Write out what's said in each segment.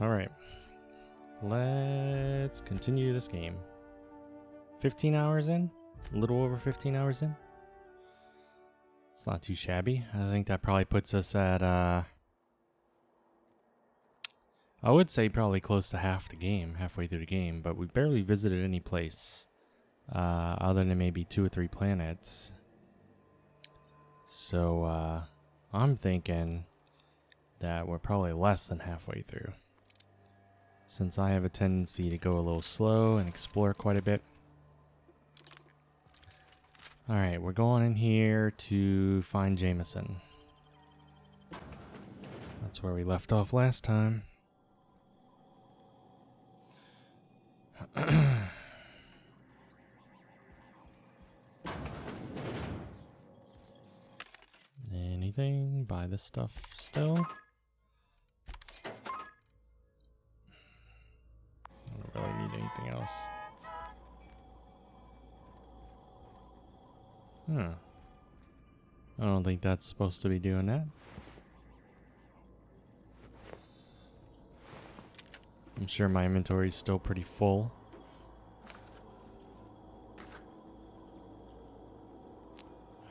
Alright. Let's continue this game. 15 hours in? A little over 15 hours in? It's not too shabby. I think that probably puts us at, I would say probably close to halfway through the game, but we barely visited any place, other than maybe 2 or 3 planets. So, I'm thinking that we're probably less than halfway through, since I have a tendency to go a little slow and explore quite a bit. Alright, we're going in here to find Jameson. That's where we left off last time. Anything? Buy this stuff still? I don't really need anything else. I don't think that's supposed to be doing that. I'm sure my inventory is still pretty full.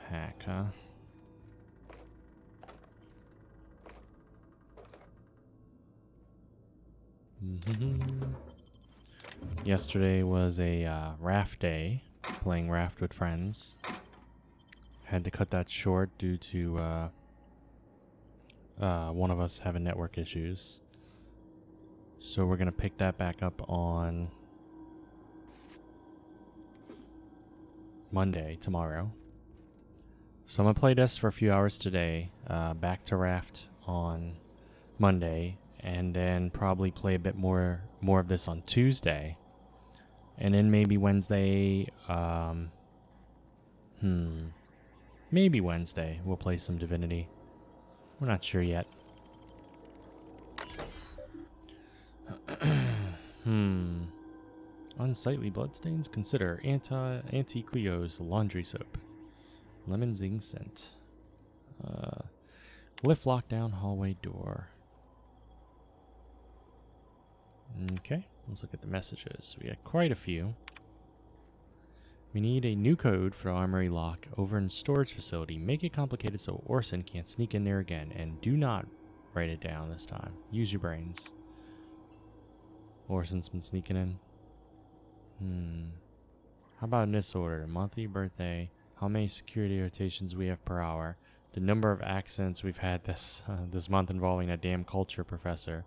Hack, huh? Yesterday was a raft day, playing raft with friends. Had to cut that short due to one of us having network issues. So we're gonna pick that back up on Monday, tomorrow. So I'm gonna play this for a few hours today, back to raft on Monday, and then probably play a bit more of this on Tuesday, and then maybe Wednesday. Maybe Wednesday we'll play some Divinity. We're not sure yet. Unsightly bloodstains? Consider Anti-Cleo's laundry soap. Lemon zing scent. Lift lockdown hallway door. Okay, let's look at the messages. We got quite a few. We need a new code for armory lock over in storage facility. Make it complicated so Orson can't sneak in there again. And do not write it down this time. Use your brains. Orson's been sneaking in. How about in this order? Monthly birthday. How many security rotations we have per hour. The number of accidents we've had this month involving a damn culture professor.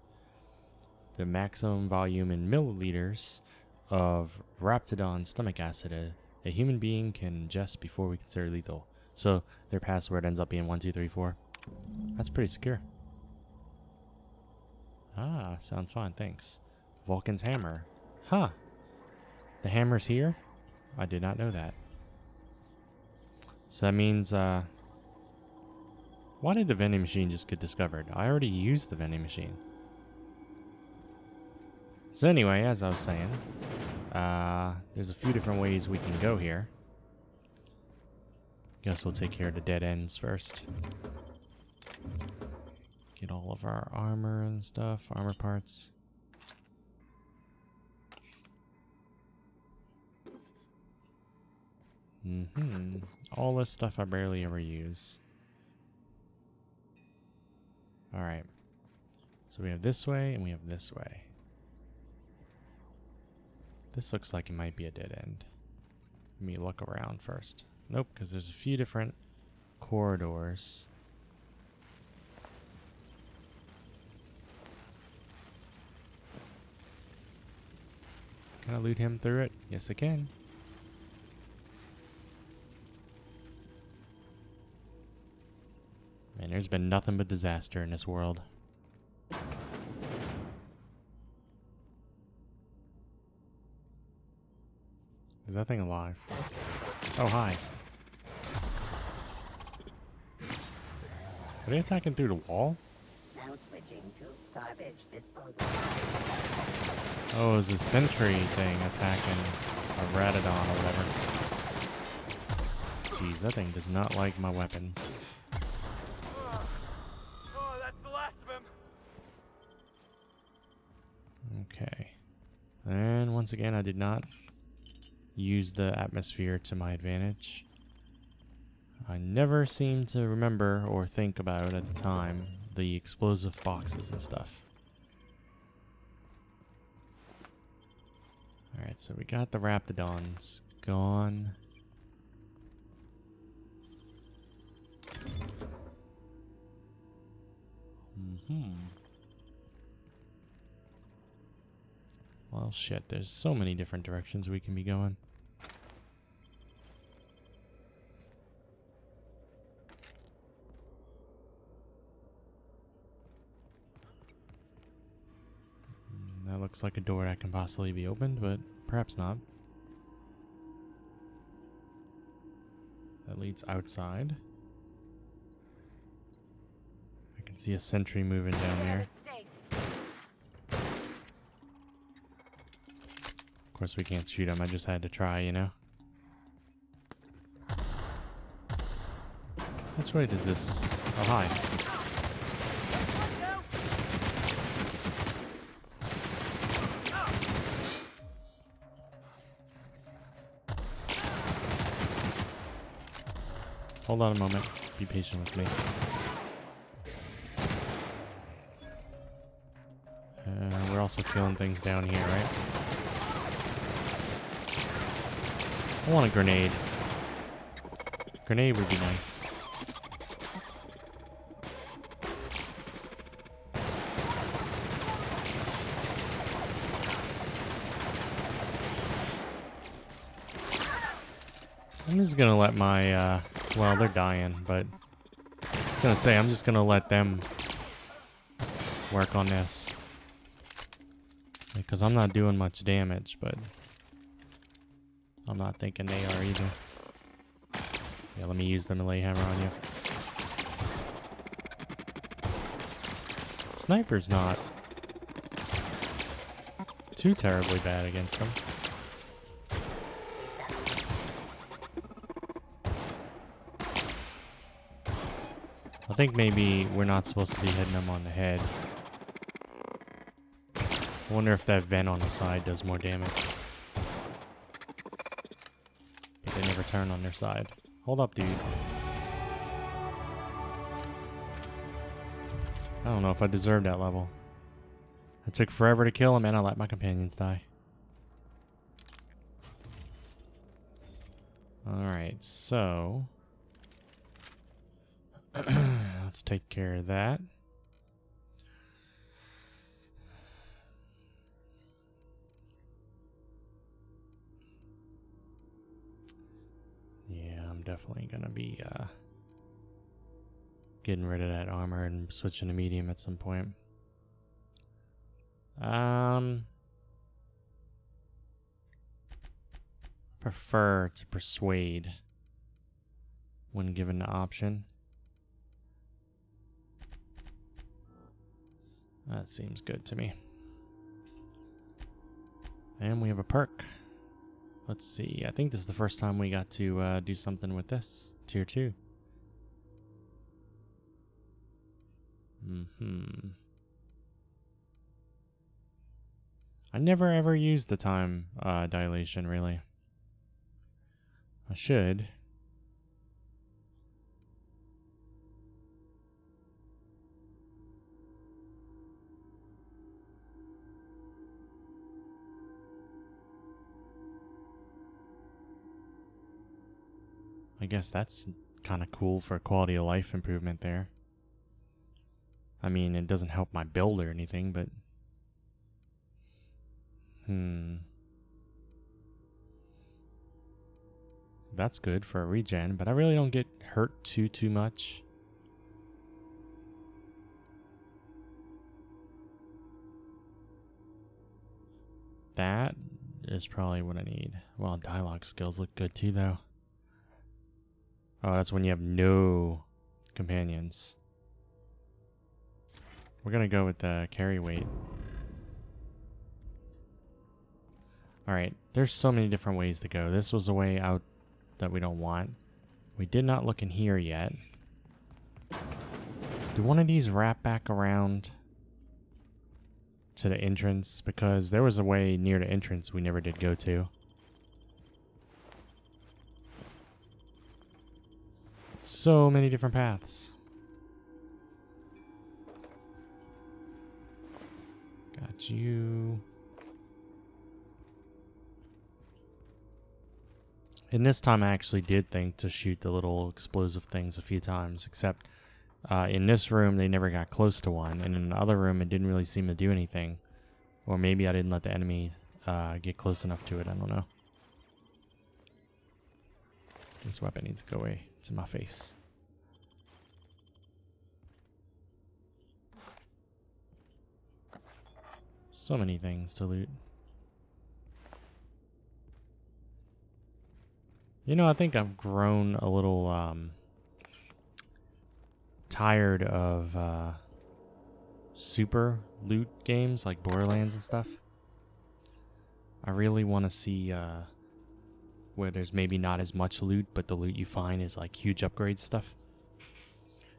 The maximum volume in milliliters of Raptidon stomach acid a human being can ingest before we consider lethal. So their password ends up being 1234. That's pretty secure. Ah, sounds fun, thanks. Vulcan's hammer. Huh. The hammer's here? I did not know that. So that means, why did the vending machine just get discovered? I already used the vending machine. So anyway, as I was saying, there's a few different ways we can go here. Guess we'll take care of the dead ends first. Get all of our armor and stuff, armor parts. All this stuff I barely ever use. Alright. So we have this way and we have this way. This looks like it might be a dead end. Let me look around first. Nope, because there's a few different corridors. Can I loot him through it? Yes, I can. Man, there's been nothing but disaster in this world. Is that thing alive? Oh, hi. Are they attacking through the wall? Now switching to garbage disposal. Oh, it's a sentry thing attacking a Ratidon or whatever. Jeez, that thing does not like my weapons. Oh, that's the last of him. Okay. And once again, I did not use the atmosphere to my advantage. I never seem to remember or think about at the time the explosive boxes and stuff. Alright, so we got the Raptidons gone. Well, shit, there's so many different directions we can be going. That looks like a door that can possibly be opened, but perhaps not. That leads outside. I can see a sentry moving down there. Of course we can't shoot him, I just had to try, you know? Which way does this... Oh, hi. Hold on a moment. Be patient with me. We're also killing things down here, right? I want a grenade. Grenade would be nice. I'm just gonna let my, well, they're dying, but I was gonna say, I'm just gonna let them work on this. Because I'm not doing much damage, but I'm not thinking they are either. Yeah, let me use the melee hammer on you. Sniper's not too terribly bad against them. I think maybe we're not supposed to be hitting them on the head. I wonder if that vent on the side does more damage. But they never turn on their side. Hold up, dude. I don't know if I deserve that level. It took forever to kill him and I let my companions die. Alright, so... let's take care of that. Yeah, I'm definitely gonna be getting rid of that armor and switching to medium at some point. Prefer to persuade when given the option. That seems good to me. And we have a perk. Let's see. I think this is the first time we got to do something with this. Tier 2. I never ever used the time dilation, really. I should. I guess that's kind of cool for quality of life improvement there. I mean, it doesn't help my build or anything, but... That's good for a regen, but I really don't get hurt too much. That is probably what I need. Well, dialogue skills look good too, though. Oh, that's when you have no companions. We're gonna go with the carry weight. Alright, there's so many different ways to go. This was a way out that we don't want. We did not look in here yet. Do one of these wrap back around? to the entrance because there was a way near the entrance we never did go to. So many different paths. Got you. And this time I actually did think to shoot the little explosive things a few times, except in this room they never got close to one, and in the other room it didn't really seem to do anything. Or maybe I didn't let the enemy get close enough to it, I don't know. This weapon needs to go away. It's in my face. So many things to loot. You know, I think I've grown a little tired of super loot games like Borderlands and stuff. I really want to see where there's maybe not as much loot, but the loot you find is like huge upgrade stuff.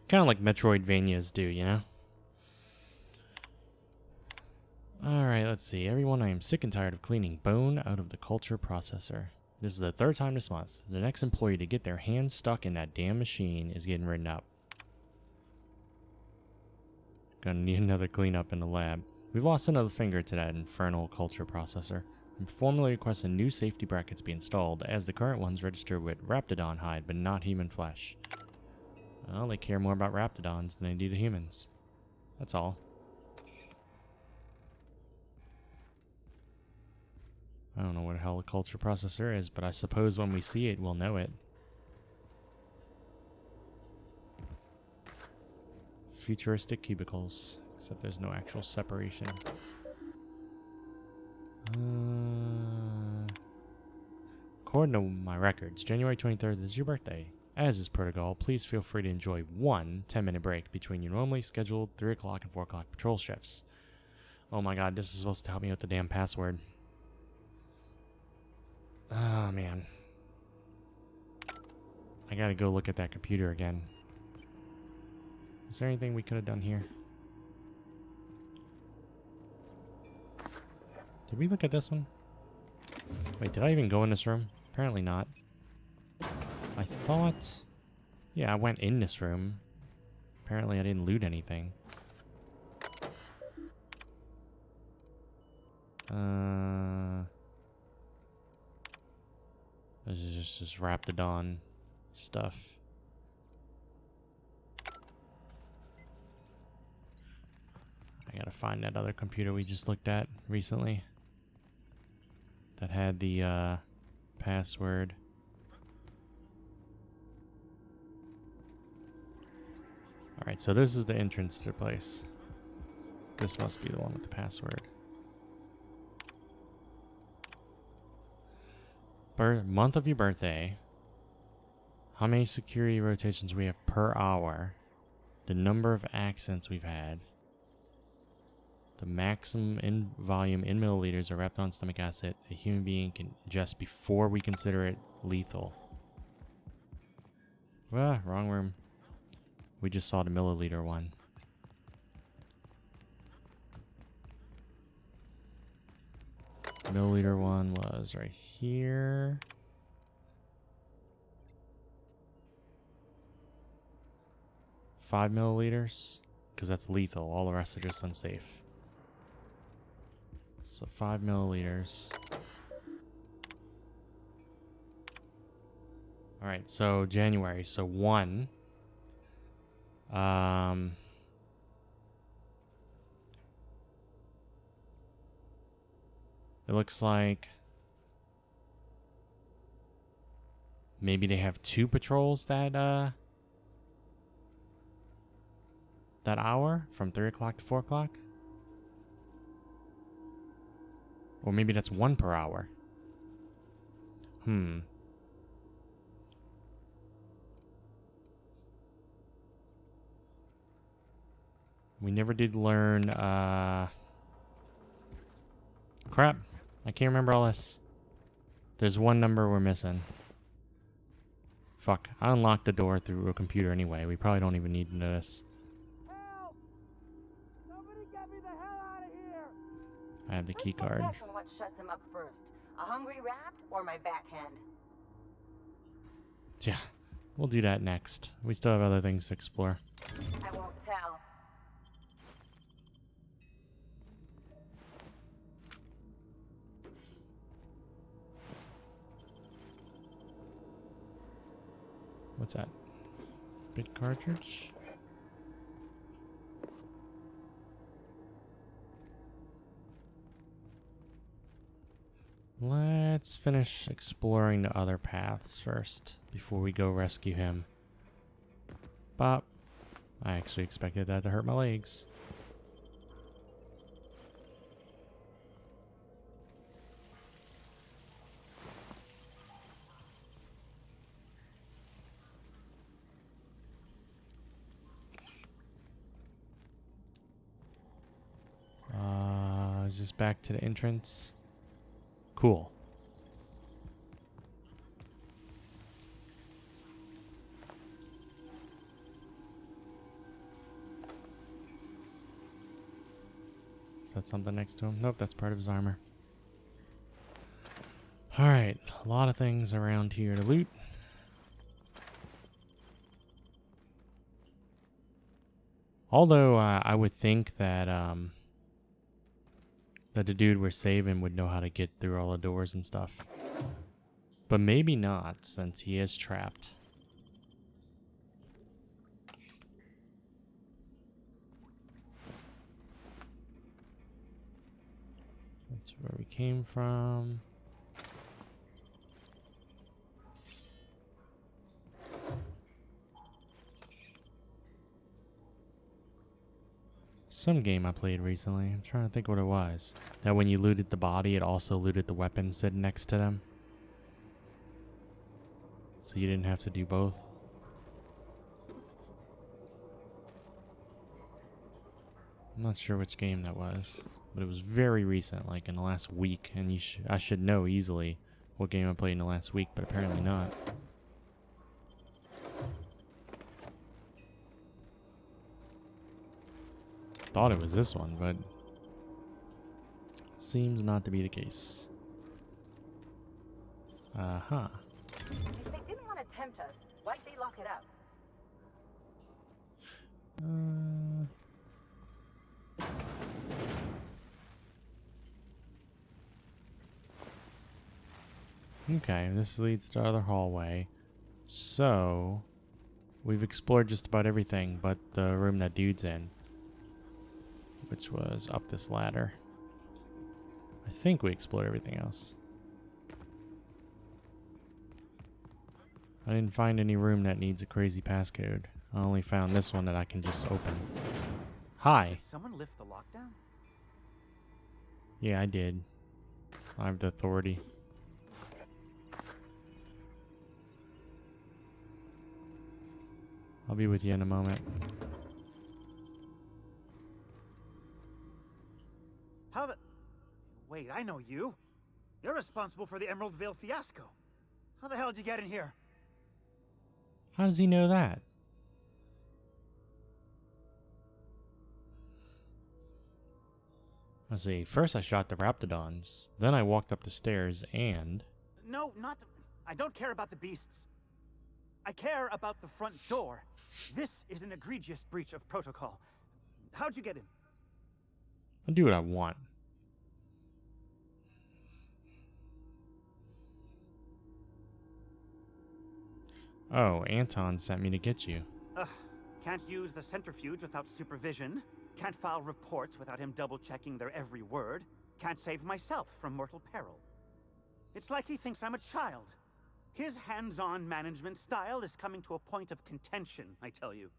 Kind of like Metroidvanias do, you know? Alright, let's see. Everyone, I am sick and tired of cleaning bone out of the culture processor. This is the third time this month. The next employee to get their hands stuck in that damn machine is getting written up. Gonna need another cleanup in the lab. We've lost another finger to that infernal culture processor. I formally request a new safety brackets be installed, as the current ones register with Raptidon hide, but not human flesh. Well, they care more about Raptidons than they do the humans. That's all. I don't know what the hell a culture processor is, but I suppose when we see it, we'll know it. Futuristic cubicles, except there's no actual separation. According to my records, January 23rd is your birthday. As is protocol, please feel free to enjoy one 10-minute break between your normally scheduled 3 o'clock and 4 o'clock patrol shifts. Oh my god, this is supposed to help me with the damn password. Oh man. I gotta go look at that computer again. Is there anything we could have done here? Did we look at this one? Wait, did I even go in this room? Apparently not. I thought... Yeah, I went in this room. Apparently I didn't loot anything. This is just Raptidon stuff. I gotta find that other computer we just looked at recently that had the password. Alright, so this is the entrance to the place. This must be the one with the password. Month of your birthday. How many security rotations we have per hour. The number of accents we've had. The maximum in volume in milliliters of Raptidon stomach acid a human being can ingest before we consider it lethal. Ah, wrong room. We just saw the milliliter one. Milliliter one was right here. Five milliliters, because that's lethal. All the rest are just unsafe. So 5 milliliters. All right, so January. So 1. It looks like maybe they have 2 patrols that hour from 3 o'clock to 4 o'clock. Or maybe that's 1 per hour. We never did learn, crap. I can't remember all this. There's one number we're missing. Fuck. I unlocked the door through a computer anyway. We probably don't even need to know this. Help! Somebody get me the hell out of here! I have the key Let's get card. back on what shuts him up first. A hungry rat or my backhand? Yeah, we'll do that next. We still have other things to explore. I won't tell. What's that? Bit cartridge? Let's finish exploring the other paths first before we go rescue him. Bop. I actually expected that to hurt my legs. Is this back to the entrance? Cool. Is that something next to him? Nope, that's part of his armor. Alright, a lot of things around here to loot. Although I would think that that the dude we're saving would know how to get through all the doors and stuff. But maybe not, since he is trapped. That's where we came from. Some game I played recently. I'm trying to think what it was. That when you looted the body, it also looted the weapon sitting next to them. So you didn't have to do both. I'm not sure which game that was, but it was very recent, like in the last week, and I should know easily what game I played in the last week, but apparently not. Thought it was this one, but seems not to be the case. Uh-huh. If they didn't want to tempt us, why'd they lock it up? Okay, this leads to the other hallway. So, we've explored just about everything but the room that dude's in, which was up this ladder. I think we explored everything else. I didn't find any room that needs a crazy passcode. I only found this one that I can just open. Hi. Did someone lift the lockdown? Yeah, I did. I have the authority. I'll be with you in a moment. How the... Wait, I know you. You're responsible for the Emerald Vale fiasco. How the hell did you get in here? How does he know that? Let's see. First I shot the Raptidons. Then I walked up the stairs and... No, not... I don't care about the beasts. I care about the front door. This is an egregious breach of protocol. How'd you get in? I'll do what I want. Oh, Anton sent me to get you. Ugh. Can't use the centrifuge without supervision. Can't file reports without him double-checking their every word. Can't save myself from mortal peril. It's like he thinks I'm a child. His hands-on management style is coming to a point of contention, I tell you.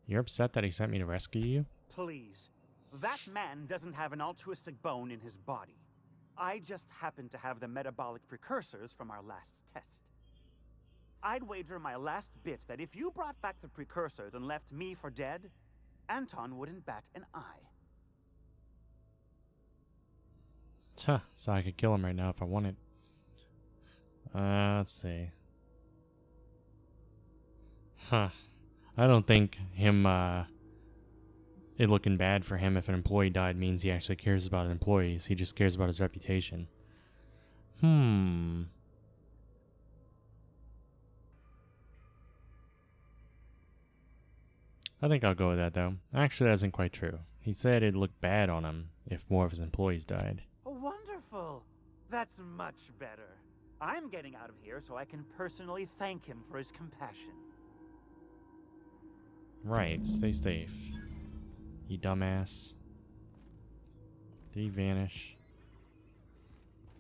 You're upset that he sent me to rescue you? Please. That man doesn't have an altruistic bone in his body. I just happen to have the metabolic precursors from our last test. I'd wager my last bit that if you brought back the precursors and left me for dead, Anton wouldn't bat an eye. Huh, so I could kill him right now if I wanted. Let's see. Huh. I don't think him, it looking bad for him if an employee died means he actually cares about employees. He just cares about his reputation. I think I'll go with that, though. Actually, that isn't quite true. He said it'd look bad on him if more of his employees died. Oh, wonderful. That's much better. I'm getting out of here so I can personally thank him for his compassion. Right, stay safe. You dumbass. Did he vanish?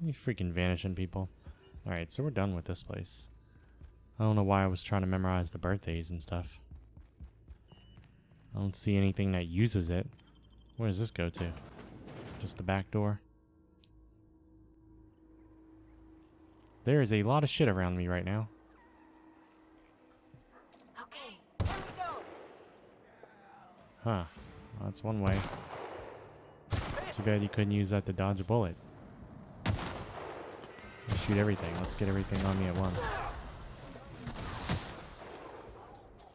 You freaking vanishing people. Alright, so we're done with this place. I don't know why I was trying to memorize the birthdays and stuff. I don't see anything that uses it. Where does this go to? Just the back door? There is a lot of shit around me right now. Okay, here we go. Huh. Well, that's one way. Too bad you couldn't use that to dodge a bullet. Shoot everything. Let's get everything on me at once.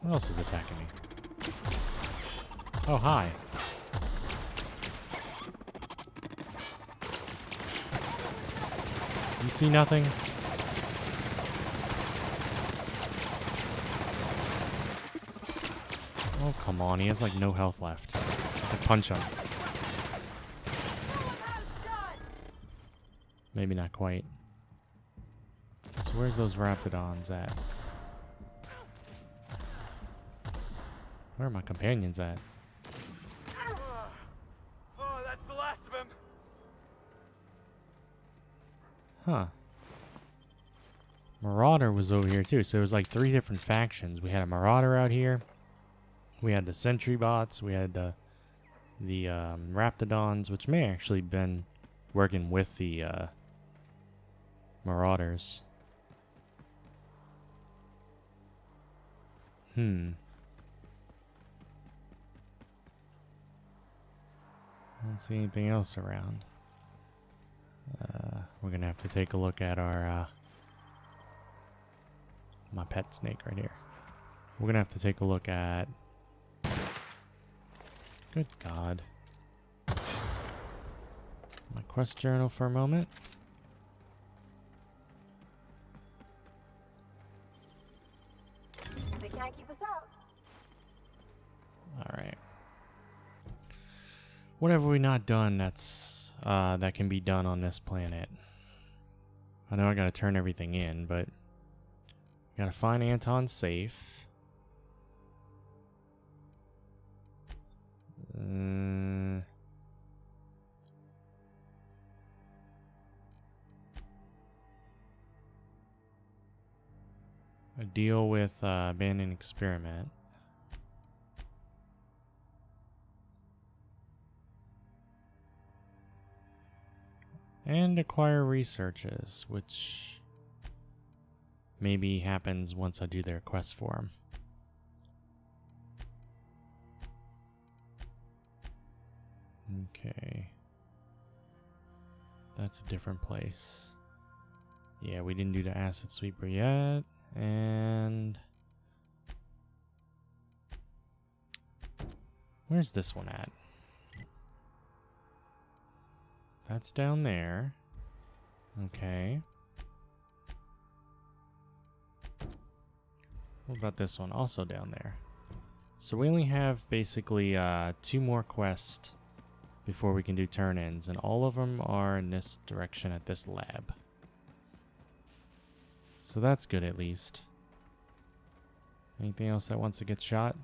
What else is attacking me? Oh, hi. You see nothing? Oh, come on. He has like no health left. I can punch him. Maybe not quite. So where's those raptidons at? Where are my companions at? Oh, that's the last of him. Huh. Marauder was over here too. So it was like 3 different factions. We had a Marauder out here. We had the Sentry bots. We had the Raptidons, which may actually been working with the Marauders. I don't see anything else around. We're gonna have to take a look at our my pet snake right here. We're gonna have to take a look at. Good God. My quest journal for a moment. They can't keep us out. All right. What have we not done that's that can be done on this planet? I know I gotta turn everything in, but gotta find Anton's safe. A deal with abandoned experiment. And acquire researches, which maybe happens once I do their quest for them. Okay. That's a different place. Yeah, we didn't do the acid sweeper yet. And where's this one at? That's down there. Okay. What about this one? Also down there. So we only have basically 2 more quests before we can do turn-ins, and all of them are in this direction at this lab. So that's good at least. Anything else that wants to get shot?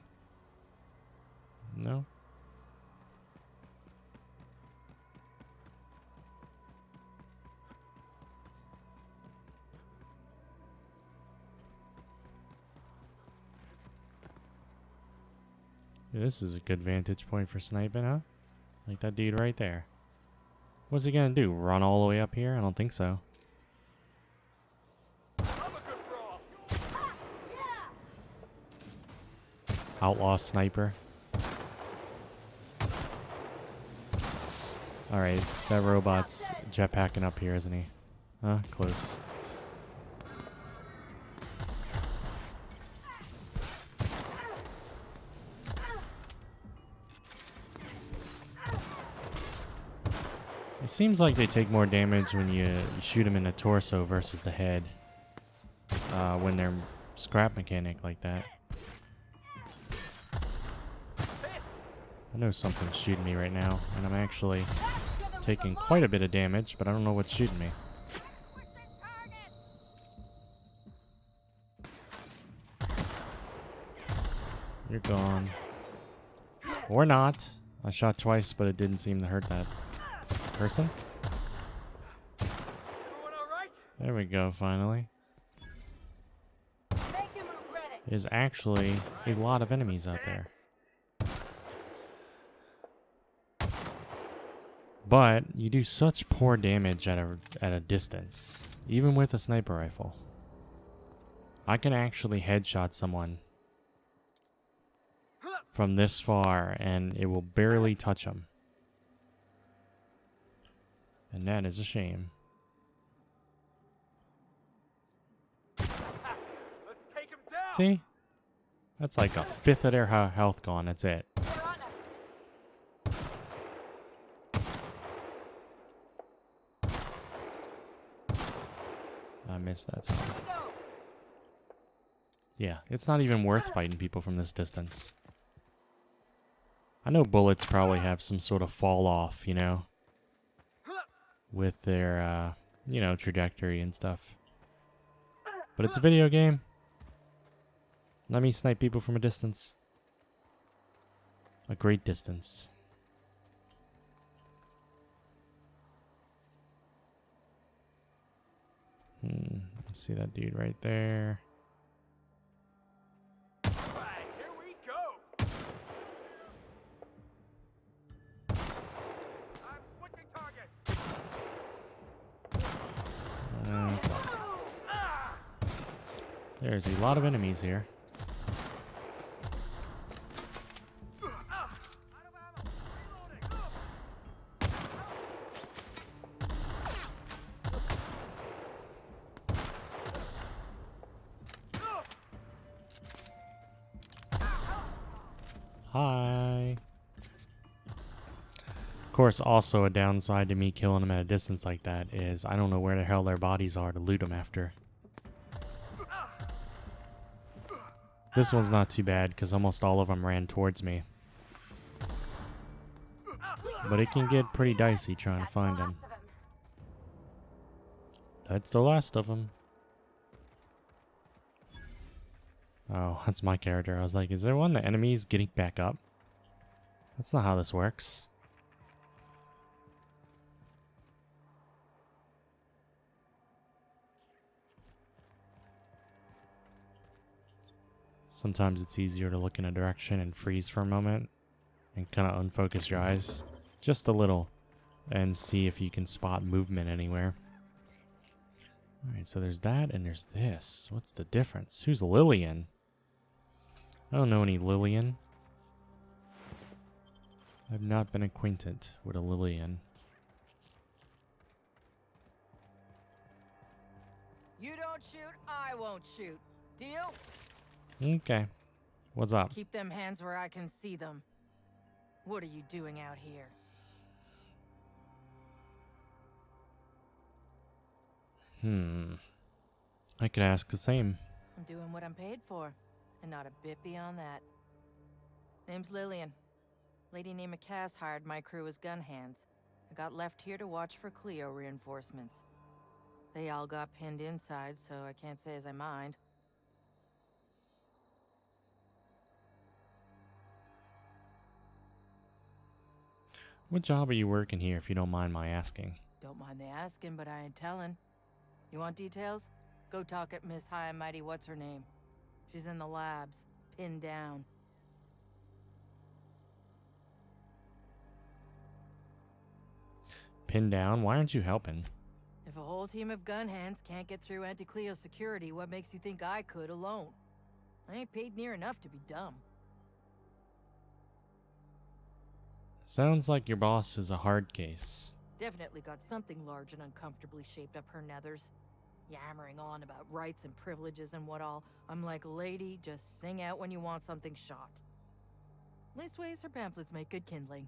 No? Yeah, this is a good vantage point for sniping, huh? Like that dude right there. What's he gonna do? Run all the way up here? I don't think so. Outlaw sniper. Alright, that robot's jetpacking up here, isn't he? Huh? Close. It seems like they take more damage when you shoot them in the torso versus the head. When they're scrap mechanic like that. I know something's shooting me right now, and I'm actually taking quite a bit of damage, but I don't know what's shooting me. You're gone. Or not. I shot twice, but it didn't seem to hurt that person. There we go, finally. There's actually a lot of enemies out there. But you do such poor damage at a distance, even with a sniper rifle. I can actually headshot someone from this far, and it will barely touch them. And that is a shame. See? That's like a fifth of their health gone. That's it. I missed that time. Yeah, it's not even worth fighting people from this distance. I know bullets probably have some sort of fall off, you know, with their, you know, trajectory and stuff. But it's a video game. Let me snipe people from a distance. A great distance. See that dude right there. Alright, here we go. I'm switching target. There's a lot of enemies here. Hi. Of course, also a downside to me killing them at a distance like that is I don't know where the hell their bodies are to loot them after. This one's not too bad because almost all of them ran towards me. But it can get pretty dicey trying to find them. That's the last of them. Oh, that's my character. I was like, is there one of the enemies getting back up? That's not how this works. Sometimes it's easier to look in a direction and freeze for a moment and kind of unfocus your eyes just a little and see if you can spot movement anywhere. Alright, so there's that and there's this. What's the difference? Who's Lillian? I don't know any Lillian. I've not been acquainted with a Lillian. You don't shoot, I won't shoot. Deal? Okay. What's up? Keep them hands where I can see them. What are you doing out here? I could ask the same. I'm doing what I'm paid for, and not a bit beyond that. Name's Lillian. Lady named Cass hired my crew as gun hands. I got left here to watch for Cleo reinforcements. They all got pinned inside, so I can't say as I mind. What job are you working here, if you don't mind my asking? Don't mind the asking, but I ain't telling. You want details? Go talk at Miss High and Mighty What's-Her-Name. She's in the labs, pinned down. Pinned down? Why aren't you helping? If a whole team of gun hands can't get through anti-Cleo security, what makes you think I could alone? I ain't paid near enough to be dumb. Sounds like your boss is a hard case. Definitely got something large and uncomfortably shaped up her nethers. Yammering on about rights and privileges and what all. I'm like, lady, just sing out when you want something shot. Leastways, her pamphlets make good kindling.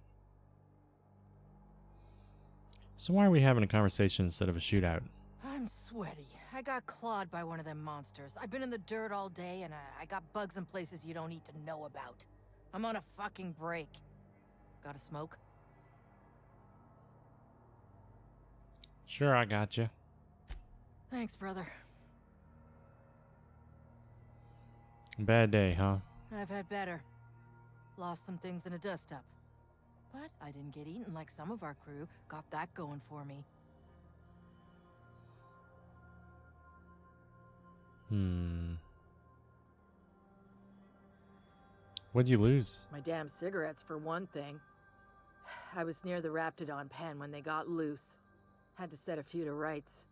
So why are we having a conversation instead of a shootout? I'm sweaty. I got clawed by one of them monsters. I've been in the dirt all day, and I got bugs in places you don't need to know about. I'm on a fucking break. Got a smoke? Sure, I got you. Thanks, brother. Bad day, huh? I've had better. Lost some things in a dust-up. But I didn't get eaten like some of our crew. Got that going for me. What'd you lose? My damn cigarettes, for one thing. I was near the Raptidon pen when they got loose. Had to set a few to rights.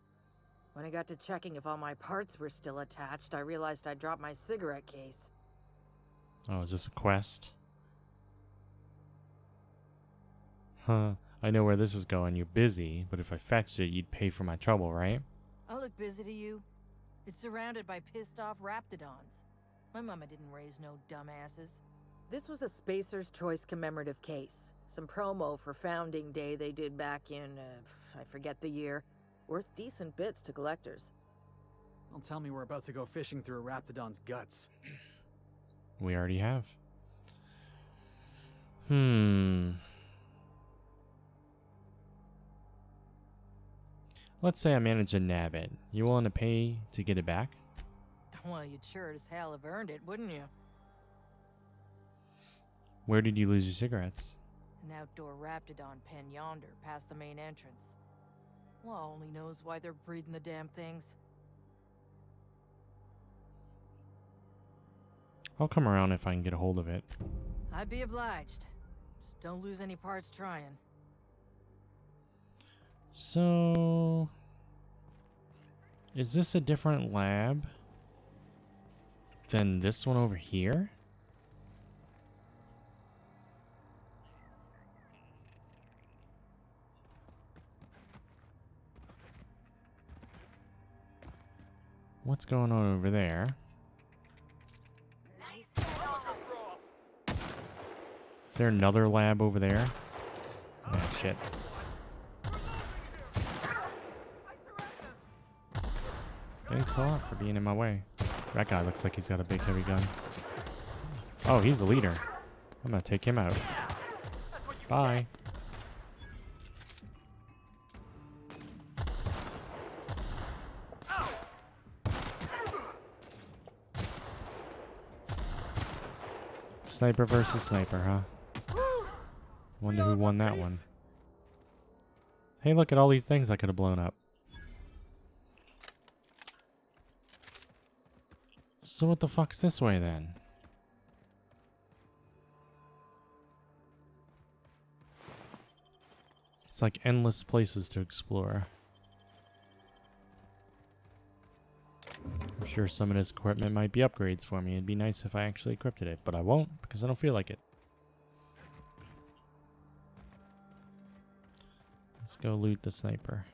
When I got to checking if all my parts were still attached, I realized I'd dropped my cigarette case. Oh, is this a quest? Huh. I know where this is going. You're busy, but if I fetched it, you'd pay for my trouble, right? I look busy to you. It's surrounded by pissed-off Raptidons. My mama didn't raise no dumbasses. This was a Spacer's Choice commemorative case. Some promo for Founding Day they did back in, I forget the year. Worth decent bits to collectors. Don't tell me we're about to go fishing through a Raptidon's guts. We already have. Let's say I manage to nab it. You willing to pay to get it back? Well, you'd sure as hell have earned it, wouldn't you? Where did you lose your cigarettes? An outdoor Raptidon pen yonder, past the main entrance. Law only knows why they're breeding the damn things. I'll come around if I can get a hold of it. I'd be obliged. Just don't lose any parts trying. So... is this a different lab than this one over here? What's going on over there? Is there another lab over there? Oh, shit. Thanks a lot for being in my way. That guy looks like he's got a big heavy gun. Oh, he's the leader. I'm gonna take him out. Bye. Sniper versus sniper, huh? Wonder who won that one. Hey, look at all these things I could have blown up. So what the fuck's this way then? It's like endless places to explore. I'm sure some of this equipment might be upgrades for me. It'd be nice if I actually equipped it, but I won't because I don't feel like it. Let's go loot the sniper,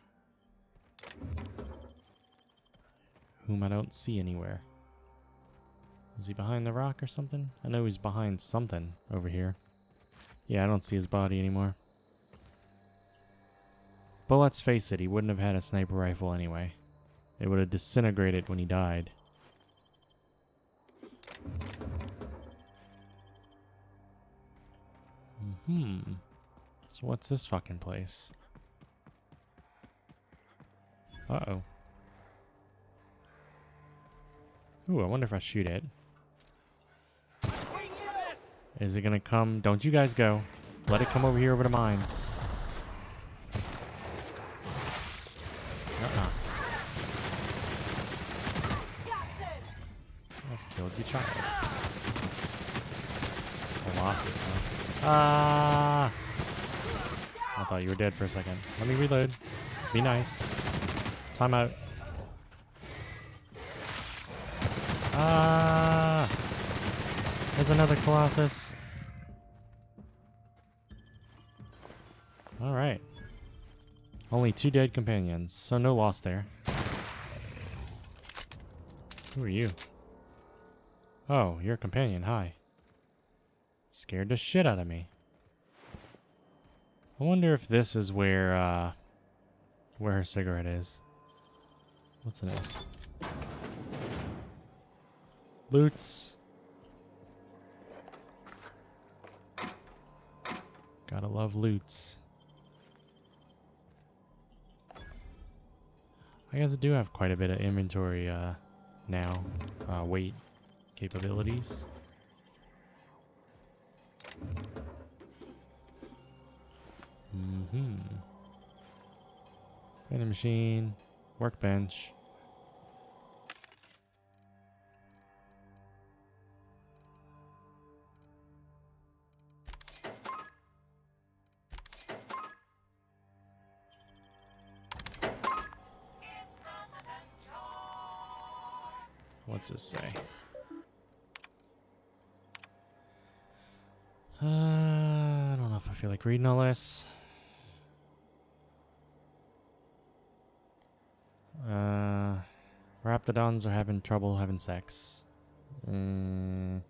whom I don't see anywhere. Is he behind the rock or something? I know he's behind something over here. Yeah, I don't see his body anymore. But let's face it, he wouldn't have had a sniper rifle anyway. It would have disintegrated when he died. So what's this fucking place? Uh-oh. Ooh, I wonder if I shoot it. Is it gonna come? Don't you guys go. Let it come over here over the mines. Almost killed your child. Colossus, huh? Ah! I thought you were dead for a second. Let me reload. Be nice. Time out. Ah! There's another Colossus. Alright. Only 2 dead companions, so no loss there. Who are you? Oh, you're a companion. Hi. Scared the shit out of me. I wonder if this is where where her cigarette is. What's in this? Loots. Gotta love loots. I guess I do have quite a bit of inventory now. Weight capabilities. Vending machine, workbench. What's this say? I don't know if I feel like reading all this. Raptidons are having trouble having sex. I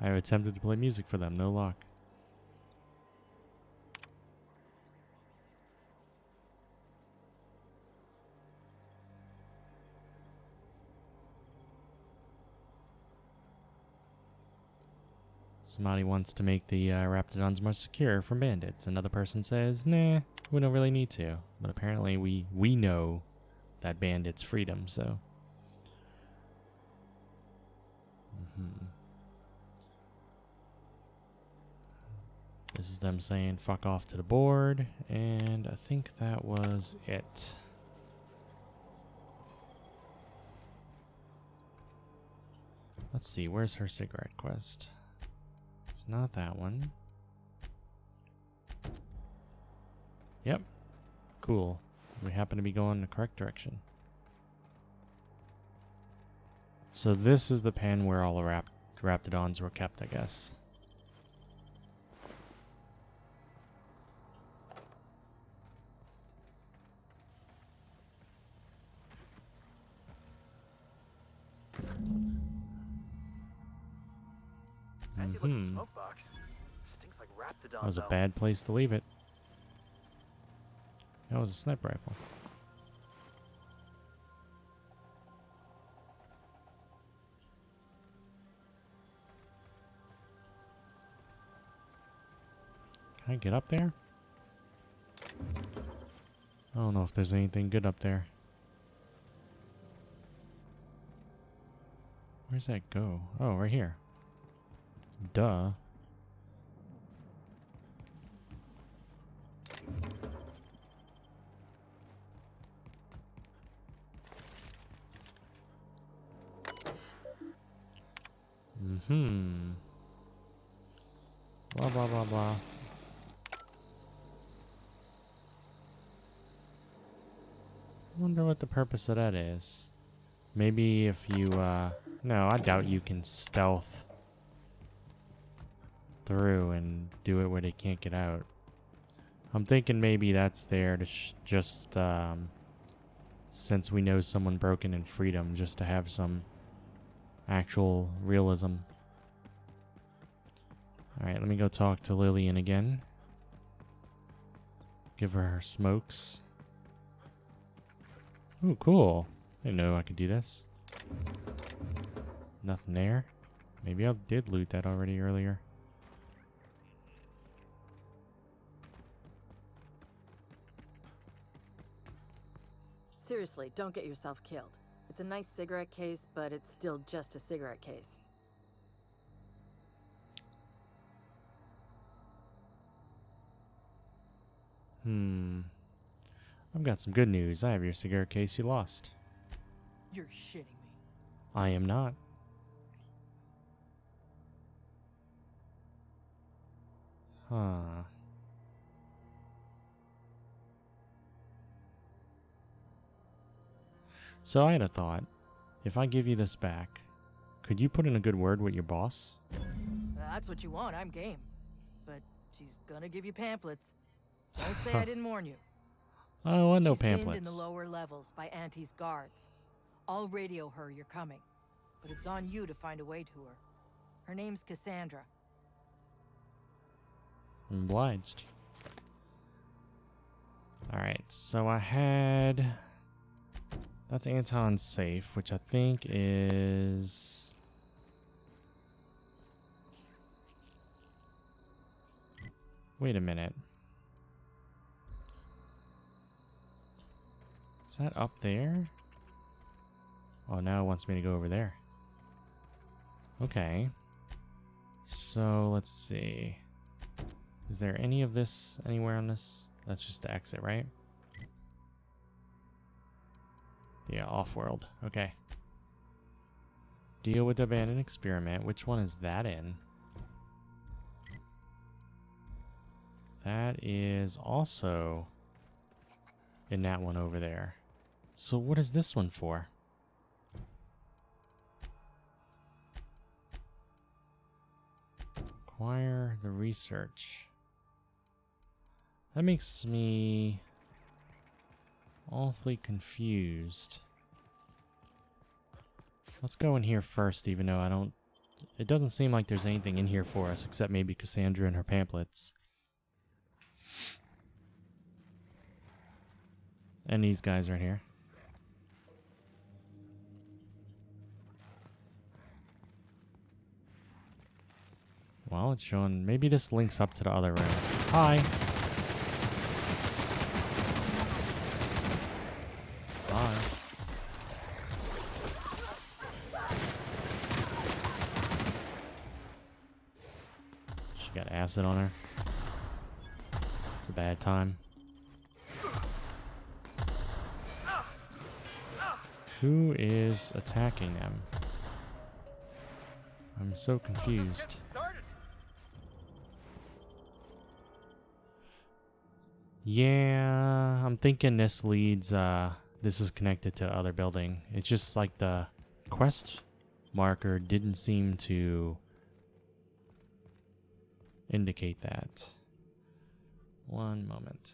have attempted to play music for them, no luck. Somebody wants to make the Raptidons more secure from bandits. Another person says, nah, we don't really need to. But apparently we know that bandits freedom, so. This is them saying fuck off to the board. And I think that was it. Let's see, where's her cigarette quest? It's not that one. Yep. Cool. We happen to be going in the correct direction. So this is the pen where all the Raptidons were kept, I guess. Smoke box. Stinks like Raptidon, That was a though. bad place to leave it. That was a sniper rifle. Can I get up there? I don't know if there's anything good up there. Where's that go? Oh, right here. Duh. Blah, blah, blah, blah. Wonder what the purpose of that is. Maybe if you, no, I doubt you can stealth through and do it where they can't get out. I'm thinking maybe that's there to just, since we know someone broken in freedom, just to have some actual realism. Alright, let me go talk to Lillian again. Give her smokes. Ooh, cool. I didn't know I could do this. Nothing there. Maybe I did loot that already earlier. Seriously, don't get yourself killed. It's a nice cigarette case, but it's still just a cigarette case. I've got some good news. I have your cigarette case you lost. You're shitting me. I am not. Huh. So I had a thought. If I give you this back, could you put in a good word with your boss? That's what you want, I'm game. But she's gonna give you pamphlets. Don't say I didn't warn you. I don't want no She's pinned in pamphlets. the lower levels by Auntie's guards. I'll radio her you're coming, but it's on you to find a way to her. Her name's Cassandra. Obliged. Alright, so I had... That's Anton's safe, which I think is... Wait a minute. Is that up there? Oh, now it wants me to go over there. Okay. So, let's see. Is there any of this anywhere on this? That's just the exit, right? Yeah, off-world. Okay. Deal with abandoned experiment. Which one is that in? That is also in that one over there. So what is this one for? Acquire the research. That makes me awfully confused. Let's go in here first, even though I don't... It doesn't seem like there's anything in here for us, except maybe Cassandra and her pamphlets. And these guys right here. Well, it's showing... Maybe this links up to the other room. Hi! Bye. She got acid on her. It's a bad time. Who is attacking them? I'm so confused. Yeah, I'm thinking this leads, this is connected to other building. It's just like the quest marker didn't seem to indicate that. One moment.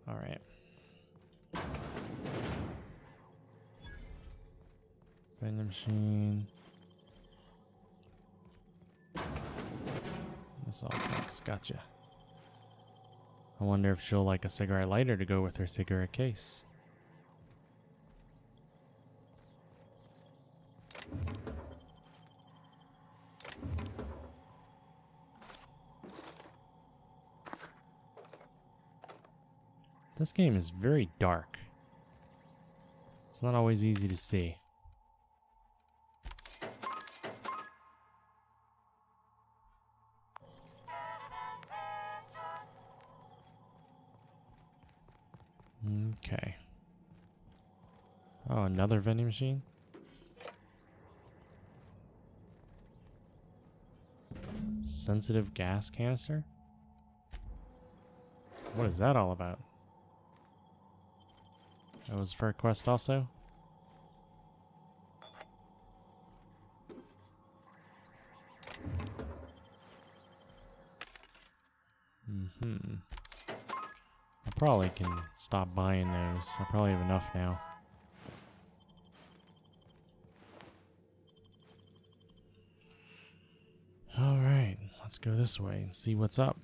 All right. Vending machine. This all connects. Gotcha. I wonder if she'll like a cigarette lighter to go with her cigarette case. This game is very dark. It's not always easy to see. Okay. Oh, another vending machine? Sensitive gas canister? What is that all about? That was for a quest also? I probably can stop buying those. I probably have enough now. Alright, let's go this way and see what's up.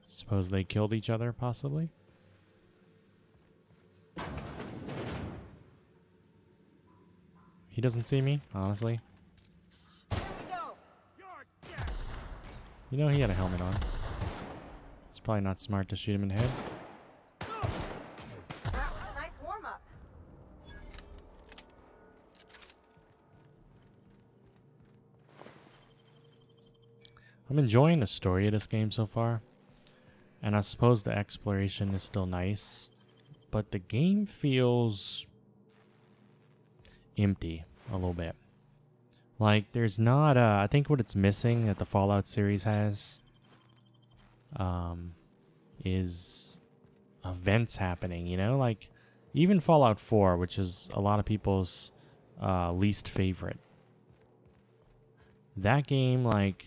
Suppose they killed each other, possibly? He doesn't see me, honestly. You know he had a helmet on. It's probably not smart to shoot him in the head. Nice warm-up. I'm enjoying the story of this game so far. And I suppose the exploration is still nice. But the game feels empty a little bit. Like, there's not, I think what it's missing that the Fallout series has is events happening, you know? Like, even Fallout 4, which is a lot of people's least favorite. That game, like,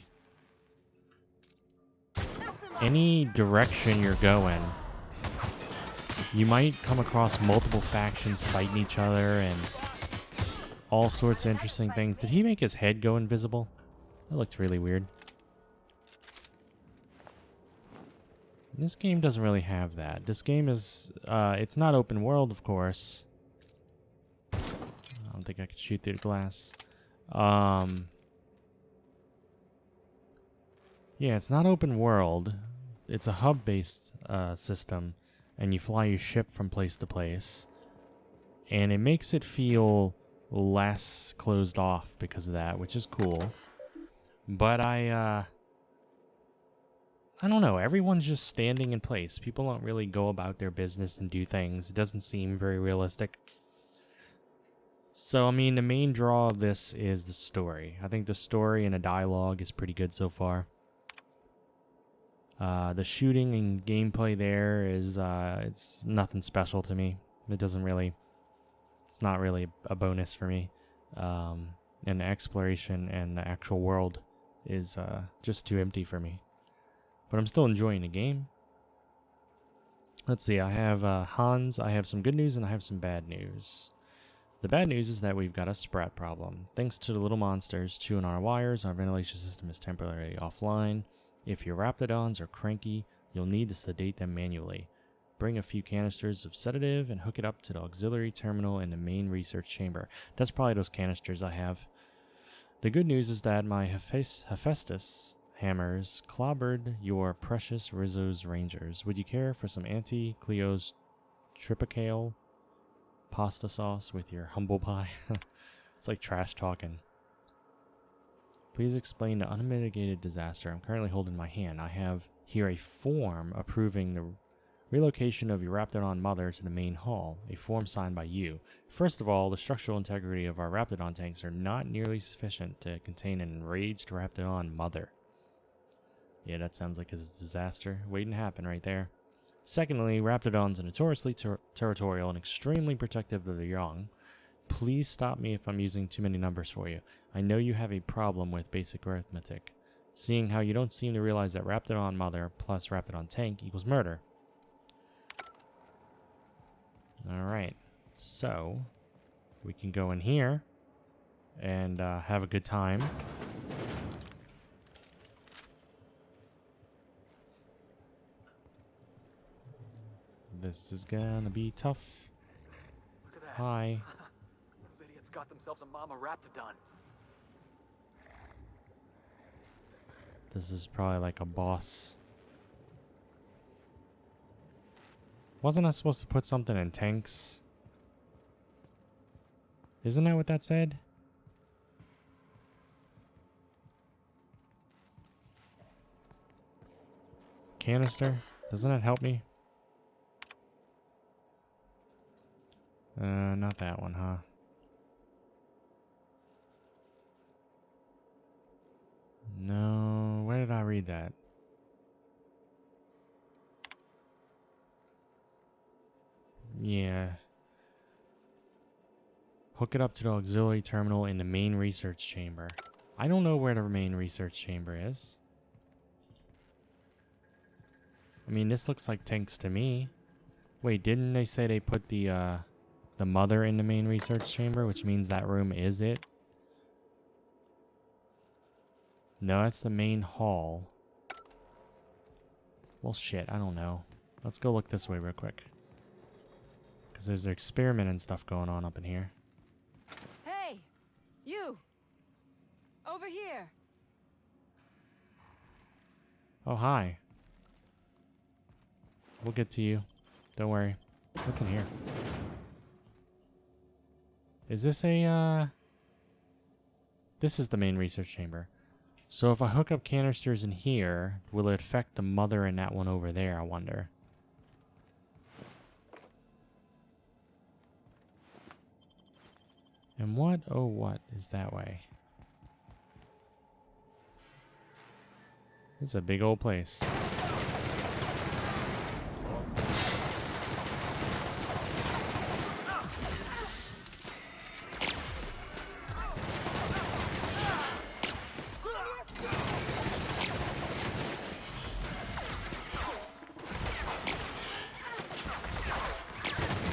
any direction you're going, you might come across multiple factions fighting each other and all sorts of interesting things. Did he make his head go invisible? That looked really weird. This game doesn't really have that. This game is, it's not open world, of course. I don't think I could shoot through the glass. Yeah, it's not open world. It's a hub-based system, and you fly your ship from place to place. And it makes it feel less closed off because of that, which is cool. But I don't know. Everyone's just standing in place. People don't really go about their business and do things. It doesn't seem very realistic. So, I mean, the main draw of this is the story. I think the story and the dialogue is pretty good so far. The shooting and gameplay there is, it's nothing special to me. It doesn't really, it's not really a bonus for me. And the exploration and the actual world is just too empty for me. But I'm still enjoying the game. Let's see, I have Hans, I have some good news and I have some bad news. The bad news is that we've got a sprat problem. Thanks to the little monsters chewing our wires, our ventilation system is temporarily offline. If your raptidons are cranky, you'll need to sedate them manually. Bring a few canisters of sedative and hook it up to the auxiliary terminal in the main research chamber. That's probably those canisters I have. The good news is that my Hephaestus hammers clobbered your precious Rizzo's Rangers. Would you care for some Auntie Cleo's tripicale pasta sauce with your humble pie? It's like trash talking. Please explain the unmitigated disaster I'm currently holding in my hand. I have here a form approving the relocation of your Raptidon mother to the main hall, a form signed by you. First of all, the structural integrity of our Raptidon tanks are not nearly sufficient to contain an enraged Raptidon mother. Yeah, that sounds like a disaster waiting to happen right there. Secondly, Raptidons are notoriously territorial and extremely protective of their young. Please stop me if I'm using too many numbers for you. I know you have a problem with basic arithmetic, seeing how you don't seem to realize that Raptidon mother plus Raptidon tank equals murder. Alright, so we can go in here and have a good time. This is gonna be tough. Look at that. Hi. Those idiots got themselves a mama raptidon. This is probably like a boss. Wasn't I supposed to put something in tanks? Isn't that what that said? Canister? Doesn't that help me? Not that one, huh? No, where did I read that? Yeah. Hook it up to the auxiliary terminal in the main research chamber. I don't know where the main research chamber is. I mean, this looks like tanks to me. Wait, didn't they say they put the mother in the main research chamber, which means that room is it? No, that's the main hall. Well, shit, I don't know. Let's go look this way real quick. Because there's an experiment and stuff going on up in here. Hey! You! Over here! Oh, hi. We'll get to you. Don't worry. Look in here. Is this a, This is the main research chamber. So if I hook up canisters in here, will it affect the mother in that one over there, I wonder? And what? Oh, what is that way? It's a big old place.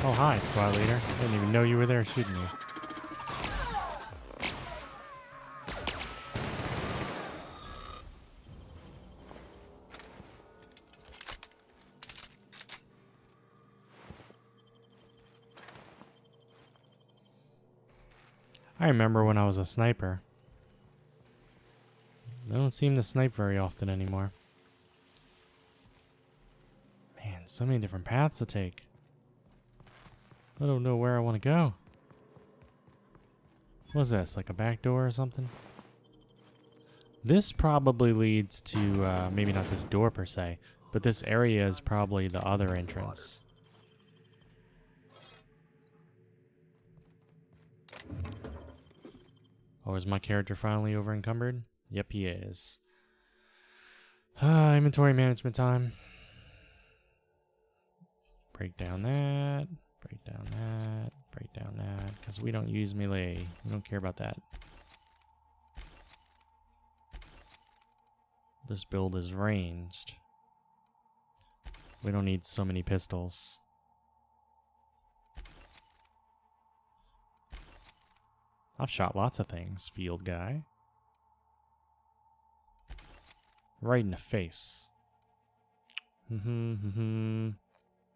Oh, hi, squad leader. Didn't even know you were there shooting me. I remember when I was a sniper. I don't seem to snipe very often anymore. Man, so many different paths to take. I don't know where I want to go. What's this, like a back door or something? This probably leads to, maybe not this door per se, but this area is probably the other entrance. Oh, is my character finally over encumbered? Yep, he is. Inventory management time. Break down that. Break down that. Break down that. Because we don't use melee. We don't care about that. This build is ranged. We don't need so many pistols. I've shot lots of things, field guy. Right in the face.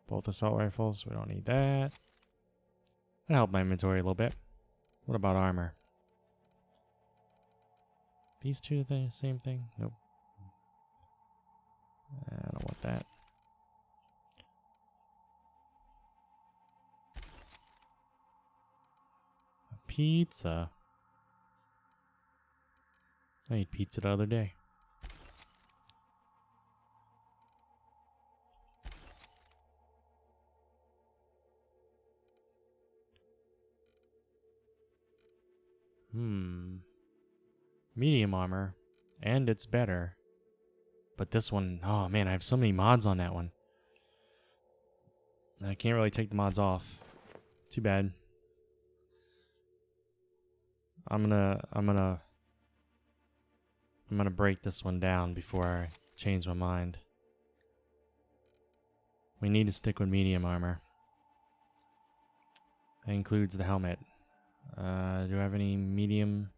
Both assault rifles, we don't need that. That helped my inventory a little bit. What about armor? These two are the same thing? Nope. I don't want that. Pizza. I ate pizza the other day. Medium armor. And it's better. But this one, oh man, I have so many mods on that one. I can't really take the mods off. Too bad. I'm gonna break this one down before I change my mind. We need to stick with medium armor. That includes the helmet. Do I have any medium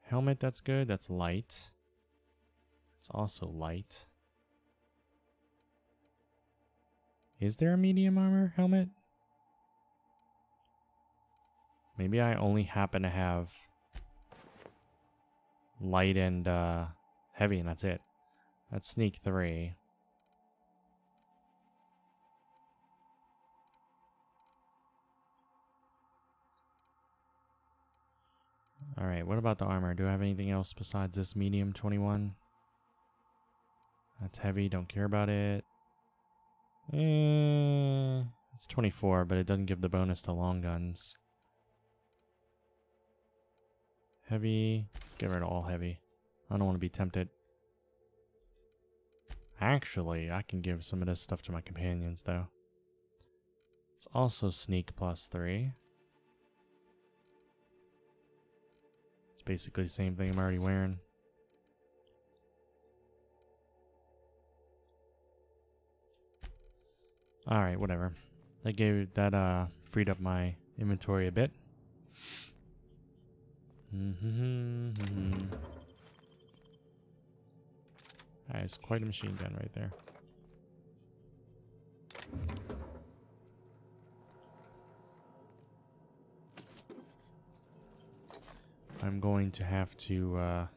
helmet that's good? That's light. It's also light. Is there a medium armor helmet? Maybe I only happen to have light and heavy, and that's it. That's sneak 3. Alright, what about the armor? Do I have anything else besides this medium 21? That's heavy, don't care about it. It's 24, but it doesn't give the bonus to long guns. Heavy. Let's get rid of all heavy. I don't want to be tempted. Actually, I can give some of this stuff to my companions, though. It's also sneak +3. It's basically the same thing I'm already wearing. Alright, whatever. That freed up my inventory a bit. That is quite a machine gun right there. I'm going to have to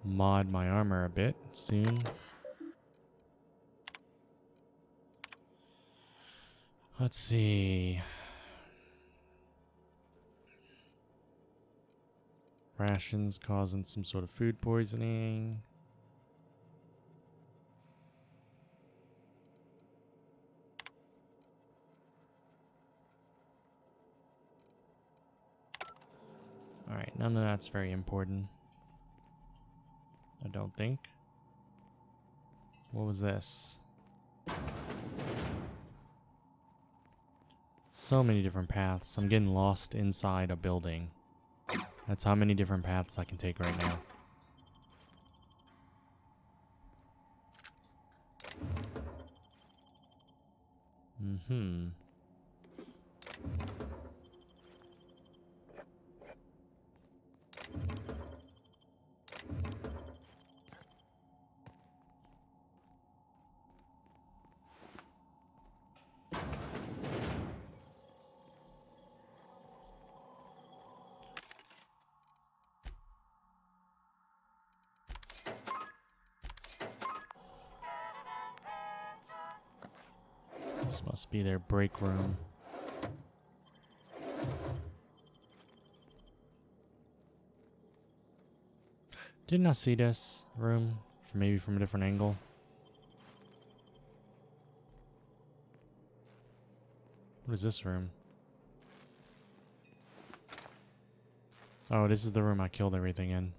mod my armor a bit soon. Let's see. Rations causing some sort of food poisoning. Alright, none of that's very important. I don't think. What was this? So many different paths. I'm getting lost inside a building. That's how many different paths I can take right now. Mm-hmm. This must be their break room. Didn't I see this room maybe from a different angle? What is this room? Oh, this is the room I killed everything in.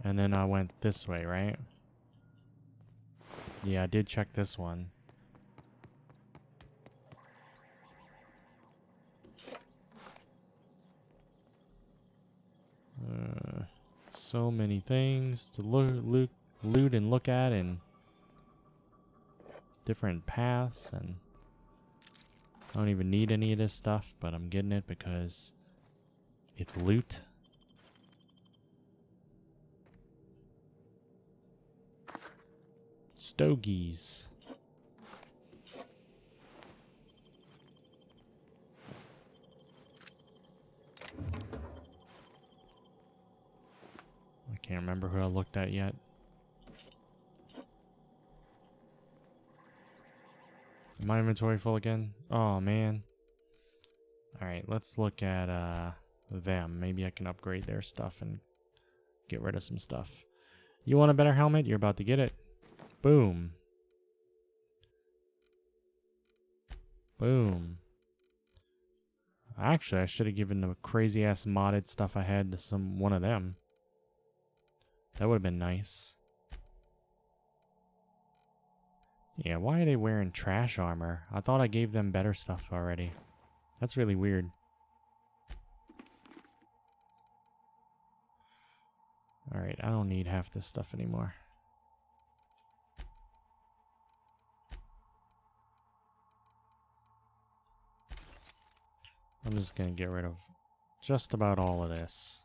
And then I went this way, right? Yeah, I did check this one. So many things to loot and look at, and different paths, and I don't even need any of this stuff, but I'm getting it because it's loot. Stogies. I can't remember who I looked at yet. Is my inventory full again? Oh, man. Alright, let's look at them. Maybe I can upgrade their stuff and get rid of some stuff. You want a better helmet? You're about to get it. Boom. Boom. Actually, I should have given the crazy ass modded stuff I had to one of them. That would have been nice. Yeah, why are they wearing trash armor? I thought I gave them better stuff already. That's really weird. Alright, I don't need half this stuff anymore. I'm just gonna get rid of just about all of this.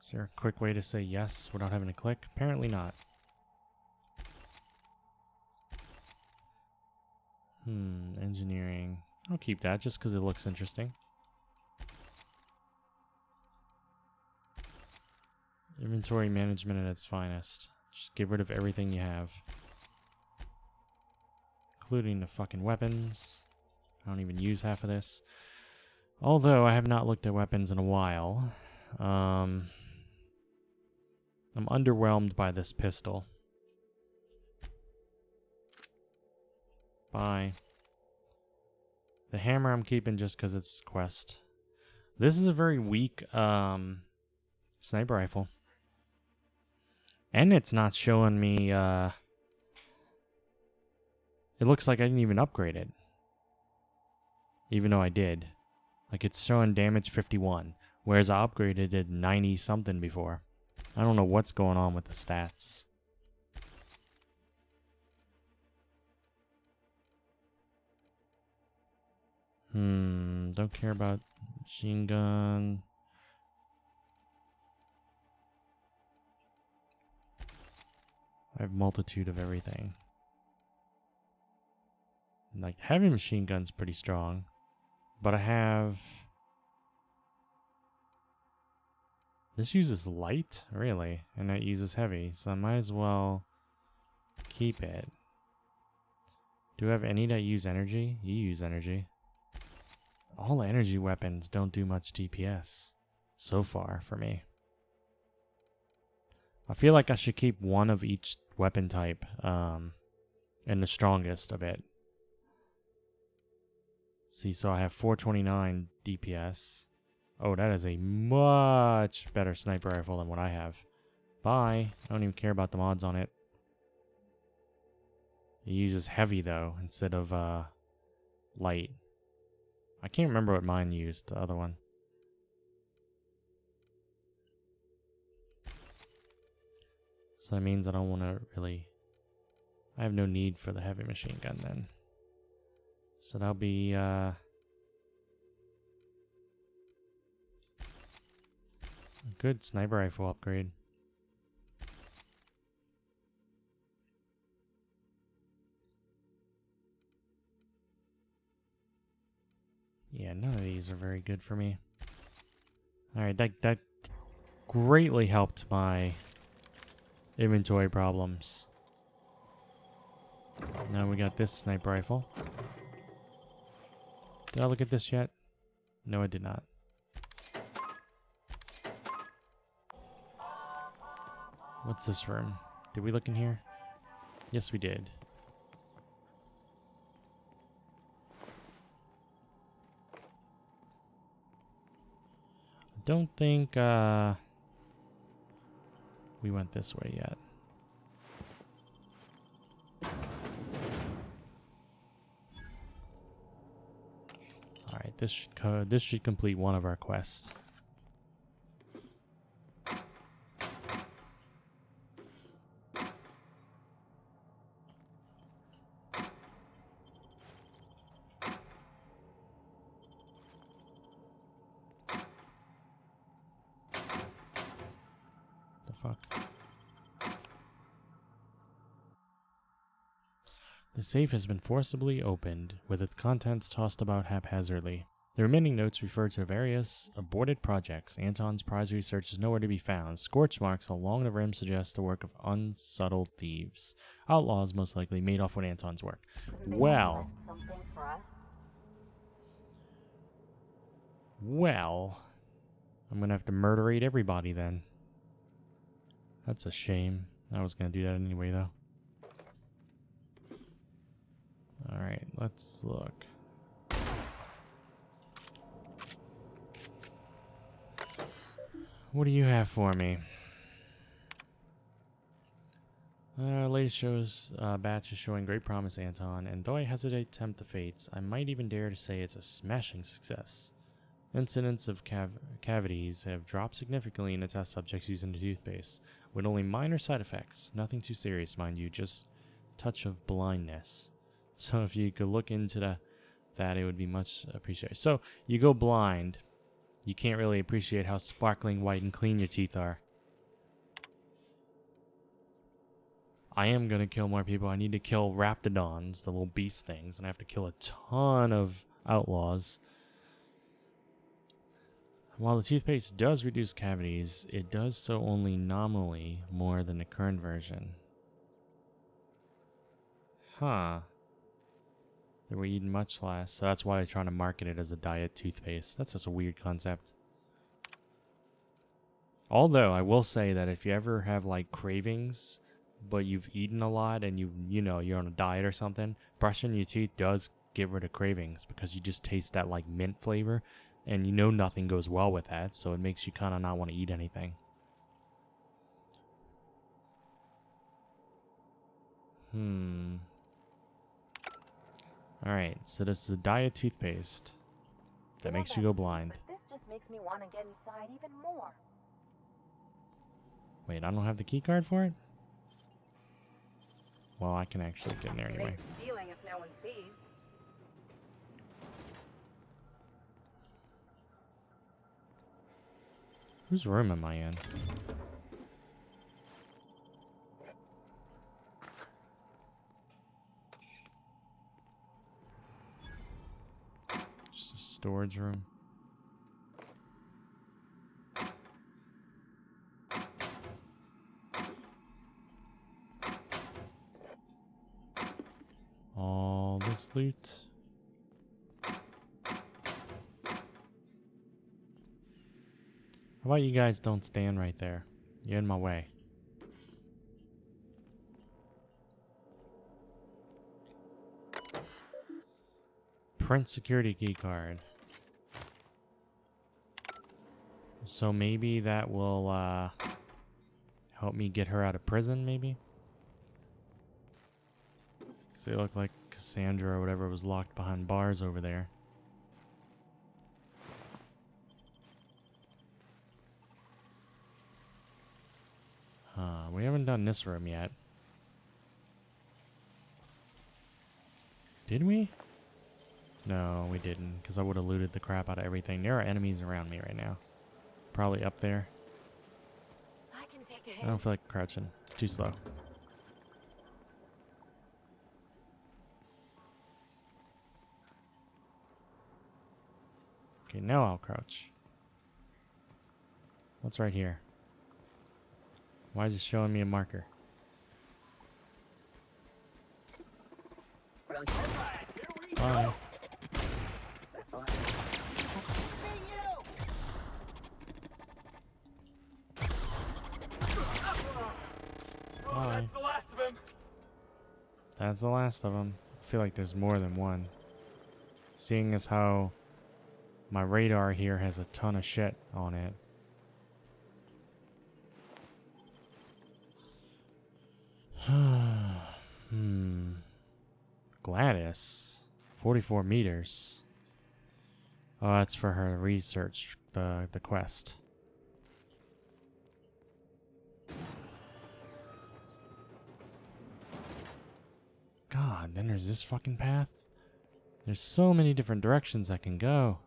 Is there a quick way to say yes without having to click? Apparently not. Engineering. I'll keep that just because it looks interesting. Inventory management at its finest. Just get rid of everything you have. Including the fucking weapons. I don't even use half of this. Although I have not looked at weapons in a while. I'm underwhelmed by this pistol. Bye. The hammer I'm keeping just because it's quest. This is a very weak sniper rifle. And it's not showing me... it looks like I didn't even upgrade it. Even though I did. Like, it's showing damage 51. Whereas I upgraded it 90 something before. I don't know what's going on with the stats. Don't care about machine gun. I have multitude of everything. Like, heavy machine gun's pretty strong. But I have... This uses light? Really? And that uses heavy. So I might as well keep it. Do I have any that use energy? You use energy. All energy weapons don't do much DPS. So far, for me. I feel like I should keep one of each weapon type. And the strongest of it. See, so I have 429 DPS. Oh, that is a much better sniper rifle than what I have. Bye. I don't even care about the mods on it. It uses heavy, though, instead of light. I can't remember what mine used, the other one. So that means I don't want to really... I have no need for the heavy machine gun then. So that'll be, a good sniper rifle upgrade. Yeah, none of these are very good for me. Alright, that greatly helped my inventory problems. Now we got this sniper rifle. Did I look at this yet? No, I did not. What's this room? Did we look in here? Yes, we did. Don't think we went this way yet. All right, this should complete one of our quests. The fuck? The safe has been forcibly opened, with its contents tossed about haphazardly. The remaining notes refer to various aborted projects. Anton's prize research is nowhere to be found. Scorch marks along the rim suggest the work of unsettled thieves. Outlaws, most likely, made off with Anton's work. Well. Something for us? Well. I'm gonna have to murderate everybody then. That's a shame. I was gonna do that anyway, though. Alright, let's look. What do you have for me? Latest shows batch is showing great promise, Anton, and though I hesitate to tempt the fates, I might even dare to say it's a smashing success. Incidents of cavities have dropped significantly in the test subjects using the toothpaste, with only minor side effects. Nothing too serious, mind you, just touch of blindness. So if you could look into that, it would be much appreciated. So you go blind, you can't really appreciate how sparkling white and clean your teeth are. I am going to kill more people. I need to kill raptidons, the little beast things, and I have to kill a ton of outlaws. While the toothpaste does reduce cavities, it does so only nominally more than the current version. Huh. They were eating much less, so that's why they're trying to market it as a diet toothpaste. That's just a weird concept. Although, I will say that if you ever have, like, cravings, but you've eaten a lot and you know, you're on a diet or something, brushing your teeth does get rid of cravings because you just taste that, like, mint flavor, and you know nothing goes well with that, so it makes you kind of not want to eat anything. Alright, so this is a diet toothpaste that makes you go blind. But this just makes me want to get inside even more. Wait, I don't have the key card for it? Well, I can actually get in there anyway. Stealing if no one sees. Whose room am I in? Just a storage room. All this loot. How about you guys don't stand right there? You're in my way. Print security key card. So maybe that will help me get her out of prison, maybe? Because they look like Cassandra or whatever was locked behind bars over there. We haven't done this room yet. Did we? No, we didn't, because I would have looted the crap out of everything. There are enemies around me right now. Probably up there. I can take a I hit. don't feel like crouching. It's too slow. Okay, now I'll crouch. What's right here? Why is it showing me a marker? Bye. Bye. That's the last of him. That's the last of them. I feel like there's more than one. Seeing as how my radar here has a ton of shit on it. Gladys. 44 meters. Oh, that's for her research, the quest. God, then there's this fucking path. There's so many different directions I can go.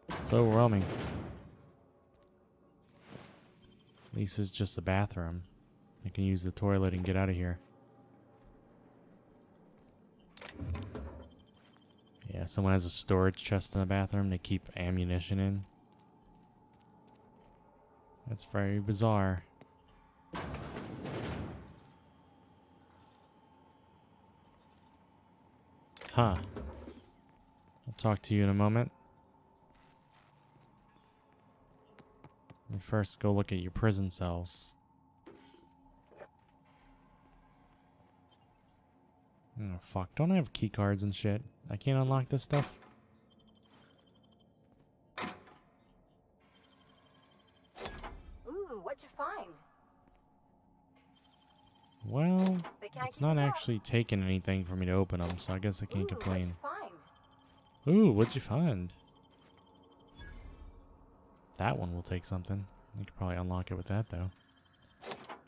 It's overwhelming. At least it's just a bathroom. I can use the toilet and get out of here. Yeah, someone has a storage chest in the bathroom to keep ammunition in. That's very bizarre. Huh. I'll talk to you in a moment. Let me first go look at your prison cells. Oh, fuck. Don't I have key cards and shit? I can't unlock this stuff? Ooh, what'd you find? Well, They can't it's keep not it up. actually taking anything for me to open them, so I guess I can't Ooh, complain. what'd you find? Ooh, what'd you find? That one will take something. You could probably unlock it with that, though.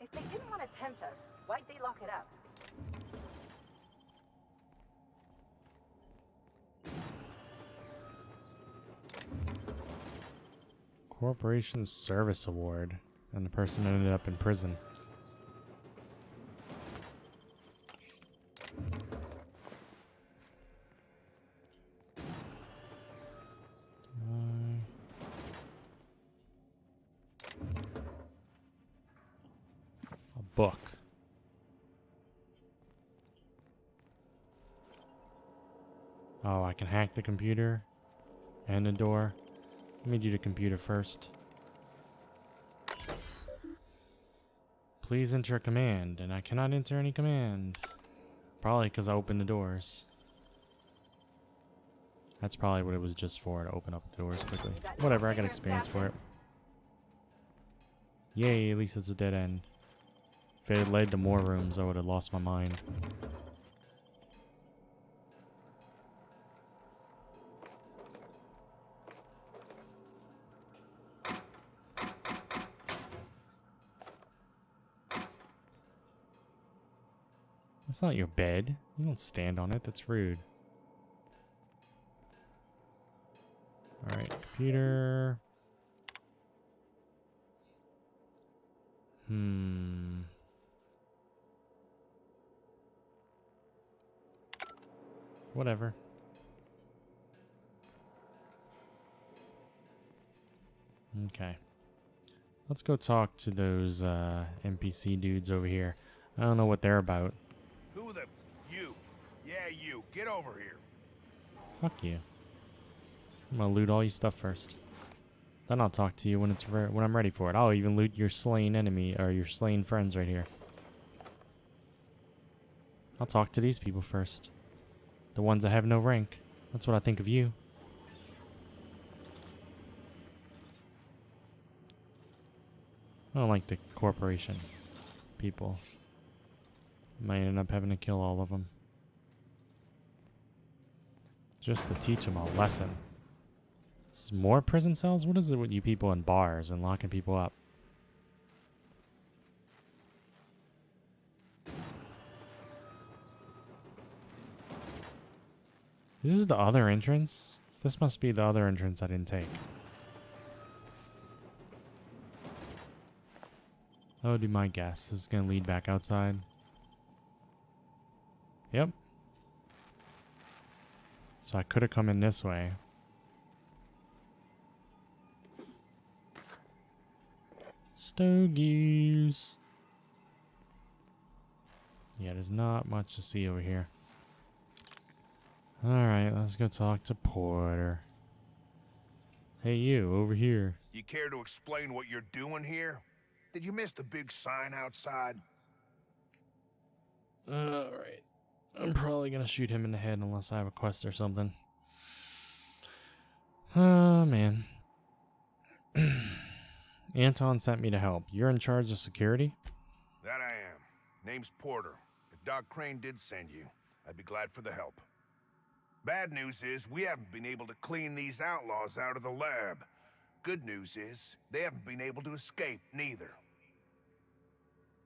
If they didn't want to tempt us, why'd they lock it up? Corporation Service Award. And the person ended up in prison. A book. Oh, I can hack the computer and the door. Let me do the computer first. Please enter a command, and I cannot enter any command. Probably because I opened the doors. That's probably what it was just for, to open up the doors quickly. Whatever, I got experience for it. Yay, at least it's a dead end. If it had led to more rooms, I would have lost my mind. That's not your bed. You don't stand on it. That's rude. Alright, computer. Whatever. Okay. Let's go talk to those NPC dudes over here. I don't know what they're about. Who the... You. Yeah, you. Get over here. Fuck you. I'm gonna loot all your stuff first. Then I'll talk to you when it's when I'm ready for it. I'll even loot your slain enemy or your slain friends right here. I'll talk to these people first. The ones that have no rank. That's what I think of you. I don't like the corporation people. Might end up having to kill all of them. Just to teach them a lesson. This is more prison cells? What is it with you people in bars and locking people up? This is the other entrance? This must be the other entrance I didn't take. That would be my guess. This is going to lead back outside. Yep. So I could have come in this way. Stogies. Yeah, there's not much to see over here. Alright, let's go talk to Porter. Hey you, over here. You care to explain what you're doing here? Did you miss the big sign outside? Alright. I'm probably gonna shoot him in the head unless I have a quest or something. Oh, man. Anton sent me to help. You're in charge of security? That I am. Name's Porter. If Doc Crane did send you, I'd be glad for the help. Bad news is, we haven't been able to clean these outlaws out of the lab. Good news is, they haven't been able to escape, neither.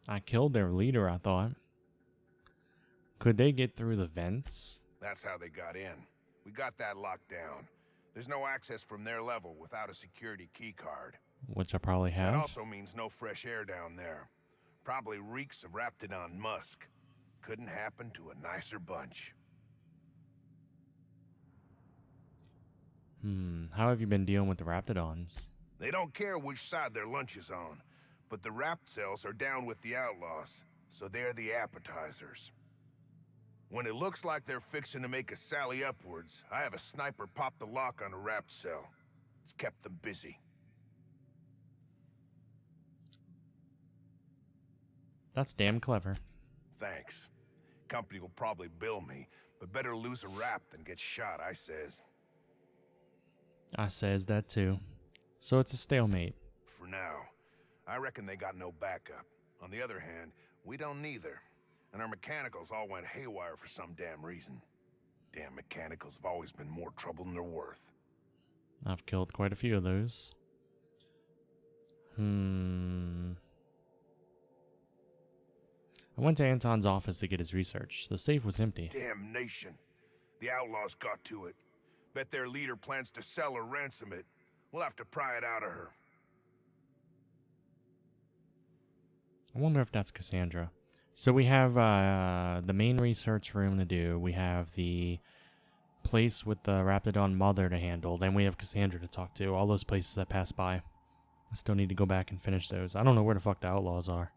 I killed their leader, I thought. Could they get through the vents? That's how they got in. We got that locked down. There's no access from their level without a security key card. Which I probably have. That also means no fresh air down there. Probably reeks of Raptidon musk. Couldn't happen to a nicer bunch. How have you been dealing with the Raptidons? They don't care which side their lunch is on, but the Rapt cells are down with the outlaws, so they're the appetizers. When it looks like they're fixing to make a sally upwards, I have a sniper pop the lock on a Rapt cell. It's kept them busy. That's damn clever. Thanks. Company will probably bill me, but better lose a Rapt than get shot, I says. I says that too. So it's a stalemate. For now. I reckon they got no backup. On the other hand, we don't neither. And our mechanicals all went haywire for some damn reason. Damn mechanicals have always been more trouble than they're worth. I've killed quite a few of those. I went to Anton's office to get his research. The safe was empty. Damnation. The outlaws got to it. Bet their leader plans to sell or ransom it. We'll have to pry it out of her. I wonder if that's Cassandra. So we have the main research room to do. We have the place with the Raptidon mother to handle. Then we have Cassandra to talk to. All those places I passed by. I still need to go back and finish those. I don't know where the fuck the outlaws are.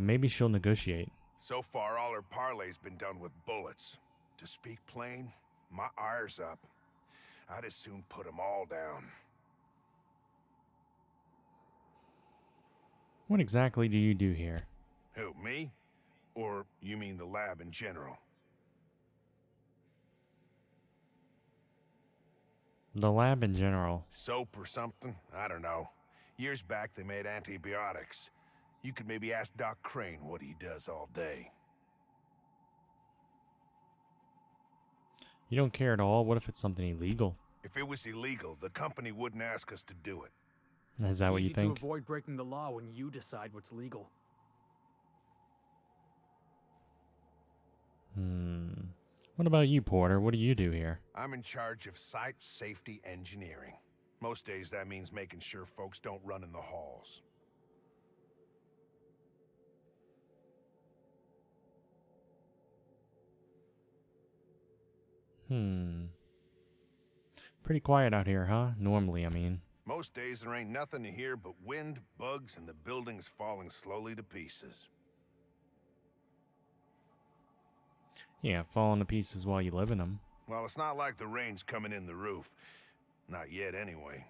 Maybe she'll negotiate. So far, all her parlay's been done with bullets. To speak plain, my ire's up. I'd as soon put 'em all down. What exactly do you do here? Who, me? Or you mean the lab in general? The lab in general. Soap or something? I don't know. Years back, they made antibiotics. You could maybe ask Doc Crane what he does all day. You don't care at all? What if it's something illegal? If it was illegal, the company wouldn't ask us to do it. Is that what you Easy think? to avoid breaking the law when you decide what's legal. What about you, Porter? What do you do here? I'm in charge of site safety engineering. Most days that means making sure folks don't run in the halls. Pretty quiet out here, huh? Normally, I mean. Most days there ain't nothing to hear but wind, bugs, and the buildings falling slowly to pieces. Yeah, falling to pieces while you live in them. Well, it's not like the rain's coming in the roof. Not yet, anyway.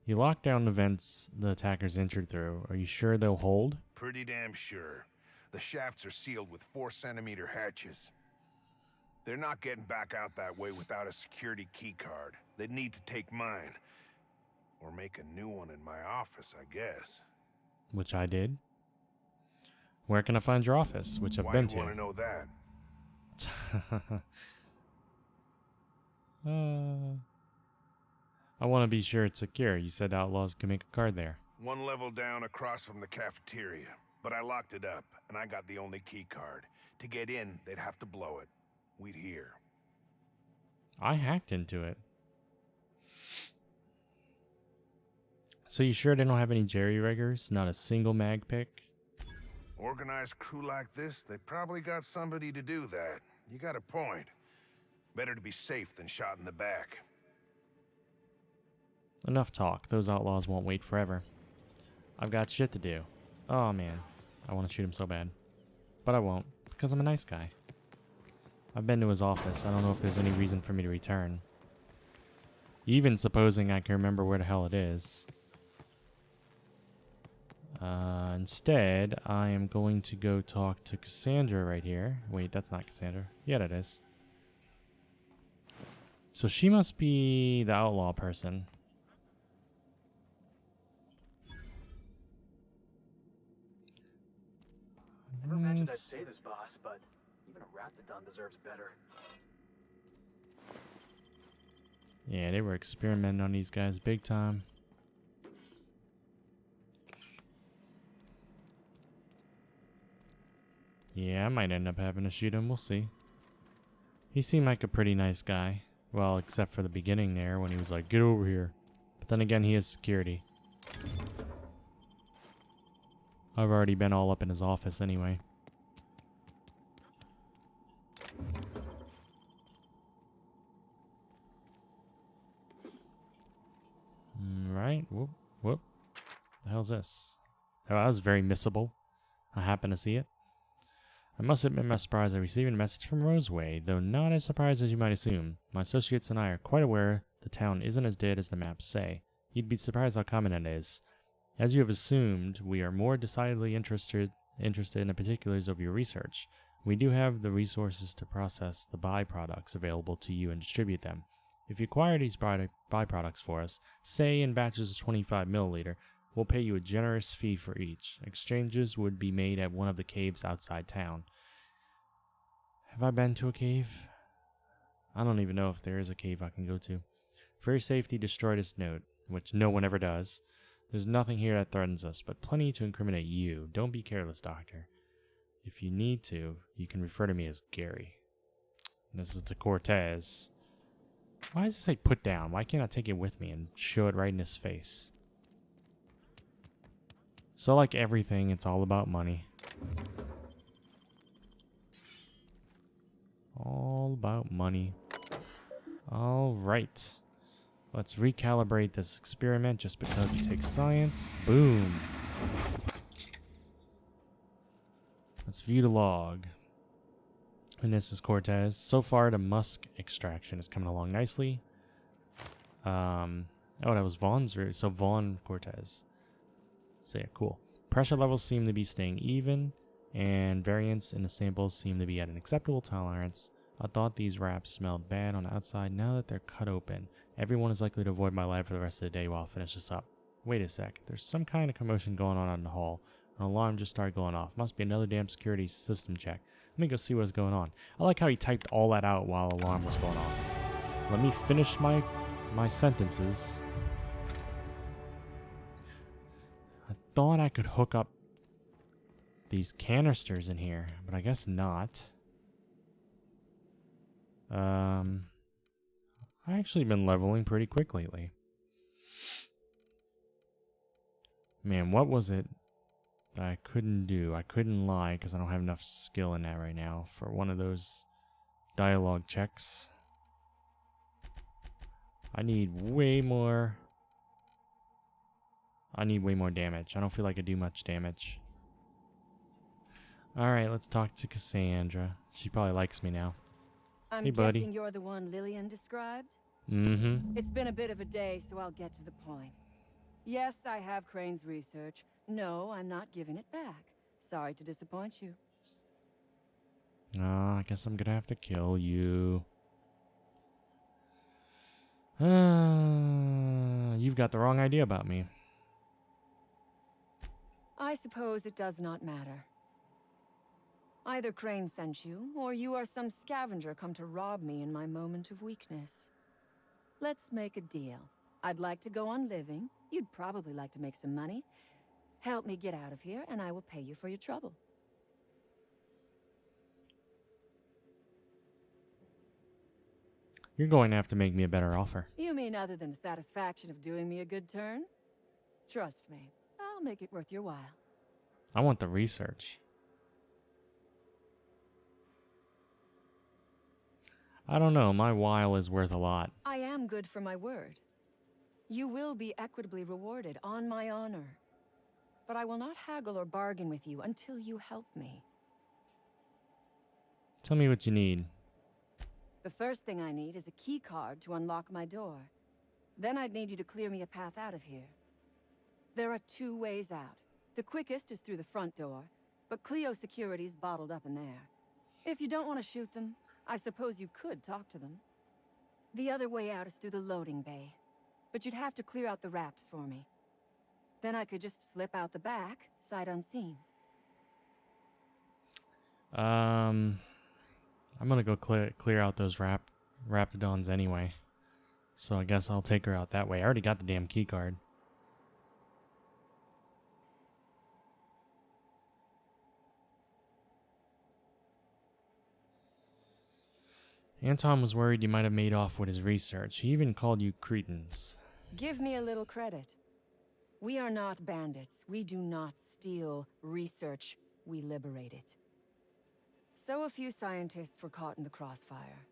You locked down the vents the attackers entered through. Are you sure they'll hold? Pretty damn sure. The shafts are sealed with 4-centimeter hatches. They're not getting back out that way without a security key card. They'd need to take mine. Or make a new one in my office, I guess. Which I did. Where can I find your office? Which I've Why been do you want to know that? I want to be sure it's secure. You said outlaws can make a card there. One level down across from the cafeteria. but I locked it up, and I got the only key card. To get in, they'd have to blow it. We'd hear. I hacked into it. So you sure they don't have any jerry-riggers? Not a single mag pick? Organized crew like this, they probably got somebody to do that. You got a point. Better to be safe than shot in the back. Enough talk. Those outlaws won't wait forever. I've got shit to do. Oh man, I want to shoot him so bad. But I won't, because I'm a nice guy. I've been to his office. I don't know if there's any reason for me to return. Even supposing I can remember where the hell it is. Instead, I am going to go talk to Cassandra right here. Wait, that's not Cassandra. Yeah, that is. So she must be the outlaw person. Never imagined I'd say this, boss, but even a Raptidon deserves better. Yeah, they were experimenting on these guys big time. Yeah, I might end up having to shoot him. We'll see. He seemed like a pretty nice guy. Well, except for the beginning there when he was like, get over here. But then again, he is security. I've already been all up in his office anyway. Right. Whoop. Whoop. The hell's this? Oh, that was very missable. I happened to see it. I must admit my surprise at receiving a message from Roseway, though not as surprised as you might assume. My associates and I are quite aware the town isn't as dead as the maps say. You'd be surprised how common it is. As you have assumed, we are more decidedly interested in the particulars of your research. We do have the resources to process the byproducts available to you and distribute them. If you acquire these byproducts for us, say in batches of 25 milliliter, we'll pay you a generous fee for each. Exchanges would be made at one of the caves outside town. Have I been to a cave? I don't even know if there is a cave I can go to. For your safety, destroy this note, which no one ever does. There's nothing here that threatens us, but plenty to incriminate you. Don't be careless, Doctor. If you need to, you can refer to me as Gary. And this is to Cortez. Why does it say put down? Why can't I take it with me and show it right in his face? So like everything, it's all about money. All about money. Alright. Let's recalibrate this experiment just because it takes science. Boom. Let's view the log. And this is Cortez. So far, the musk extraction is coming along nicely. Oh, that was Vaughn's route. So Vaughn Cortez. So yeah, cool. Pressure levels seem to be staying even, and variance in the samples seem to be at an acceptable tolerance. I thought these wraps smelled bad on the outside. Now that they're cut open, everyone is likely to avoid my lab for the rest of the day while I finish this up. Wait a sec. There's some kind of commotion going on in the hall. An alarm just started going off. Must be another damn security system check. Let me go see what's going on. I like how he typed all that out while alarm was going off. Let me finish my sentences. I thought I could hook up these canisters in here, but I guess not. I actually been leveling pretty quick lately. Man, what was it that I couldn't do? I couldn't lie because I don't have enough skill in that right now for one of those dialogue checks. I need way more damage. I don't feel like I do much damage. Alright, let's talk to Cassandra. She probably likes me now. I'm Hey, buddy. guessing you're the one Lillian described? Mm-hmm. It's been a bit of a day, so I'll get to the point. Yes, I have Crane's research. No, I'm not giving it back. Sorry to disappoint you. I guess I'm gonna have to kill you. You've got the wrong idea about me. I suppose it does not matter. Either Crane sent you, or you are some scavenger come to rob me in my moment of weakness. Let's make a deal. I'd like to go on living. You'd probably like to make some money. Help me get out of here, and I will pay you for your trouble. You're going to have to make me a better offer. You mean other than the satisfaction of doing me a good turn? Trust me, I'll make it worth your while. I want the research. I don't know, my while is worth a lot. I am good for my word. You will be equitably rewarded, on my honor. But I will not haggle or bargain with you until you help me. Tell me what you need. The first thing I need is a key card to unlock my door. Then I'd need you to clear me a path out of here. There are 2 ways out. The quickest is through the front door, but Cleo security's bottled up in there. If you don't want to shoot them, I suppose you could talk to them. The other way out is through the loading bay, but you'd have to clear out the rafts for me. Then I could just slip out the back, sight unseen. I'm gonna go clear out those raptidons anyway. So I guess I'll take her out that way. I already got the damn key card. Anton was worried you might have made off with his research. He even called you cretins. Give me a little credit. We are not bandits. We do not steal research. We liberate it. So a few scientists were caught in the crossfire.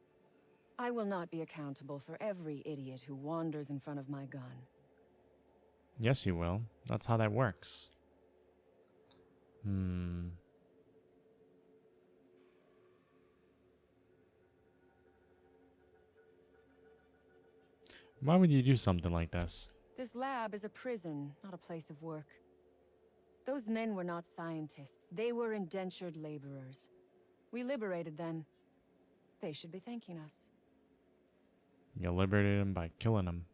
I will not be accountable for every idiot who wanders in front of my gun. Yes, you will. That's how that works. Why would you do something like this? This lab is a prison, not a place of work. Those men were not scientists. They were indentured laborers. We liberated them. They should be thanking us. You liberated him by killing him.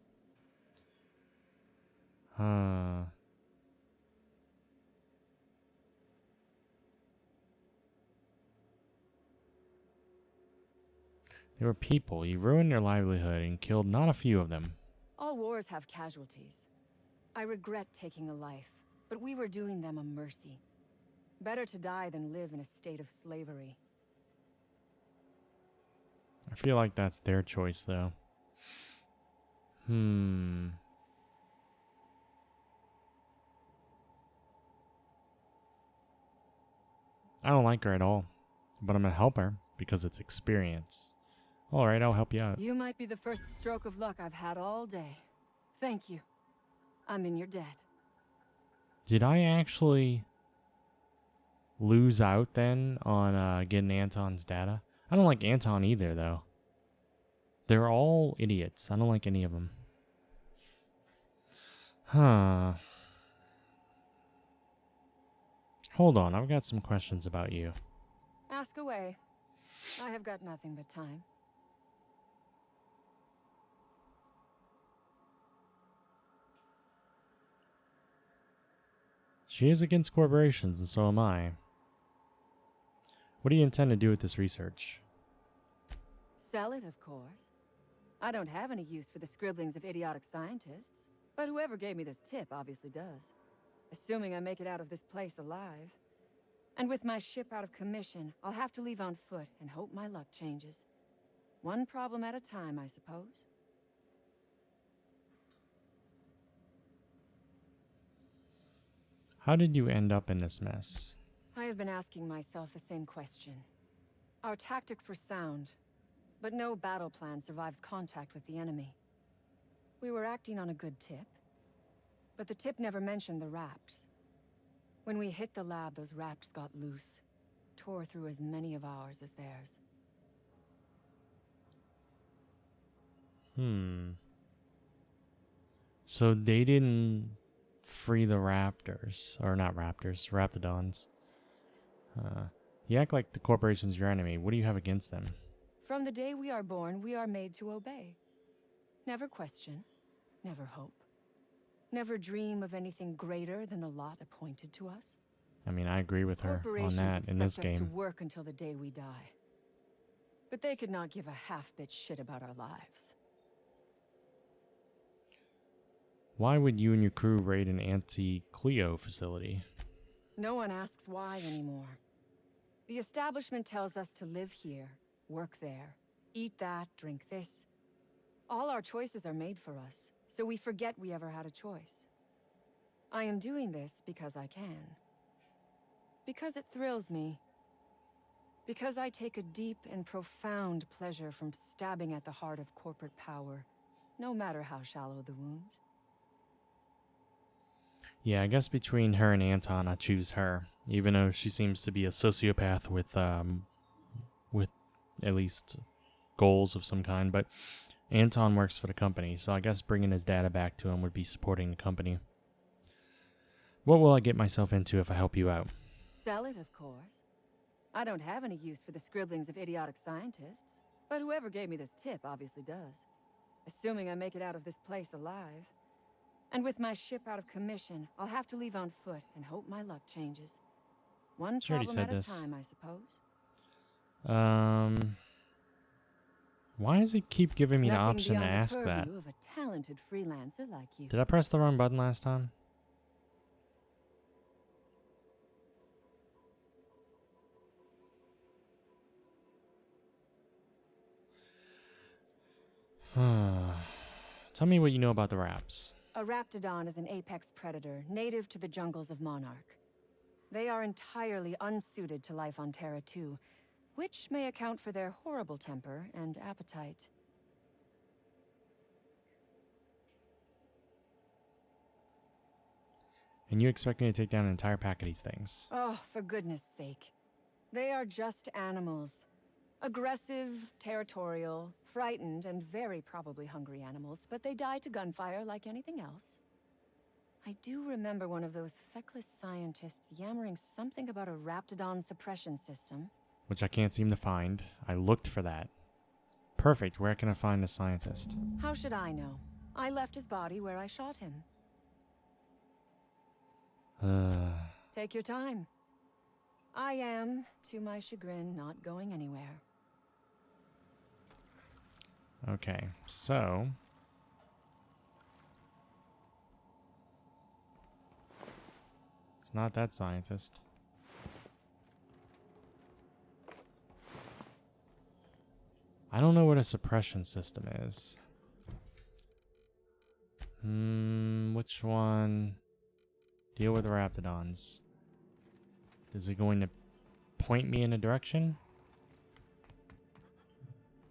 Huh. They were people. You ruined their livelihood and killed not a few of them. All wars have casualties. I regret taking a life, but we were doing them a mercy. Better to die than live in a state of slavery. I feel like that's their choice, though. I don't like her at all, but I'm gonna help her because it's experience. Alright, I'll help you out. You might be the first stroke of luck I've had all day. Thank you. I'm in your debt. Did I actually lose out then on getting Anton's data? I don't like Anton either, though. They're all idiots. I don't like any of them. Huh. Hold on, I've got some questions about you. Ask away. I have got nothing but time. She is against corporations, and so am I. What do you intend to do with this research? Sell it, of course. I don't have any use for the scribblings of idiotic scientists, but whoever gave me this tip obviously does. Assuming I make it out of this place alive. And with my ship out of commission, I'll have to leave on foot and hope my luck changes. One problem at a time, I suppose. How did you end up in this mess? I have been asking myself the same question. Our tactics were sound, but no battle plan survives contact with the enemy. We were acting on a good tip, but the tip never mentioned the rafts. When we hit the lab, those rafts got loose, tore through as many of ours as theirs. So they didn't free the raptors, or not raptors, raptidons. You act like the corporation's your enemy. What do you have against them? From the day we are born, we are made to obey. Never question, never hope. Never dream of anything greater than the lot appointed to us. I mean, I agree with her on Corporations that in this expect us to game. work until the day we die. But they could not give a half-bit shit about our lives. Why would you and your crew raid an anti-Cleo facility? No one asks why anymore. The establishment tells us to live here, work there, eat that, drink this. All our choices are made for us, so we forget we ever had a choice. I am doing this because I can. Because it thrills me. Because I take a deep and profound pleasure from stabbing at the heart of corporate power, no matter how shallow the wound. Yeah, I guess between her and Anton, I choose her, even though she seems to be a sociopath with at least goals of some kind. But Anton works for the company, so I guess bringing his data back to him would be supporting the company. What will I get myself into if I help you out? Sell it, of course. I don't have any use for the scribblings of idiotic scientists, but whoever gave me this tip obviously does. Assuming I make it out of this place alive. And with my ship out of commission, I'll have to leave on foot and hope my luck changes. One She already problem said at this. a time, I suppose. Why does it keep giving me the Nothing option to beyond the ask that? purview of a talented freelancer like you. Did I press the wrong button last time? Tell me what you know about the Raps. A raptidon is an apex predator, native to the jungles of Monarch. They are entirely unsuited to life on Terra 2, which may account for their horrible temper and appetite. And you expect me to take down an entire pack of these things? Oh, for goodness sake. They are just animals. Aggressive, territorial, frightened, and very probably hungry animals, but they die to gunfire like anything else. I do remember one of those feckless scientists yammering something about a raptidon suppression system. Which I can't seem to find. I looked for that. Perfect, where can I find the scientist? How should I know? I left his body where I shot him. Take your time. I am, to my chagrin, not going anywhere. Okay, so... It's not that scientist. I don't know what a suppression system is. Which one? Deal with the raptidons. Is it going to point me in a direction?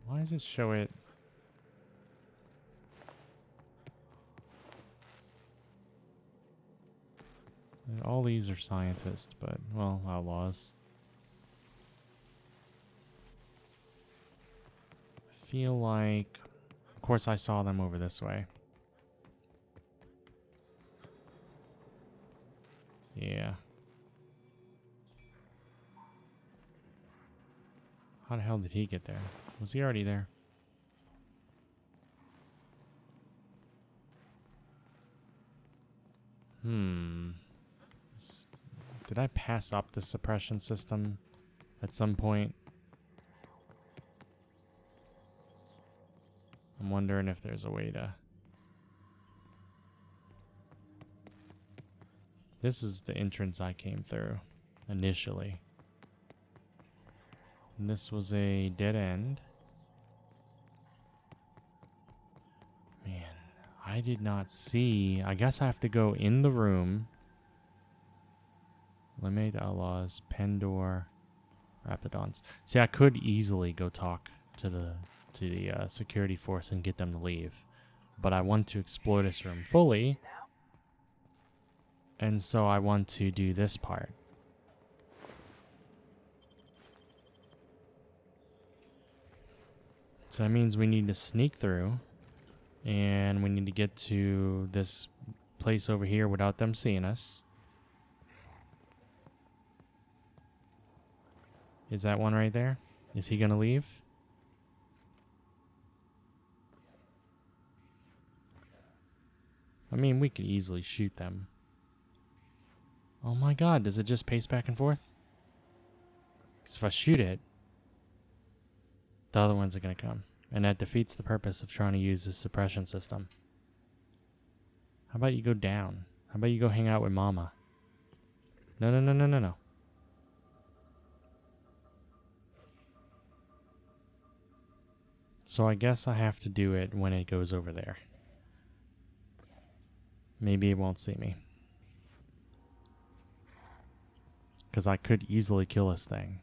Why does it show it? All these are scientists, but, well, outlaws. I feel like... Of course I saw them over this way. Yeah. How the hell did he get there? Was he already there? Did I pass up the suppression system at some point? I'm wondering if there's a way to... This is the entrance I came through initially. And this was a dead end. Man, I did not see... I guess I have to go in the room. Eliminate the outlaws, Pendor, Raptidons. See, I could easily go talk to the security force and get them to leave, but I want to explore this room fully, and so I want to do this part. So that means we need to sneak through, and we need to get to this place over here without them seeing us. Is that one right there? Is he gonna leave? I mean, we could easily shoot them. Oh my god, does it just pace back and forth? Because if I shoot it, the other ones are gonna come. And that defeats the purpose of trying to use this suppression system. How about you go down? How about you go hang out with Mama? No, no, no, no, no, no. So I guess I have to do it when it goes over there. Maybe it won't see me. Because I could easily kill this thing.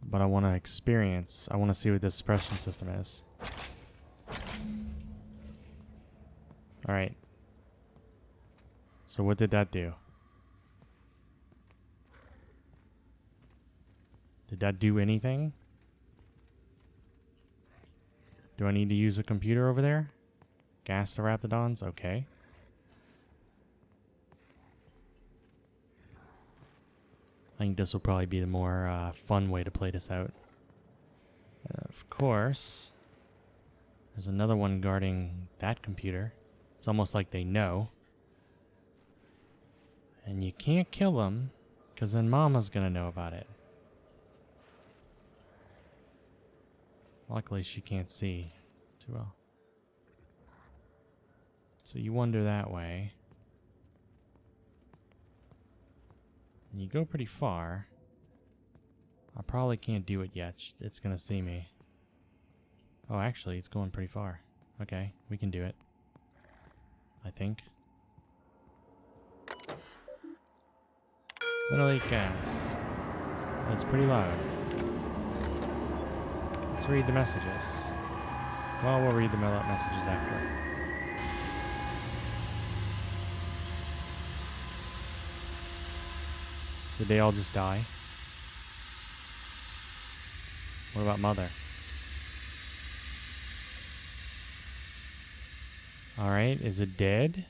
But I want to experience. I want to see what this suppression system is. Alright. So what did that do? Did that do anything? Do I need to use a computer over there? Gas the Raptidons? Okay. I think this will probably be the more fun way to play this out. Of course, there's another one guarding that computer. It's almost like they know. And you can't kill them, because then Mama's gonna know about it. Luckily, she can't see too well. So you wander that way. And you go pretty far. I probably can't do it yet. It's gonna see me. Oh, actually, it's going pretty far. Okay, we can do it. I think. Little gas. That's pretty loud. Let's read the messages. Well, we'll read the messages after. Did they all just die? What about Mother? Alright, is it dead?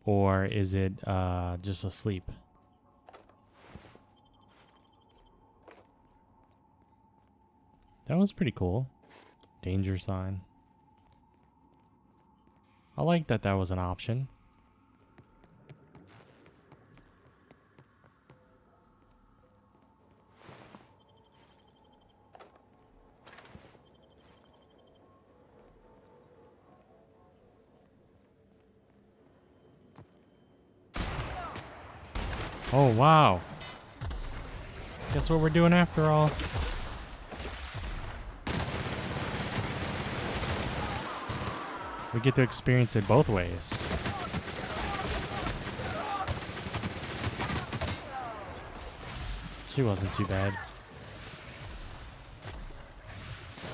Or is it just asleep? That was pretty cool. Danger sign. I like that that was an option. Oh, wow. Guess what we're doing after all. We get to experience it both ways. She wasn't too bad.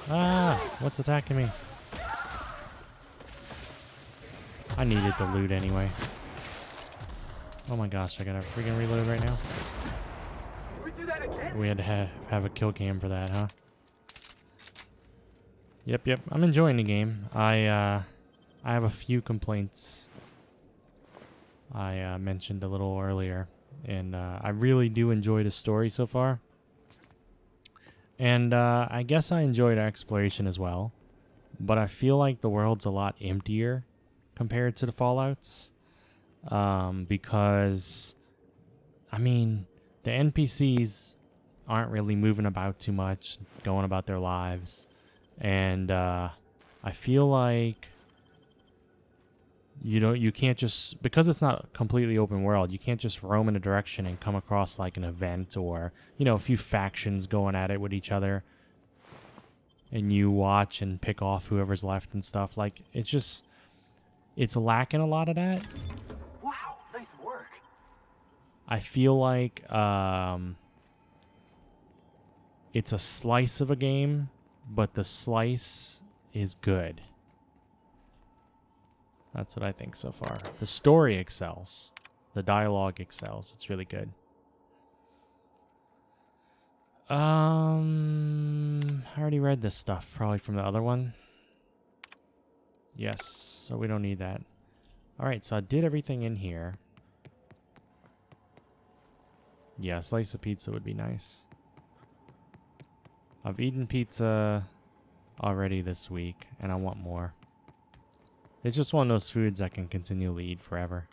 Ah, what's attacking me? I needed the loot anyway. Oh my gosh, I gotta freaking reload right now. We do that again? We had to have a kill cam for that, huh? Yep. I'm enjoying the game. I have a few complaints I mentioned a little earlier. And I really do enjoy the story so far. And I guess I enjoyed exploration as well. But I feel like the world's a lot emptier compared to the Fallouts. Because, I mean, the NPCs aren't really moving about too much, going about their lives. And I feel like you can't just, because it's not completely open world, you can't just roam in a direction and come across like an event or, a few factions going at it with each other. And you watch and pick off whoever's left and stuff. Like, it's lacking a lot of that. Wow, nice work. I feel like it's a slice of a game, but the slice is good. That's what I think so far. The story excels. The dialogue excels. It's really good. I already read this stuff, probably from the other one. Yes, so we don't need that. Alright, so I did everything in here. Yeah, a slice of pizza would be nice. I've eaten pizza already this week, and I want more. It's just one of those foods I can continually eat forever.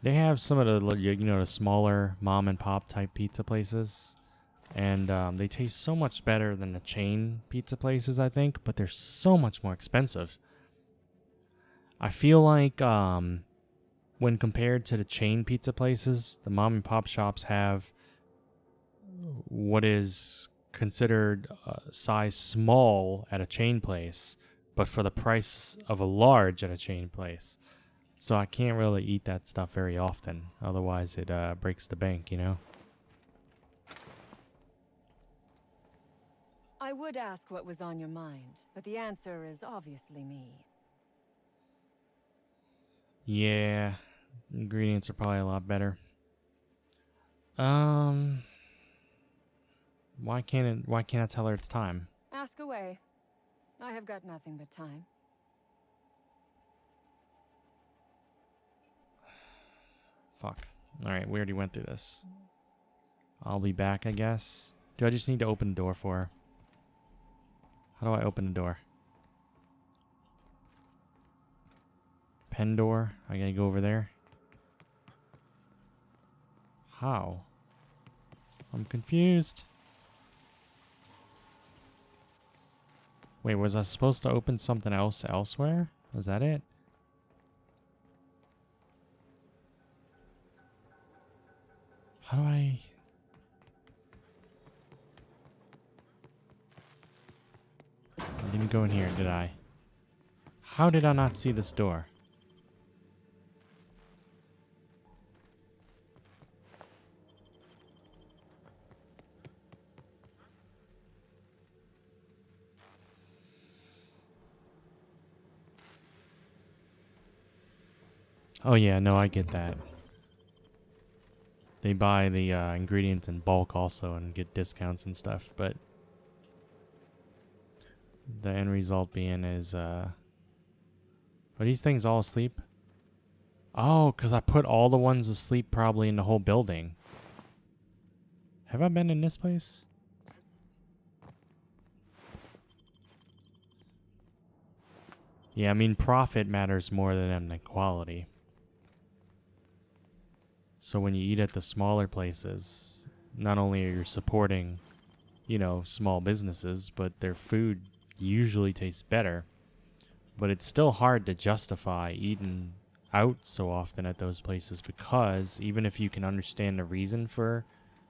They have some of the, the smaller mom and pop type pizza places. And they taste so much better than the chain pizza places, I think, but they're so much more expensive. I feel like when compared to the chain pizza places, the mom and pop shops have what is considered size small at a chain place, but for the price of a large at a chain place. So I can't really eat that stuff very often. Otherwise, it breaks the bank, you know? I would ask what was on your mind, but the answer is obviously me. Yeah, ingredients are probably a lot better. Why can't I tell her it's time? Ask away. I have got nothing but time. Fuck. Alright, we already went through this. I'll be back, I guess. Do I just need to open the door for her? How do I open the door? Pen door? I gotta go over there? How? I'm confused. Wait, was I supposed to open something else elsewhere? Was that it? How do I... I didn't go in here, did I? How did I not see this door? Oh yeah, no, I get that. They buy the ingredients in bulk also and get discounts and stuff, but the end result being is, are these things all asleep? Oh, because I put all the ones asleep probably in the whole building. Have I been in this place? Yeah, I mean, profit matters more than the quality. So when you eat at the smaller places, not only are you supporting, you know, small businesses, but their food usually tastes better. But it's still hard to justify eating out so often at those places because even if you can understand the reason for,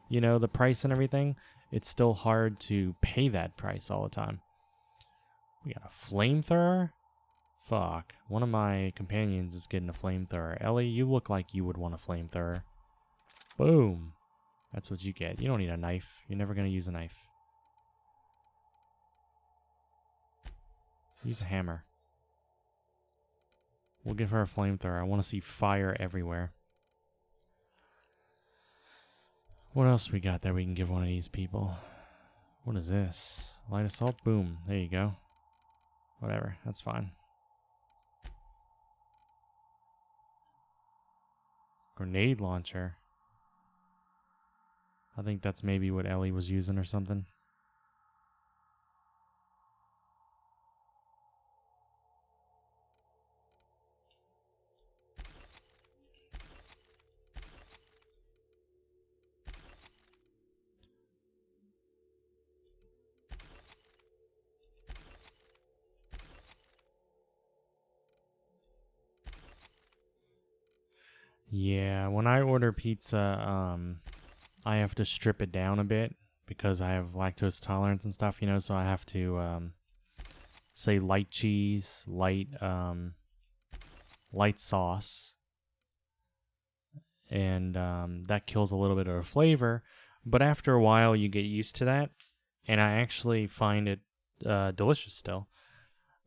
you know, the price and everything, it's still hard to pay that price all the time. We got a flamethrower? Fuck. One of my companions is getting a flamethrower. Ellie, you look like you would want a flamethrower. Boom. That's what you get. You don't need a knife. You're never going to use a knife. Use a hammer. We'll give her a flamethrower. I want to see fire everywhere. What else we got that we can give one of these people? What is this? Light assault? Boom. There you go. Whatever. That's fine. Grenade launcher. I think that's maybe what Ellie was using or something. Yeah, when I order pizza, I have to strip it down a bit because I have lactose tolerance and stuff, you know, so I have to say light cheese, light sauce, and that kills a little bit of the flavor, but after a while you get used to that, and I actually find it delicious still.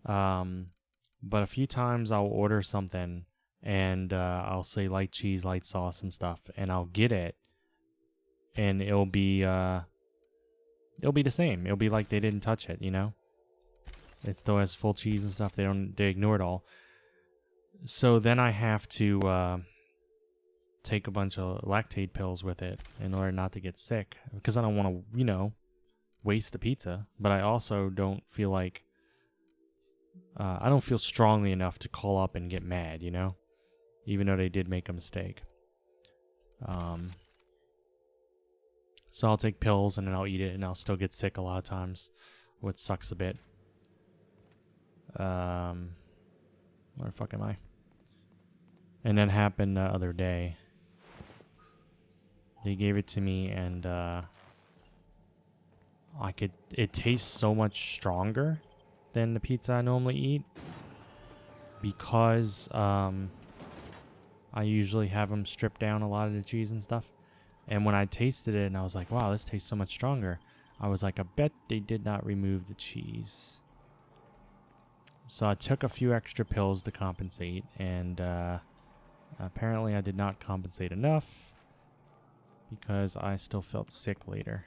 But a few times I'll order something and I'll say light cheese, light sauce and stuff, and I'll get it, and it'll be the same. It'll be like they didn't touch it, you know? It still has full cheese and stuff. They ignore it all. So then I have to take a bunch of lactate pills with it in order not to get sick, because I don't want to, you know, waste the pizza, but I also don't feel like I don't feel strongly enough to call up and get mad, you know? Even though they did make a mistake. So I'll take pills and then I'll eat it and I'll still get sick a lot of times, which sucks a bit. Where the fuck am I? And that happened the other day. They gave it to me and it tastes so much stronger than the pizza I normally eat because I usually have them strip down a lot of the cheese and stuff. And when I tasted it and I was like, wow, this tastes so much stronger, I was like, I bet they did not remove the cheese. So I took a few extra pills to compensate, and apparently I did not compensate enough because I still felt sick later.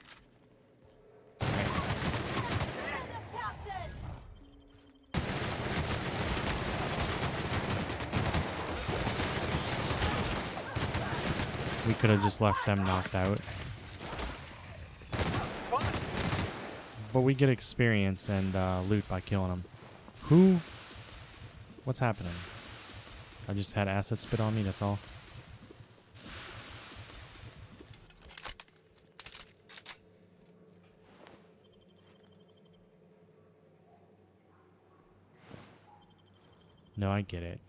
We could have just left them knocked out. But we get experience and loot by killing them. Who? What's happening? I just had acid spit on me, that's all. No, I get it.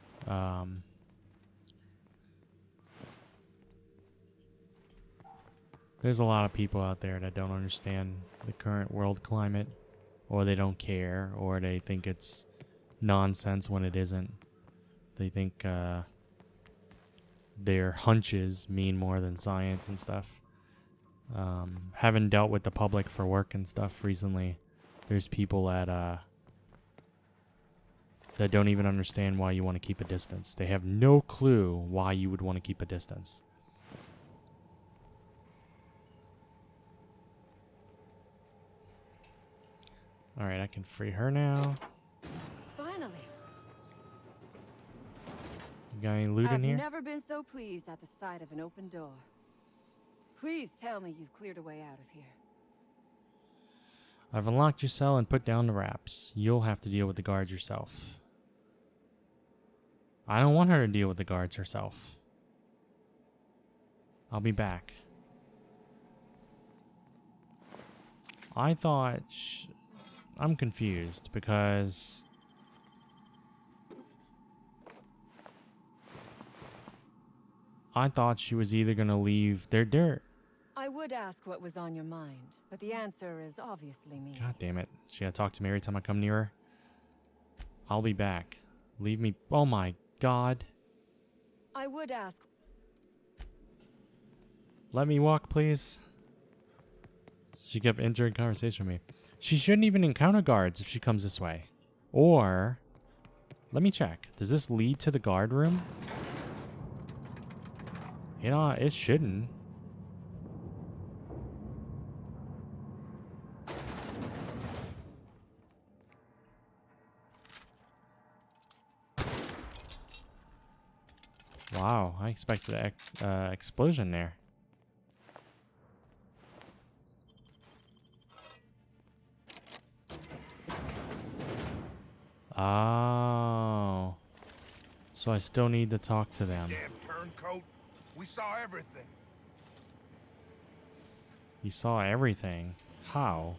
There's a lot of people out there that don't understand the current world climate, or they don't care, or they think it's nonsense when it isn't. They think their hunches mean more than science and stuff. Having dealt with the public for work and stuff recently, there's people that don't even understand why you want to keep a distance. They have no clue why you would want to keep a distance. Alright, I can free her now. Finally. You got any loot in here? I've never been so pleased at the sight of an open door. Please tell me you've cleared a way out of here. I've unlocked your cell and put down the wraps. You'll have to deal with the guards yourself. I don't want her to deal with the guards herself. I'll be back. I thought... I'm confused because... I thought she was either going to leave their dirt. I would ask what was on your mind, but the answer is obviously me. God damn it. She gotta talk to me every time I come near her. I'll be back. Leave me... Oh my god. I would ask... Let me walk, please. She kept entering conversation with me. She shouldn't even encounter guards if she comes this way. Or... Let me check. Does this lead to the guard room? You know, it shouldn't. Wow, I expected an explosion there. Oh. So I still need to talk to them. Damn turncoat. We saw everything. You saw everything. How?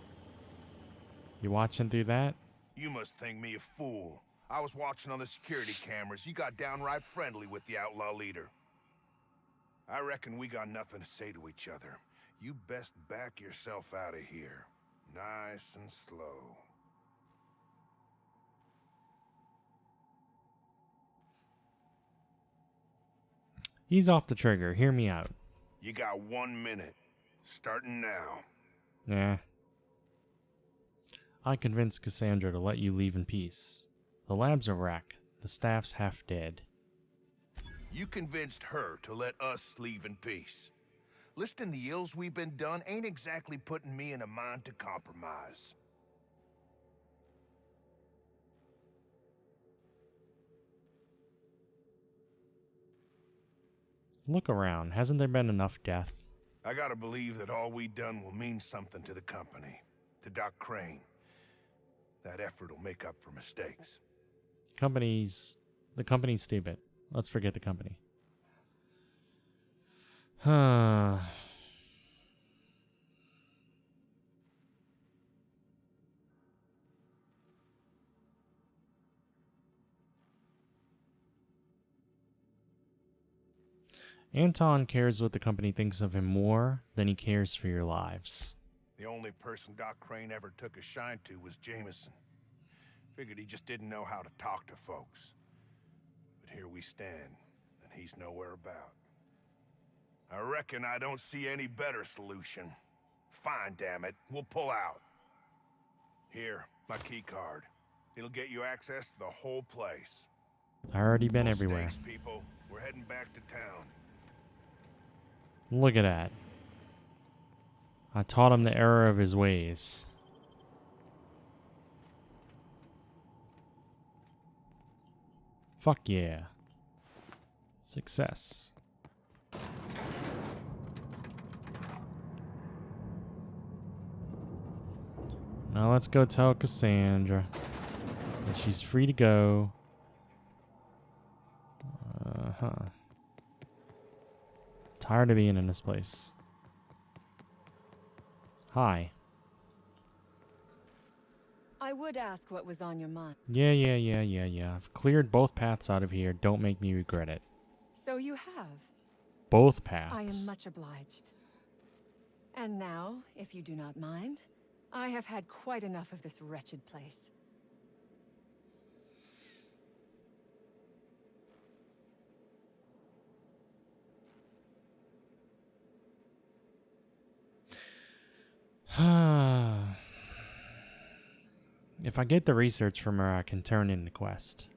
You watching through that? You must think me a fool. I was watching on the security cameras. You got downright friendly with the outlaw leader. I reckon we got nothing to say to each other. You best back yourself out of here. Nice and slow. Ease off the trigger. Hear me out. You got 1 minute. Starting now. Nah. I convinced Cassandra to let you leave in peace. The lab's a wreck. The staff's half dead. You convinced her to let us leave in peace. Listing the ills we've been done ain't exactly putting me in a mind to compromise. Look around. Hasn't there been enough death? I gotta believe that all we done will mean something to the company. To Doc Crane. That effort will make up for mistakes. The company's stupid. Let's forget the company. Huh. Anton cares what the company thinks of him more than he cares for your lives. The only person Doc Crane ever took a shine to was Jameson. Figured he just didn't know how to talk to folks. But here we stand, and he's nowhere about. I reckon I don't see any better solution. Fine, damn it. We'll pull out. Here, my key card. It'll get you access to the whole place. I already been No everywhere. stakes, people. We're heading back to town. Look at that. I taught him the error of his ways. Fuck yeah. Success. Now let's go tell Cassandra that she's free to go. Tired of being in this place. Hi. I would ask what was on your mind. Yeah. I've cleared both paths out of here. Don't make me regret it. So you have. Both paths. I am much obliged. And now, if you do not mind, I have had quite enough of this wretched place. If I get the research from her, I can turn in the quest.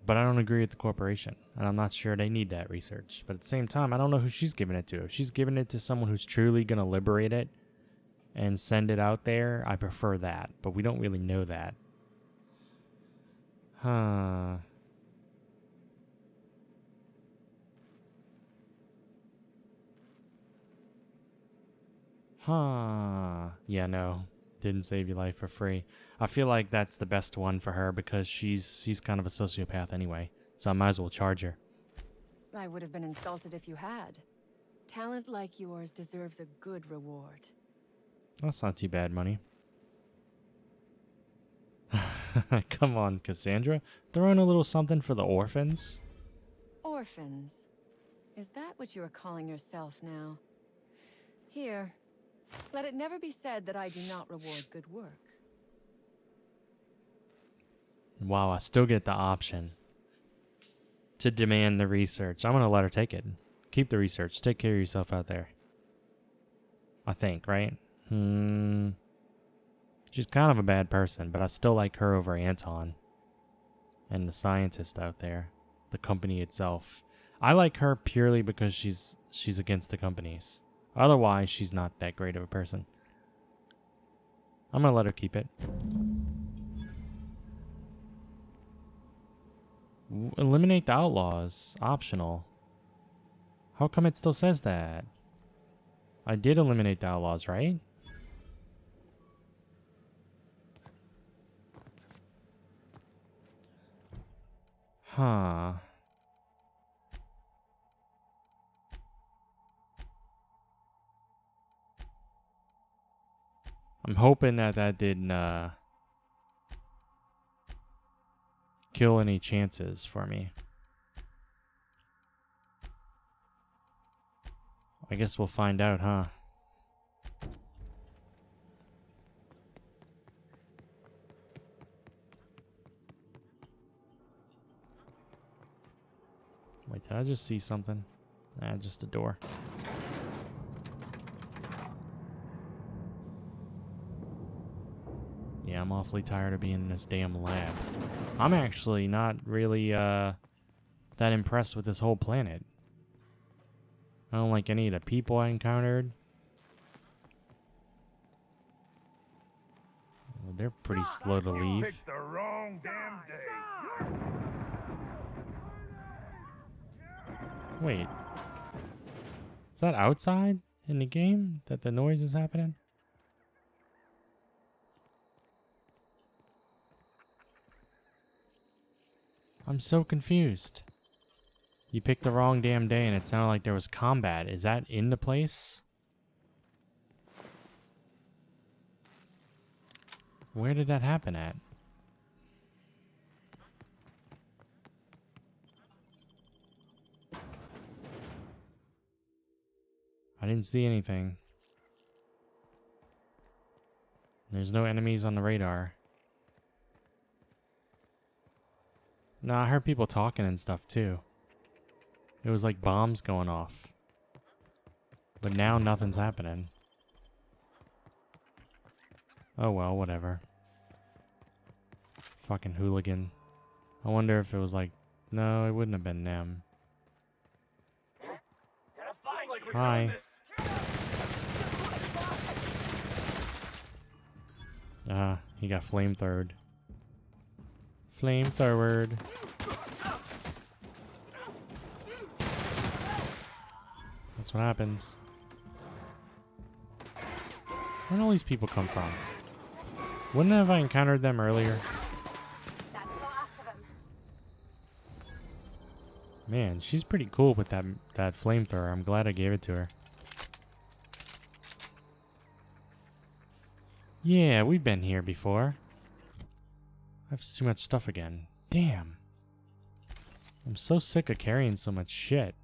But I don't agree with the corporation, and I'm not sure they need that research. But at the same time, I don't know who she's giving it to. If she's giving it to someone who's truly going to liberate it and send it out there, I prefer that. But we don't really know that. Yeah, no. Didn't save your life for free. I feel like that's the best one for her because she's kind of a sociopath anyway. So I might as well charge her. I would have been insulted if you had. Talent like yours deserves a good reward. That's not too bad money. Come on, Cassandra. Throw in a little something for the orphans. Orphans. Is that what you are calling yourself now? Here. Let it never be said that I do not reward good work. Wow, I still get the option to demand the research. I'm going to let her take it. Keep the research. Take care of yourself out there. I think, right? She's kind of a bad person, but I still like her over Anton and the scientist out there, the company itself. I like her purely because she's against the companies. Otherwise, she's not that great of a person. I'm going to let her keep it. Eliminate the outlaws. Optional. How come it still says that? I did eliminate the outlaws, right? Huh. I'm hoping that didn't kill any chances for me. I guess we'll find out, huh? Wait, did I just see something? Nah, just a door. Yeah, I'm awfully tired of being in this damn lab. I'm actually not really that impressed with this whole planet. I don't like any of the people I encountered. Well, they're pretty slow to leave. Picked the wrong damn day. Wait. Is that outside in the game that the noise is happening? I'm so confused. You picked the wrong damn day and it sounded like there was combat. Is that in the place? Where did that happen at? didn't see anything. There's no enemies on the radar. No, I heard people talking and stuff too. It was like bombs going off. But now nothing's happening. Oh well, whatever. Fucking hooligan. I wonder if it was like... No, it wouldn't have been them. Hi. He got flamethrowed. Flamethrowed. That's what happens. Where did all these people come from? Wouldn't have I encountered them earlier? That's the last of them. Man, she's pretty cool with that flamethrower. I'm glad I gave it to her. Yeah, we've been here before. I have too much stuff again. Damn. I'm so sick of carrying so much shit.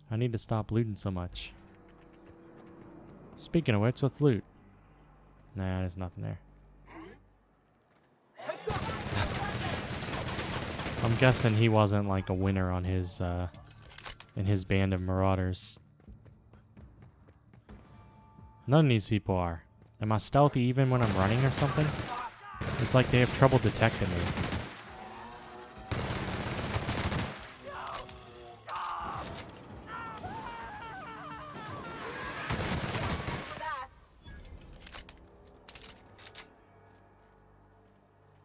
I need to stop looting so much. Speaking of which, let's loot. Nah, there's nothing there. I'm guessing he wasn't like a winner on his in his band of marauders. None of these people are. Am I stealthy even when I'm running or something? It's like they have trouble detecting me.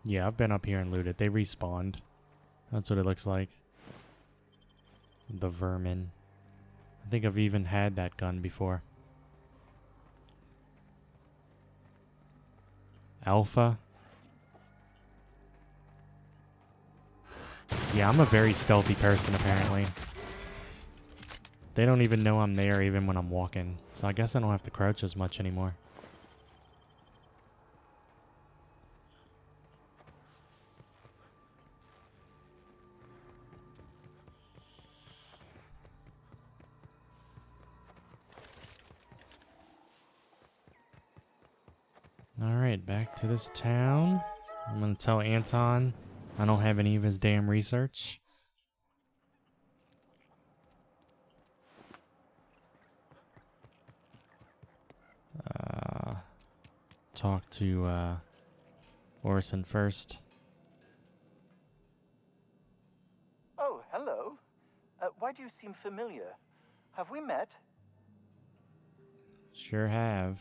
Yeah, I've been up here and looted. They respawned. That's what it looks like. The vermin. I think I've even had that gun before. Alpha. Yeah, I'm a very stealthy person apparently. They don't even know I'm there even when I'm walking. So I guess I don't have to crouch as much anymore. Alright, back to this town. I'm gonna tell Anton I don't have any of his damn research. Talk to Orson first. Oh, hello. Why do you seem familiar? Have we met? Sure have.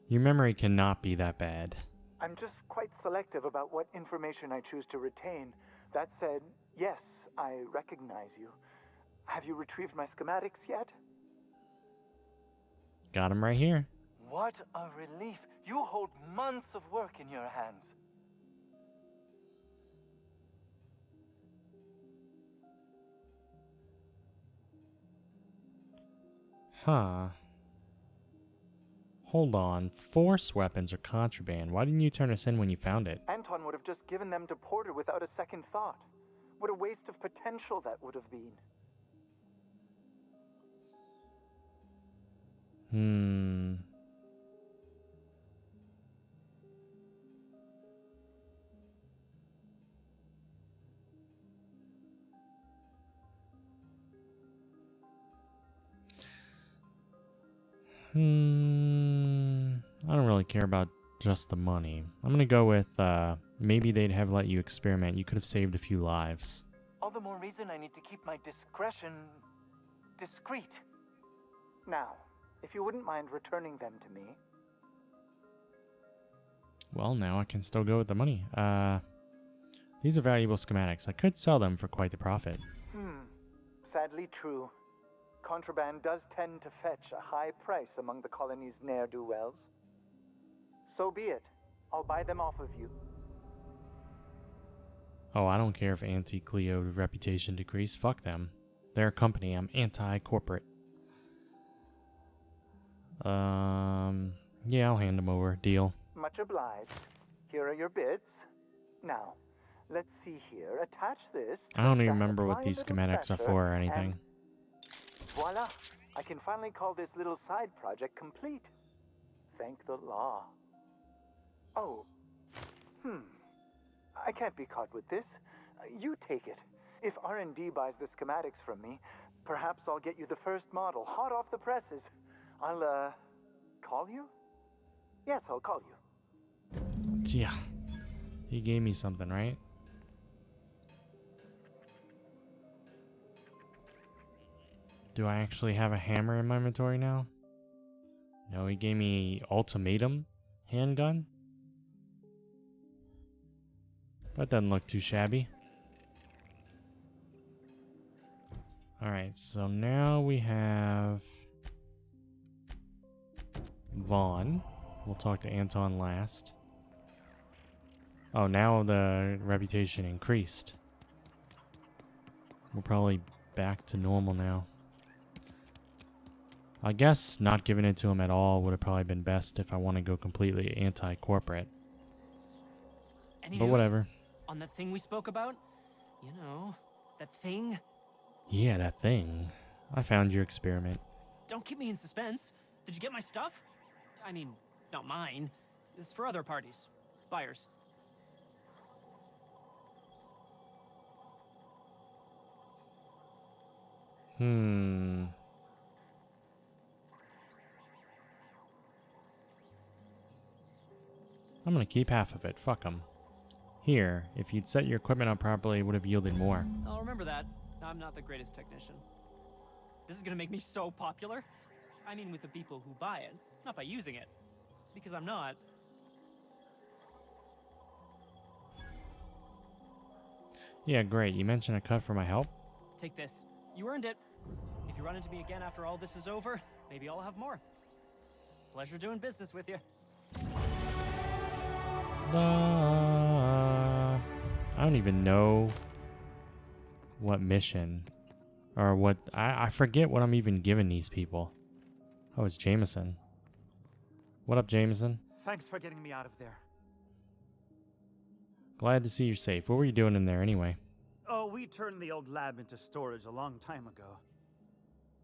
Your memory cannot be that bad. I'm just quite selective about what information I choose to retain. That said, yes, I recognize you. Have you retrieved my schematics yet? Got him right here. What a relief. You hold months of work in your hands. Huh. Hold on. Force weapons are contraband. Why didn't you turn us in when you found it? Anton would have just given them to Porter without a second thought. What a waste of potential that would have been. I don't really care about just the money. I'm gonna go with, maybe they'd have let you experiment. You could have saved a few lives. All the more reason I need to keep my discretion discreet. Now, if you wouldn't mind returning them to me. Well, now I can still go with the money. These are valuable schematics. I could sell them for quite the profit. Sadly true. Contraband does tend to fetch a high price among the colony's ne'er-do-wells. So be it. I'll buy them off of you. Oh, I don't care if anti-Cleo reputation decrease. Fuck them. They're a company. I'm anti-corporate. Yeah, I'll hand them over. Deal. Much obliged. Here are your bids. Now, let's see here. Attach this. I don't even twist that, remember what apply a these little schematics are pressure, for or anything. Voila! I can finally call this little side project complete. Thank the law. Oh. I can't be caught with this. You take it. If R&D buys the schematics from me, perhaps I'll get you the first model, hot off the presses. I'll, call you? Yes, I'll call you. Yeah. He gave me something, right? Do I actually have a hammer in my inventory now? No, he gave me ultimatum handgun. That doesn't look too shabby. Alright, so now we have Vaughn. We'll talk to Anton last. Oh, now the reputation increased. We're probably back to normal now. I guess not giving it to him at all would have probably been best if I want to go completely anti-corporate. Any But news whatever. on that thing we spoke about? You know, that thing? Yeah, that thing. I found your experiment. Don't keep me in suspense. Did you get my stuff? I mean, not mine. It's for other parties. Buyers. I'm gonna keep half of it. Fuck 'em. Here, if you'd set your equipment up properly, it would have yielded more. I'll remember that. I'm not the greatest technician. This is gonna make me so popular. I mean with the people who buy it, not by using it. Because I'm not. Yeah, great. You mentioned a cut for my help? Take this. You earned it. If you run into me again after all this is over, maybe I'll have more. Pleasure doing business with you. I don't even know what mission or what I forget what I'm even giving these people. Oh, it's Jameson. What up, Jameson? Thanks for getting me out of there. Glad to see you're safe. What were you doing in there anyway? Oh, we turned the old lab into storage a long time ago.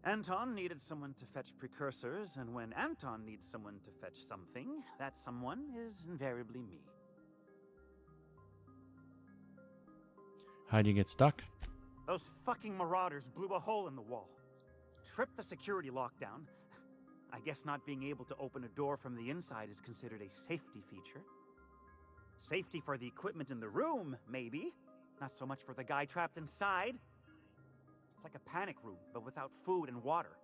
Anton needed someone to fetch precursors, and when Anton needs someone to fetch something, that someone is invariably me. How'd you get stuck? Those fucking marauders blew a hole in the wall. Tripped the security lockdown. I guess not being able to open a door from the inside is considered a safety feature. Safety for the equipment in the room, maybe. Not so much for the guy trapped inside. It's like a panic room, but without food and water.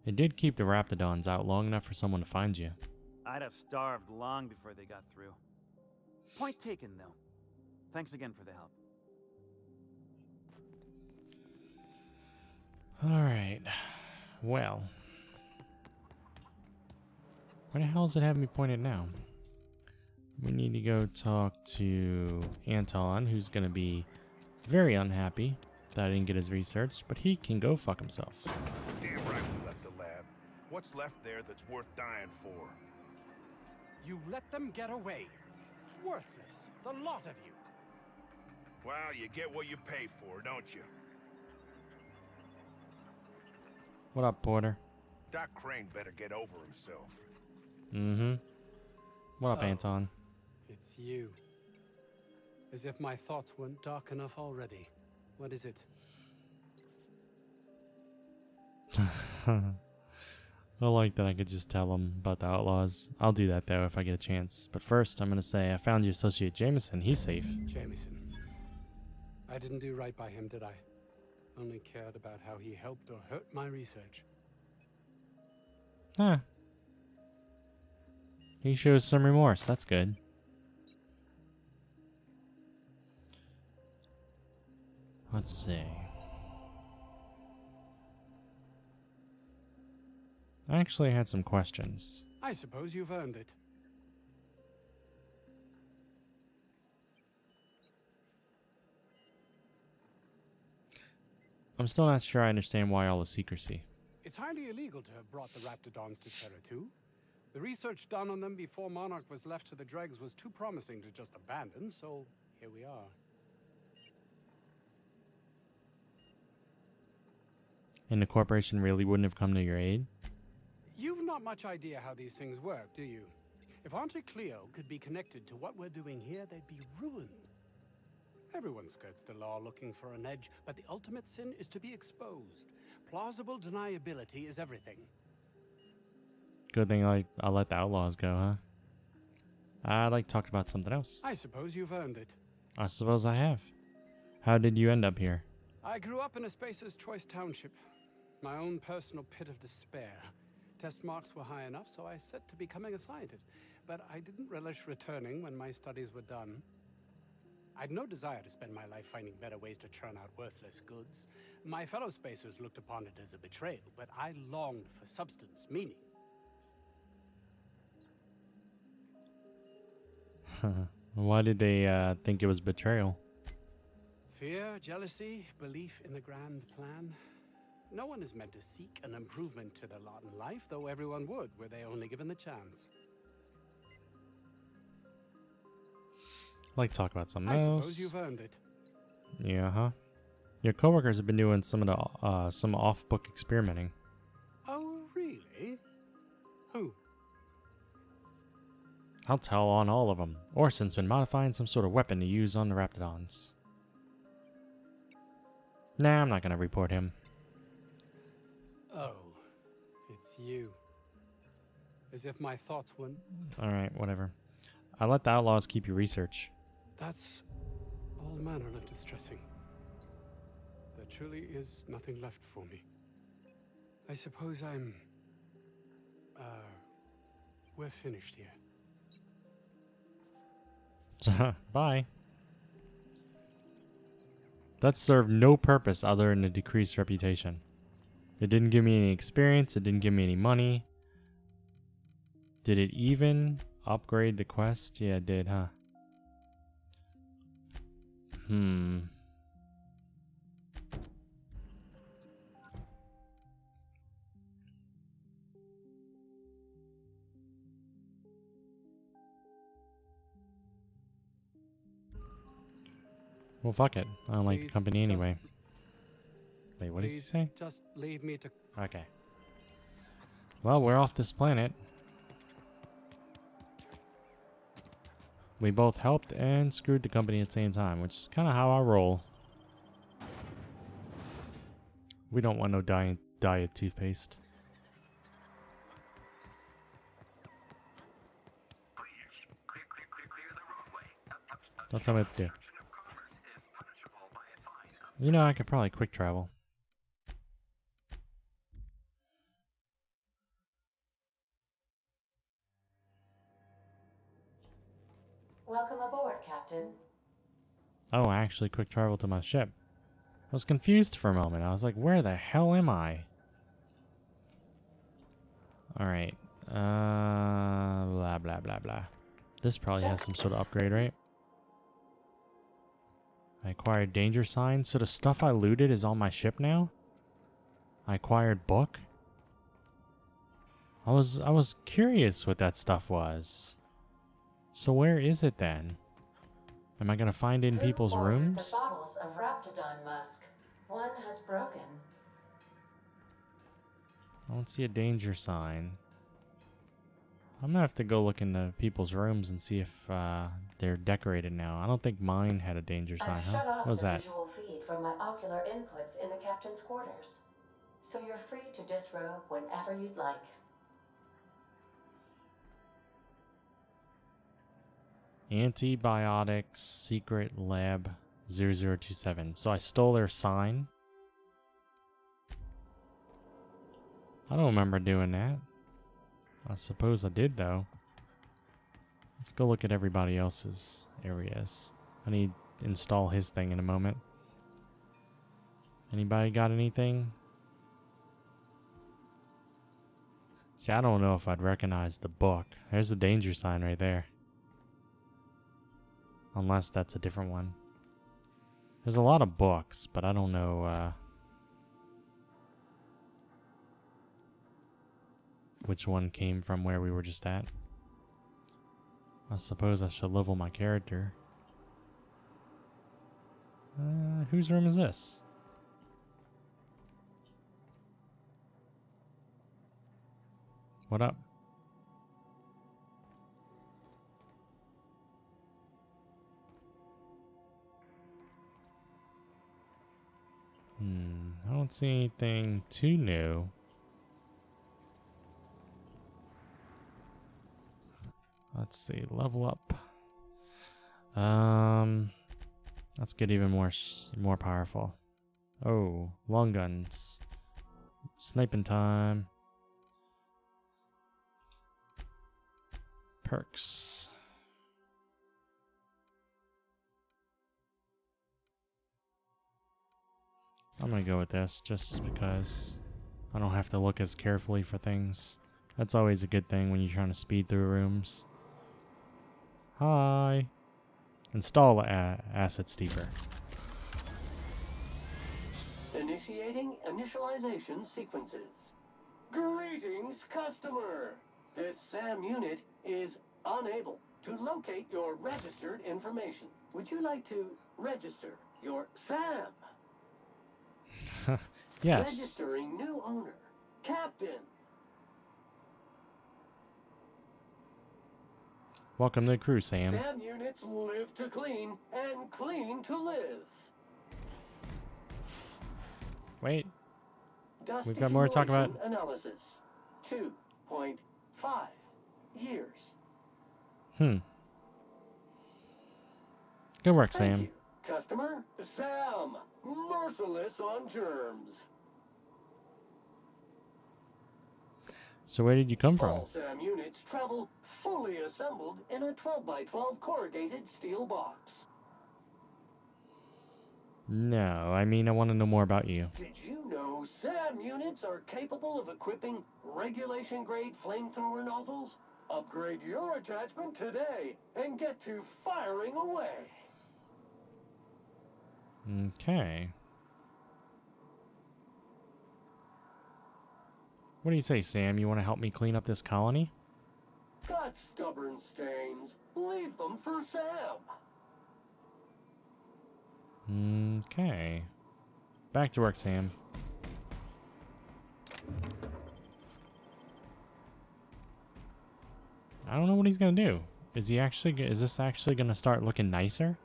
It did keep the Raptidons out long enough for someone to find you. I'd have starved long before they got through. Point taken, though. Thanks again for the help. Alright. Well. Where the hell is it having me pointed now? We need to go talk to Anton, who's going to be very unhappy that I didn't get his research, but he can go fuck himself. Damn right we left the lab. What's left there that's worth dying for? You let them get away. Worthless, the lot of you. Well, you get what you pay for, don't you? What up, Porter? Doc Crane better get over himself. What up, Oh. Anton? It's you. As if my thoughts weren't dark enough already. What is it? I like that I could just tell him about the outlaws. I'll do that, though, if I get a chance. But first, I'm going to say I found your associate Jameson. He's safe. Jameson. I didn't do right by him, did I? Only cared about how he helped or hurt my research. Huh. He shows some remorse. That's good. Let's see. I actually had some questions. I suppose you've earned it. I'm still not sure I understand why all the secrecy. It's highly illegal to have brought the Raptidons to Terra 2. The research done on them before Monarch was left to the dregs was too promising to just abandon, so here we are. And the corporation really wouldn't have come to your aid? You've not much idea how these things work, do you? If Auntie Cleo could be connected to what we're doing here, they'd be ruined. Everyone skirts the law looking for an edge, but the ultimate sin is to be exposed. Plausible deniability is everything. Good thing I'll let the outlaws go, huh? I'd like to talk about something else. I suppose you've earned it. I suppose I have. How did you end up here? I grew up in a Spacer's Choice township. My own personal pit of despair. Test marks were high enough, so I set to becoming a scientist. But I didn't relish returning when my studies were done. I'd no desire to spend my life finding better ways to churn out worthless goods. My fellow Spacers looked upon it as a betrayal, but I longed for substance, meaning. Why did they think it was betrayal? Fear, jealousy, belief in the grand plan. No one is meant to seek an improvement to their lot in life, though everyone would, were they only given the chance. I'd like to talk about something I else. suppose you've earned it. Yeah, huh? Your coworkers have been doing some of the some off-book experimenting. Oh, really? Who? I'll tell on all of them. Orson's been modifying some sort of weapon to use on the Raptidons. Nah, I'm not gonna report him. Oh, it's you. As if my thoughts wouldn't. Alright, whatever. I let the outlaws keep your research. That's all manner of distressing. There truly is nothing left for me. I suppose I'm... we're finished here. Bye. That served no purpose other than to decrease reputation. It didn't give me any experience, it didn't give me any money. Did it even upgrade the quest? Yeah, it did, huh? Well, fuck it. I don't like the Please, company just- anyway. Wait, what does he Please, say? just leave me to... Okay. Well, we're off this planet. We both helped and screwed the company at the same time, which is kind of how I roll. We don't want no diet toothpaste. Don't tell me what to do. You know, I could probably quick travel. Welcome aboard, Captain. Oh, I actually quick travel to my ship. I was confused for a moment. I was like, where the hell am I? Alright. Blah, blah, blah, blah. This probably has some sort of upgrade, right? I acquired danger signs. So the stuff I looted is on my ship now? I acquired book? I was curious what that stuff was. So where is it then? Am I gonna find it in people's rooms? The bottles of Raptidon musk. One has broken. I don't see a danger sign. I'm gonna have to go look into people's rooms and see if they're decorated now. I don't think mine had a danger sign, I've huh? shut off What was the that? visual feed from my ocular inputs in the captain's quarters. So you're free to disrobe whenever you'd like. Antibiotics Secret Lab 0027. So I stole their sign. I don't remember doing that. I suppose I did, though. Let's go look at everybody else's areas. I need to install his thing in a moment. Anybody got anything? See, I don't know if I'd recognize the book. There's the danger sign right there. Unless that's a different one. There's a lot of books, but I don't know, which one came from where we were just at. I suppose I should level my character. Whose room is this? What up? I don't see anything too new. Let's see, level up. Let's get even more powerful. Oh, long guns. Sniping time. Perks. I'm gonna go with this just because I don't have to look as carefully for things. That's always a good thing when you're trying to speed through rooms. Hi. Install acid steeper. Initiating initialization sequences. Greetings, customer! This SAM unit is unable to locate your registered information. Would you like to register your SAM? Yes. Registering new owner, Captain. Welcome to the crew, Sam. SAM units live to clean and clean to live. Wait. Dust We've got more to talk about. accumulation Analysis. 2.5 years. Good work, Thank Sam. you, customer. Sam, merciless on germs. So where did you come from? All SAM units travel fully assembled in a 12x12 corrugated steel box. No, I mean I want to know more about you. Did you know SAM units are capable of equipping regulation-grade flamethrower nozzles? Upgrade your attachment today and get to firing away. Okay. What do you say, Sam? You want to help me clean up this colony? Got stubborn stains. Leave them for Sam. Okay. Back to work, Sam. I don't know what he's gonna do. Is this actually gonna start looking nicer?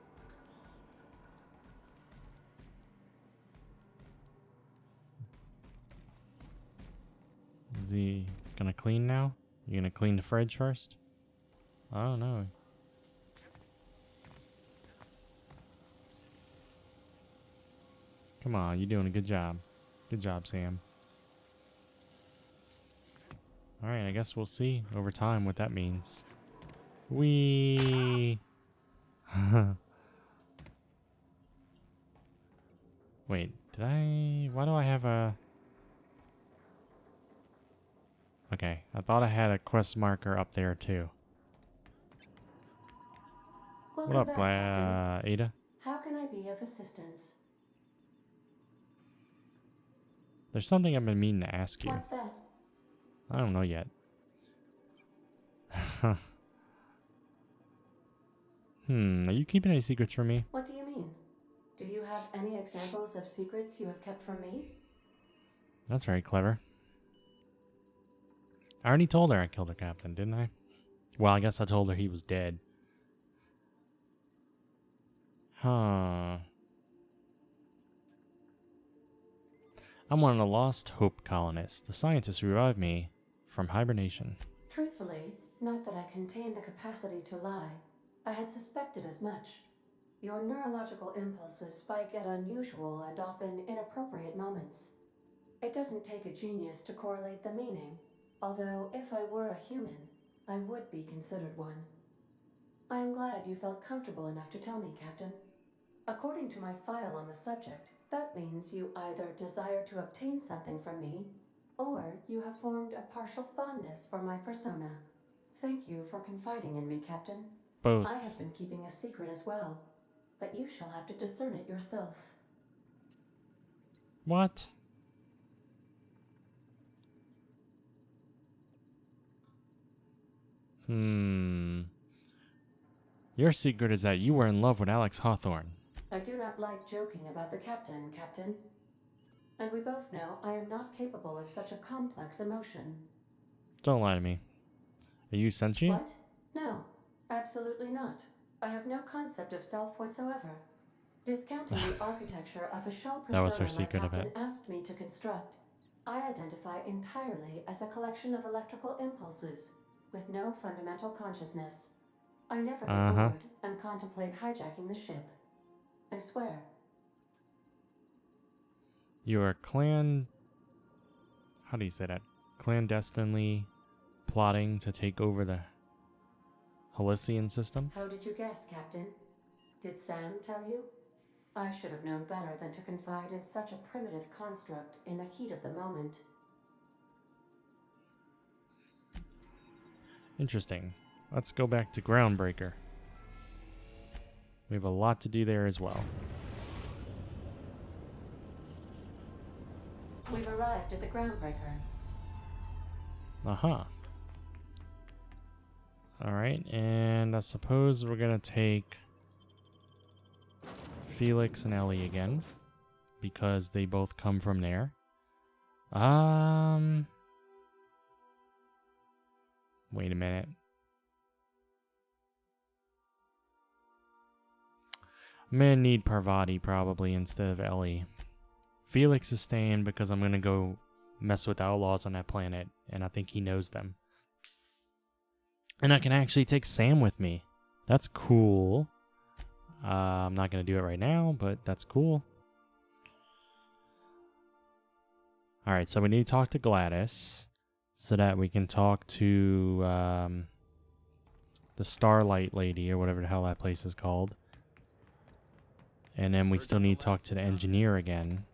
Is he gonna clean now? You gonna clean the fridge first? I don't know. Come on, you're doing a good job. Good job, Sam. Alright, I guess we'll see over time what that means. Wait, why do I have a... Okay, I thought I had a quest marker up there too. Welcome What up, back, Captain. Ada? How can I be of assistance? There's something I've been meaning to ask you. What's that? I don't know yet. Are you keeping any secrets from me? What do you mean? Do you have any examples of secrets you have kept from me? That's very clever. I already told her I killed her captain, didn't I? Well, I guess I told her he was dead. Huh. I'm one of the Lost Hope colonists. The scientists revived me from hibernation. Truthfully, not that I contain the capacity to lie. I had suspected as much. Your neurological impulses spike at unusual and often inappropriate moments. It doesn't take a genius to correlate the meaning, although if I were a human, I would be considered one. I am glad you felt comfortable enough to tell me, Captain. According to my file on the subject, that means you either desire to obtain something from me, or you have formed a partial fondness for my persona. Thank you for confiding in me, Captain. Both. I have been keeping a secret as well, but you shall have to discern it yourself. What? Your secret is that you were in love with Alex Hawthorne. I do not like joking about the captain, Captain. And we both know I am not capable of such a complex emotion. Don't lie to me. Are you sentient? What? No, absolutely not. I have no concept of self whatsoever. Discounting the architecture of a shell That was her persona my secret, I bet. captain asked me to construct, I identify entirely as a collection of electrical impulses with no fundamental consciousness. I never get bored and contemplate hijacking the ship. I swear. You are how do you say that? Clandestinely plotting to take over the Halcyon system? How did you guess, Captain? Did Sam tell you? I should have known better than to confide in such a primitive construct in the heat of the moment. Interesting. Let's go back to Groundbreaker. We have a lot to do there as well. We've arrived at the Groundbreaker. Aha. Alright, and I suppose we're gonna take Felix and Ellie again, because they both come from there. Wait a minute. I'm gonna need Parvati probably instead of Ellie. Felix is staying because I'm gonna go mess with the outlaws on that planet, and I think he knows them. And I can actually take Sam with me. That's cool. I'm not gonna do it right now, but that's cool. Alright, so we need to talk to Gladys so that we can talk to the Starlight Lady, or whatever the hell that place is called. And then we still need to talk to the engineer again.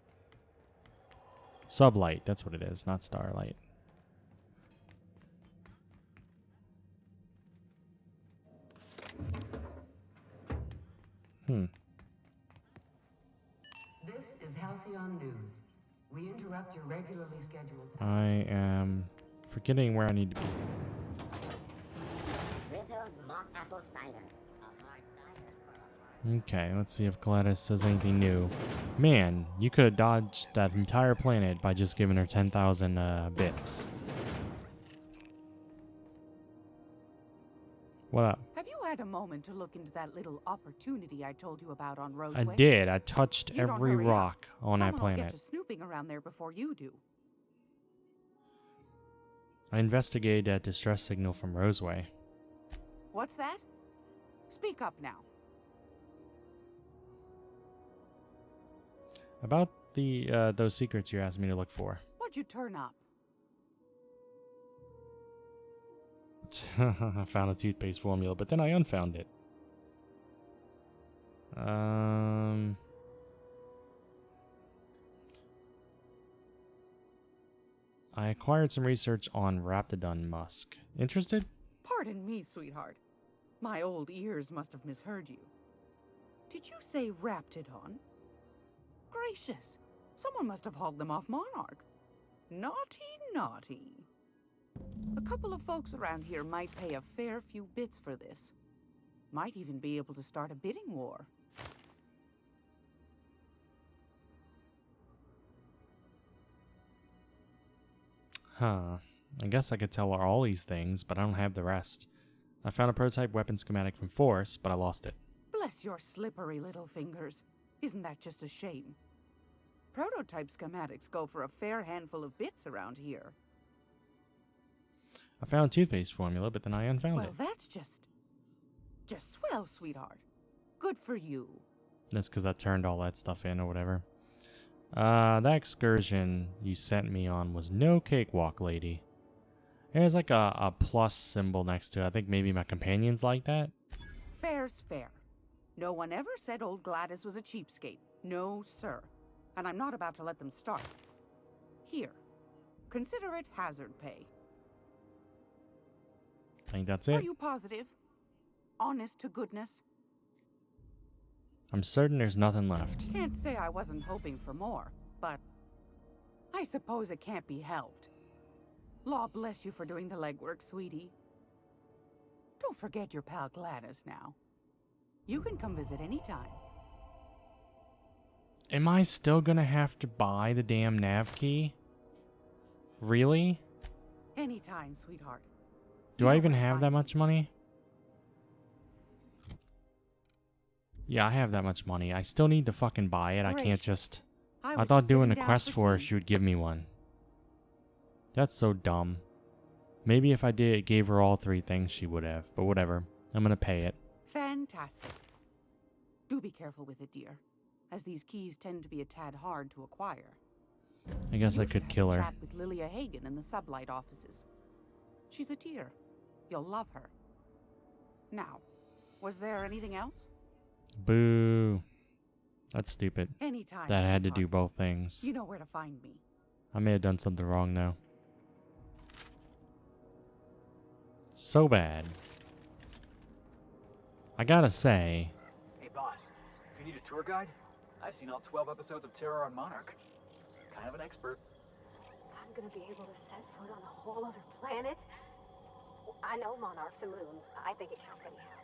Sublight, that's what it is, not Starlight. This is Halcyon News. We interrupt your regularly scheduled... I am forgetting where I need to be. Rizzo's mock apple cider. A hard cider. Okay, let's see if Gladys says anything new. Man, you could have dodged that entire planet by just giving her 10,000 bits. What up? Have you had a moment to look into that little opportunity I told you about on I Roseway? did. I touched You don't every hurry up. rock on that Someone will planet. get to snooping around there before you do. I investigated that distress signal from Roseway. What's that? Speak up now. About the those secrets you asked me to look for. What'd you turn up? I found a toothpaste formula, but then I unfound it. I acquired some research on Raptidon musk. Interested? Pardon me, sweetheart. My old ears must have misheard you. Did you say Raptidon? Gracious, someone must have hauled them off Monarch. Naughty, naughty. A couple of folks around here might pay a fair few bits for this. Might even be able to start a bidding war. Huh. I guess I could tell her all these things, but I don't have the rest. I found a prototype weapon schematic from Force, but I lost it. Bless your slippery little fingers. Isn't that just a shame? Prototype schematics go for a fair handful of bits around here. I found a toothpaste formula, but then I unfound Well, it. that's just swell, sweetheart. Good for you. That's because I turned all that stuff in or whatever. That excursion you sent me on was no cakewalk, lady. There's like a plus symbol next to it. I think maybe my companions like that. Fair's fair. No one ever said old Gladys was a cheapskate. No, sir. And I'm not about to let them start. Here. Consider it hazard pay. I think that's Are it. you positive? Honest to goodness? I'm certain there's nothing left. Can't say I wasn't hoping for more, but I suppose it can't be helped. Law bless you for doing the legwork, sweetie. Don't forget your pal Gladys now. You can come visit anytime. Am I still gonna have to buy the damn nav key? Really? Anytime, sweetheart. Do I even have that much money? Yeah, I have that much money. I still need to fucking buy it. I can't just... I thought doing a quest for her, she would give me one. That's so dumb. Maybe if I gave her all 3 things, she would have. But whatever. I'm gonna pay it. Fantastic. Do be careful with it, dear, as these keys tend to be a tad hard to acquire. I guess I could kill her. Chat with Lilia Hagen in the sublight offices. She's a dear. You'll love her. Now, was there anything else? Boo. That's stupid. Anytime, that I had to sweetheart. do both things. You know where to find me. I may have done something wrong though. So bad. I gotta say. Hey boss, if you need a tour guide, I've seen all 12 episodes of Terror on Monarch. Kind of an expert. I'm gonna be able to set foot on a whole other planet? I know Monarch's a moon. I think it counts anyhow.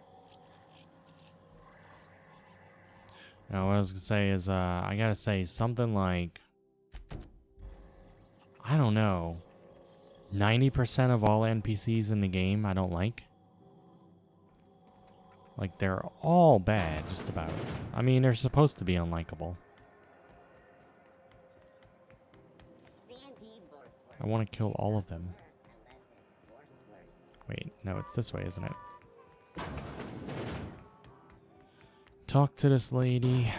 Now, what I was gonna say is, I gotta say something like, I don't know, 90% of all NPCs in the game I don't like. Like, they're all bad, just about. I mean, they're supposed to be unlikable. I want to kill all of them. Wait, no, it's this way, isn't it? Talk to this lady.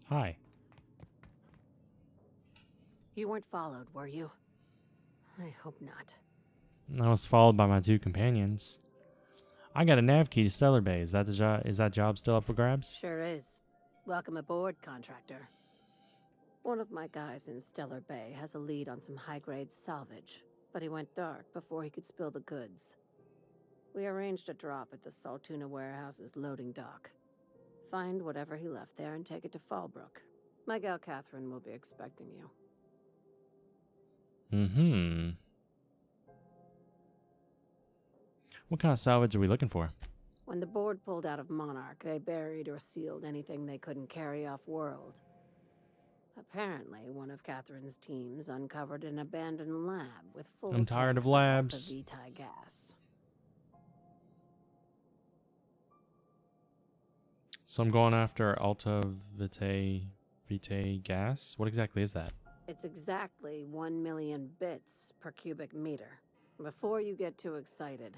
Hi. You weren't followed, were you? I hope not. I was followed by my 2 companions. I got a nav key to Stellar Bay. Is that the job? Is that job still up for grabs? Sure is. Welcome aboard, contractor. One of my guys in Stellar Bay has a lead on some high-grade salvage, but he went dark before he could spill the goods. We arranged a drop at the Saltuna warehouse's loading dock. Find whatever he left there and take it to Fallbrook. My gal Catherine will be expecting you. Mm-hmm. What kind of salvage are we looking for? When the board pulled out of Monarch, they buried or sealed anything they couldn't carry off-world. Apparently, one of Catherine's teams uncovered an abandoned lab with full I'm tired of tanks labs. Vitae gas. So I'm going after Alta Vitae gas? What exactly is that? It's exactly 1 million bits per cubic meter. Before you get too excited,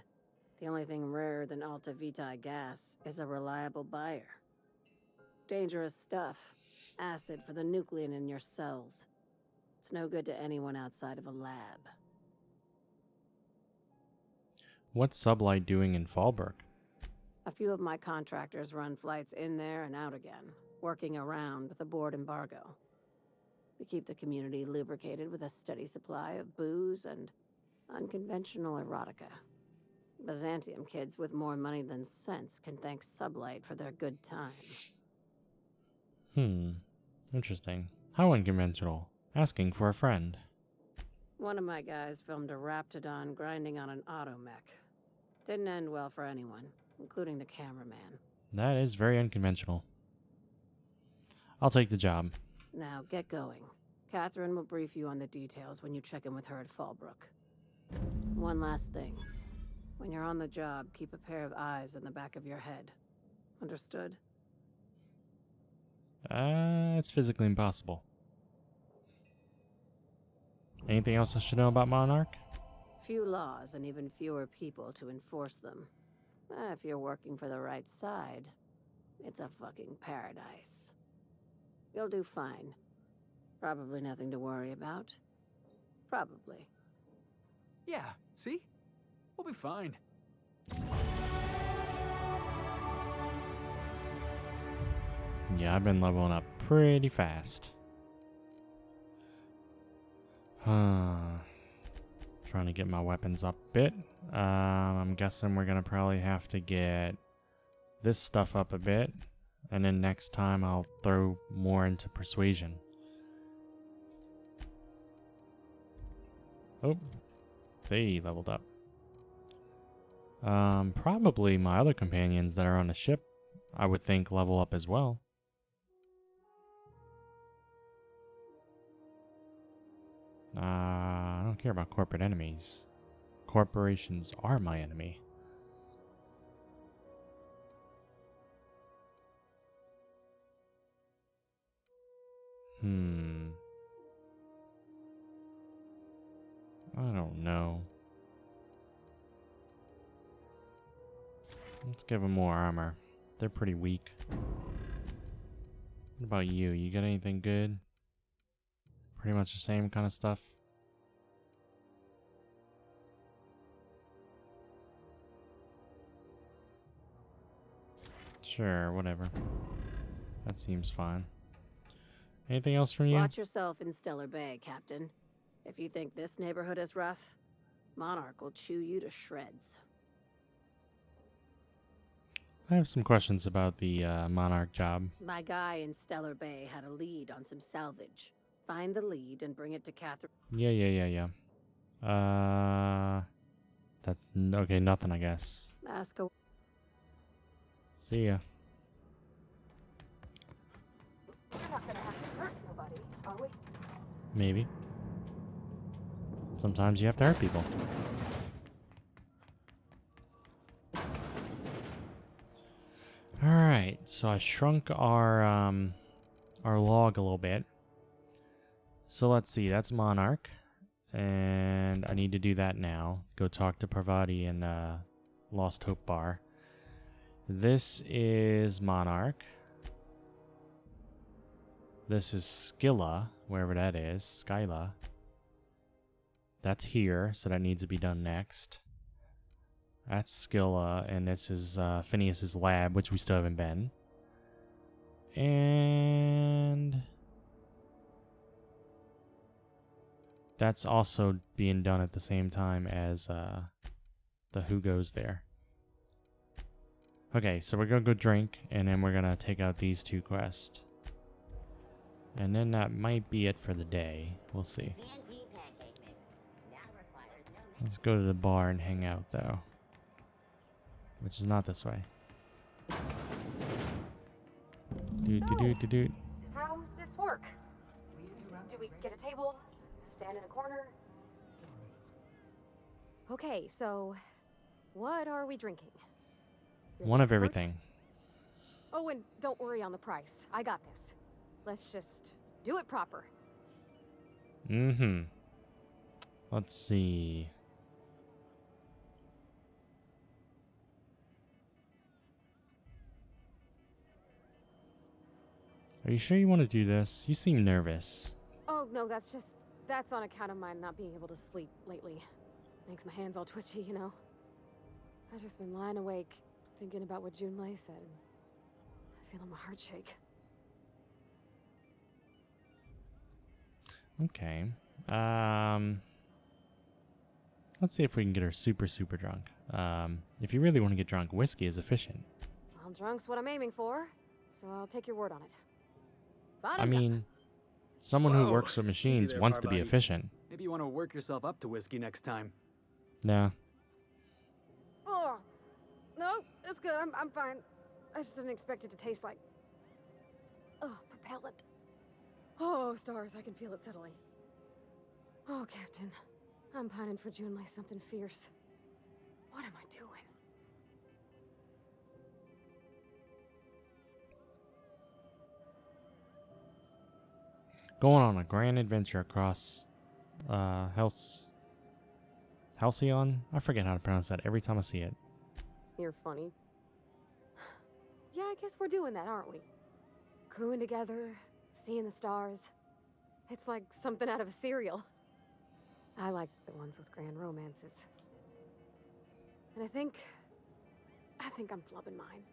the only thing rarer than Alta Vitae gas is a reliable buyer. Dangerous stuff. Acid for the nuclein in your cells. It's no good to anyone outside of a lab. What's Sublight doing in Fallbrook? A few of my contractors run flights in there and out again, working around with a board embargo. We keep the community lubricated with a steady supply of booze and unconventional erotica. Byzantium kids with more money than sense can thank Sublight for their good time. Interesting. How unconventional. Asking for a friend. One of my guys filmed a Raptidon grinding on an automech. Didn't end well for anyone, including the cameraman. That is very unconventional. I'll take the job. Now, get going. Catherine will brief you on the details when you check in with her at Fallbrook. One last thing. When you're on the job, keep a pair of eyes in the back of your head. Understood? It's physically impossible. Anything else I should know about Monarch? Few laws and even fewer people to enforce them. If you're working for the right side, it's a fucking paradise. You'll do fine. Probably nothing to worry about. Probably. Yeah, see? We'll be fine. Yeah, I've been leveling up pretty fast. Trying to get my weapons up a bit. I'm guessing we're gonna probably have to get this stuff up a bit. And then next time I'll throw more into persuasion. Oh, they leveled up. Probably my other companions that are on the ship, I would think, level up as well. I don't care about corporate enemies. Corporations are my enemy. I don't know. Let's give them more armor. They're pretty weak. What about you? You got anything good? Pretty much the same kind of stuff? Sure, whatever. That seems fine. Anything else from you? Watch yourself in Stellar Bay, Captain. If you think this neighborhood is rough, Monarch will chew you to shreds. I have some questions about the Monarch job. My guy in Stellar Bay had a lead on some salvage. Find the lead and bring it to Catherine. Yeah. Okay, nothing, I guess. Ask her. See ya. We're not gonna have to hurt nobody, are we? Maybe. Sometimes you have to hurt people. Alright, so I shrunk our log a little bit. So let's see, that's Monarch. And I need to do that now. Go talk to Parvati in Lost Hope Bar. This is Monarch. This is Scylla, wherever that is. Skyla. That's here, so that needs to be done next. That's Scylla, and this is Phineas's lab, which we still haven't been. And that's also being done at the same time as the Who Goes There. Okay, so we're gonna go drink, and then we're gonna take out these two quests. And then that might be it for the day. We'll see. Let's go to the bar and hang out, though. Which is not this way. Doot. How's this work? Do we get a table? Stand in a corner? Okay, so what are we drinking? One of everything. Oh, and don't worry on the price. I got this. Let's just do it proper. Let's see. Are you sure you want to do this? You seem nervous. Oh, no, that's on account of my not being able to sleep lately. Makes my hands all twitchy, you know? I've just been lying awake, thinking about what Junlei said, and feeling my heart shake. Okay. Let's see if we can get her super drunk. If you really want to get drunk, whiskey is efficient. Well, drunk's what I'm aiming for, so I'll take your word on it. I mean, someone who works with machines wants to be efficient. Maybe you want to work yourself up to whiskey next time. Nah. Oh, no, it's good. I'm fine. I just didn't expect it to taste like... Oh, propellant. Oh, stars, I can feel it settling. Oh, Captain. I'm pining for Junlei something fierce. What am I doing? Going on a grand adventure across Halcyon? I forget how to pronounce that every time I see it. You're funny. Yeah, I guess we're doing that, aren't we? Crewing together, seeing the stars. It's like something out of a serial. I like the ones with grand romances. And I think I'm flubbing mine.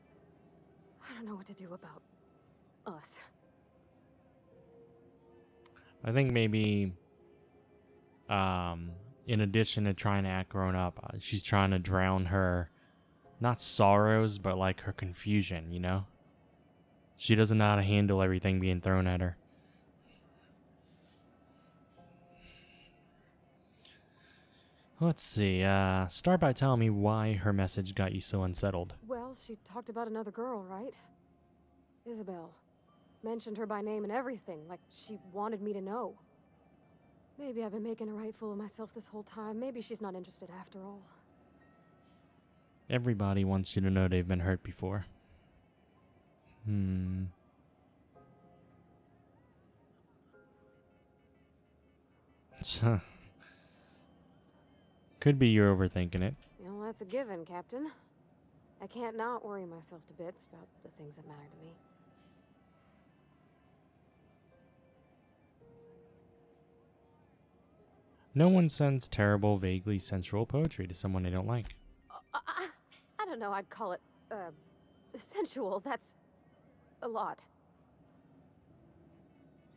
I don't know what to do about us. I think maybe, in addition to trying to act grown up, she's trying to drown her, not sorrows, but like her confusion, you know? She doesn't know how to handle everything being thrown at her. Let's see. Start by telling me why her message got you so unsettled. Well, she talked about another girl, right? Isabel. Mentioned her by name and everything, like she wanted me to know. Maybe I've been making a right fool of myself this whole time. Maybe she's not interested after all. Everybody wants you to know they've been hurt before. Could be you're overthinking it. Well, that's a given, Captain. I can't not worry myself to bits about the things that matter to me. No one sends terrible, vaguely sensual poetry to someone they don't like. I don't know, I'd call it, sensual. That's a lot.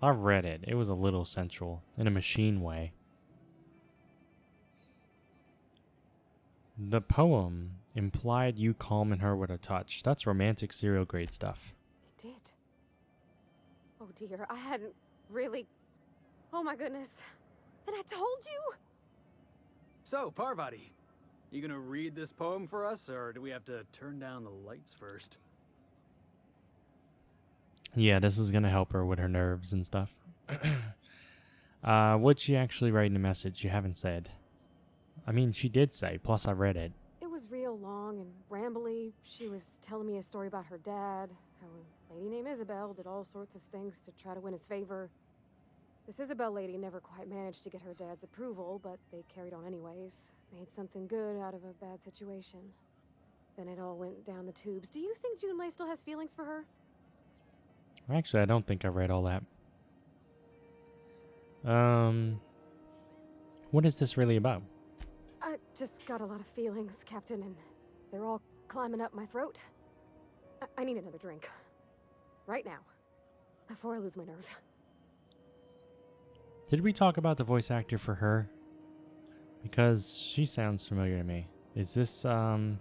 I read it. It was a little sensual, in a machine way. The poem implied you calming her with a touch. That's romantic serial grade stuff. It did. Oh dear, I hadn't really... Oh my goodness. And I told you? So, Parvati, you gonna read this poem for us, or do we have to turn down the lights first? Yeah, this is gonna help her with her nerves and stuff. What'd she actually write in the message? You haven't said. I mean, she did say, plus I read it. It was real long and rambly. She was telling me a story about her dad, how a lady named Isabel did all sorts of things to try to win his favor. This Isabel lady never quite managed to get her dad's approval, but they carried on anyways. Made something good out of a bad situation. Then it all went down the tubes. Do you think Junlei still has feelings for her? Actually, I don't think I read all that. What is this really about? I just got a lot of feelings, Captain, and they're all climbing up my throat. I need another drink. Right now. Before I lose my nerve. Did we talk about the voice actor for her? Because she sounds familiar to me. Is this, oh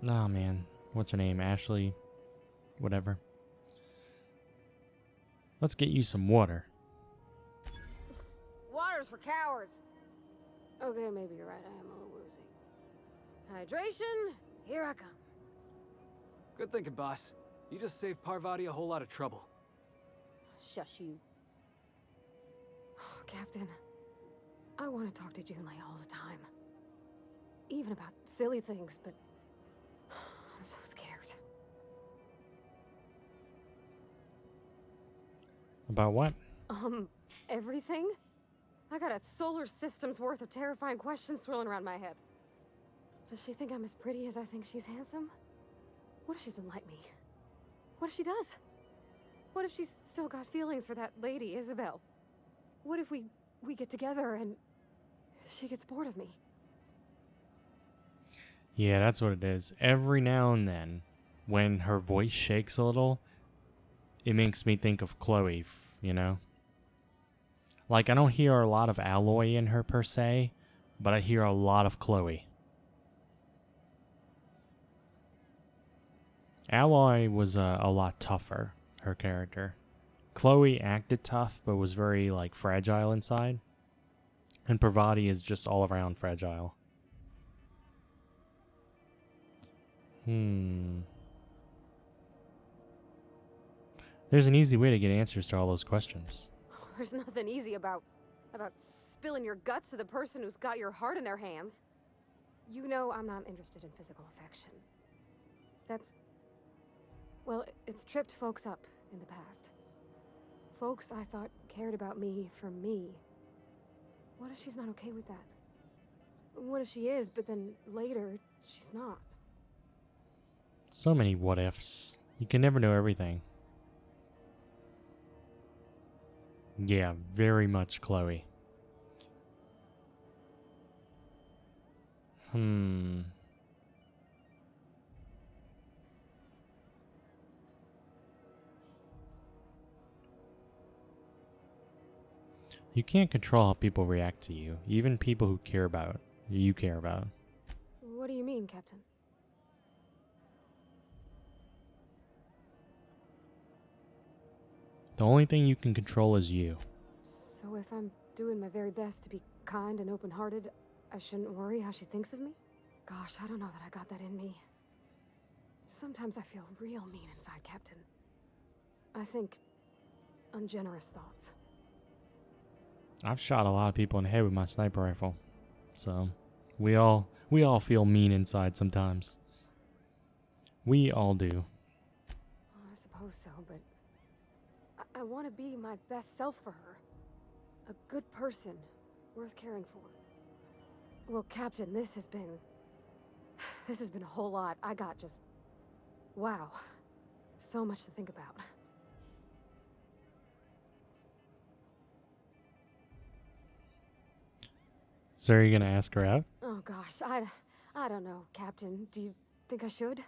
man. What's her name? Ashley? Whatever. Let's get you some water. Water's for cowards. Okay, maybe you're right. I am a little woozy. Hydration, here I come. Good thinking, boss. You just saved Parvati a whole lot of trouble. Shush you. Captain, I want to talk to Junlei all the time. Even about silly things, but I'm so scared. About what? Everything? I got a solar system's worth of terrifying questions swirling around my head. Does she think I'm as pretty as I think she's handsome? What if she doesn't like me? What if she does? What if she's still got feelings for that lady, Isabel? What if we get together and she gets bored of me? Yeah, that's what it is. Every now and then, when her voice shakes a little, it makes me think of Chloe, you know? Like, I don't hear a lot of Alloy in her per se, but I hear a lot of Chloe. Alloy was a lot tougher, her character. Chloe acted tough, but was very, like, fragile inside. And Parvati is just all around fragile. There's an easy way to get answers to all those questions. There's nothing easy about spilling your guts to the person who's got your heart in their hands. You know I'm not interested in physical affection. Well, it's tripped folks up in the past. Folks I thought cared about me for me. What if she's not okay with that? What if she is, but then later, she's not? So many what ifs. You can never know everything. Yeah, very much Chloe. You can't control how people react to you, even people who care about you care about. What do you mean, Captain? The only thing you can control is you. So if I'm doing my very best to be kind and open-hearted, I shouldn't worry how she thinks of me? Gosh, I don't know that I got that in me. Sometimes I feel real mean inside, Captain. I think ungenerous thoughts. I've shot a lot of people in the head with my sniper rifle. So, we all feel mean inside sometimes. We all do. Well, I suppose so, but I want to be my best self for her. A good person, worth caring for. Well, Captain, this has been a whole lot. I got just... wow. So much to think about. So are you gonna ask her out? Oh gosh, I don't know, Captain. Do you think I should?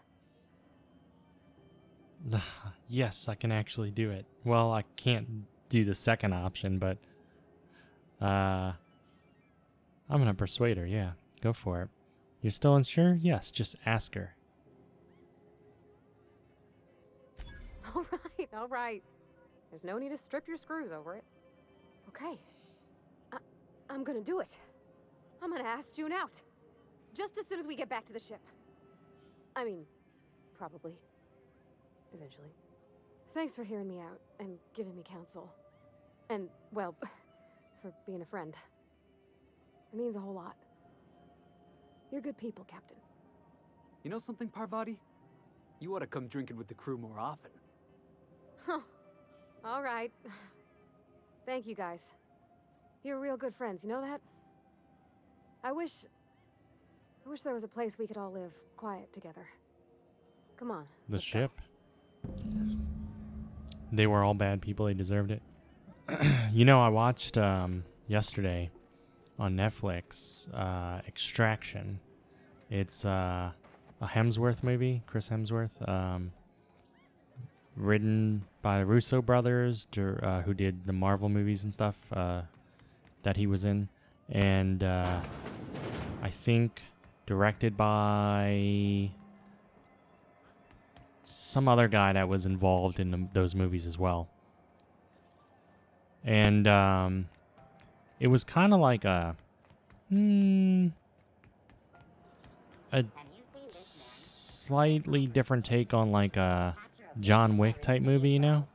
Yes, I can actually do it. Well, I can't do the second option, but I'm gonna persuade her. Yeah, go for it. You're still unsure? Yes, just ask her. All right. There's no need to strip your screws over it. Okay. I'm gonna do it. I'm gonna ask June out. Just as soon as we get back to the ship. I mean, probably. Eventually. Thanks for hearing me out and giving me counsel. And, well, for being a friend. It means a whole lot. You're good people, Captain. You know something, Parvati? You ought to come drinking with the crew more often. Huh. All right. Thank you, guys. You're real good friends, you know that? I wish there was a place we could all live quiet together. Come on. The ship? They were all bad people. They deserved it. You know, I watched yesterday on Netflix Extraction. It's a Hemsworth movie, Chris Hemsworth, written by the Russo brothers, who did the Marvel movies and stuff that he was in, and I think directed by some other guy that was involved in those movies as well. And it was kind of like a slightly different take on like a John Wick type movie, you know?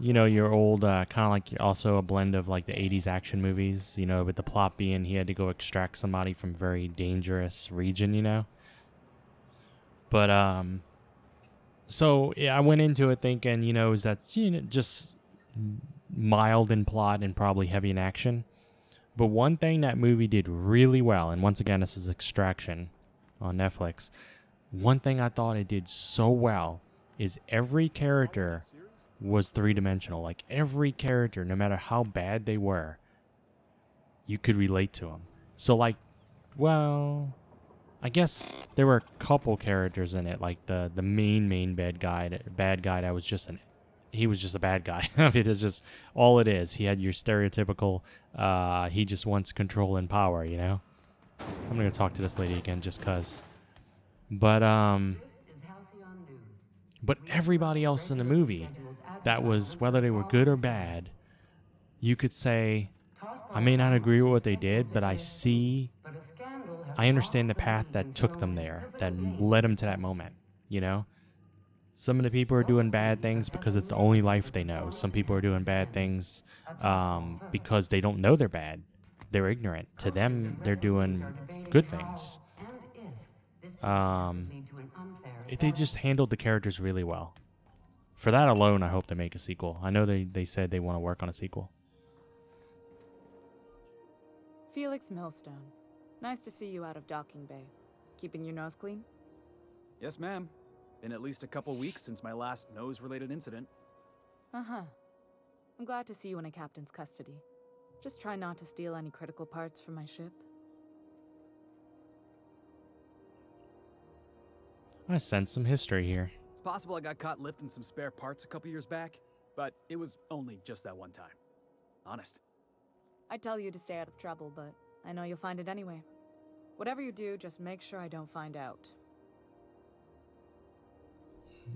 You know, your old, kind of like also a blend of like the 80s action movies, you know, with the plot being he had to go extract somebody from a very dangerous region, you know? But, so yeah, I went into it thinking, you know, is that, you know, just mild in plot and probably heavy in action. But one thing that movie did really well, and once again, this is Extraction on Netflix. One thing I thought it did so well is every character was three-dimensional. Like every character, no matter how bad they were, you could relate to them. So like, well, I guess there were a couple characters in it, like the main bad guy that was just he was just a bad guy. I mean, it's just all it is. He had your stereotypical, he just wants control and power, you know? I'm gonna talk to this lady again just cause. But everybody else in the movie, that was, whether they were good or bad, you could say, I may not agree with what they did, but I understand the path that took them there, that led them to that moment, you know? Some of the people are doing bad things because it's the only life they know. Some people are doing bad things because they don't know they're bad. They're ignorant. To them, they're doing good things. They just handled the characters really well. For that alone, I hope they make a sequel. I know they said they want to work on a sequel. Felix Millstone. Nice to see you out of docking bay. Keeping your nose clean? Yes, ma'am. Been at least a couple weeks since my last nose-related incident. Uh-huh. I'm glad to see you in a captain's custody. Just try not to steal any critical parts from my ship. I sense some history here. It's possible I got caught lifting some spare parts a couple years back, but it was only just that one time. Honest. I'd tell you to stay out of trouble, but I know you'll find it anyway. Whatever you do, just make sure I don't find out.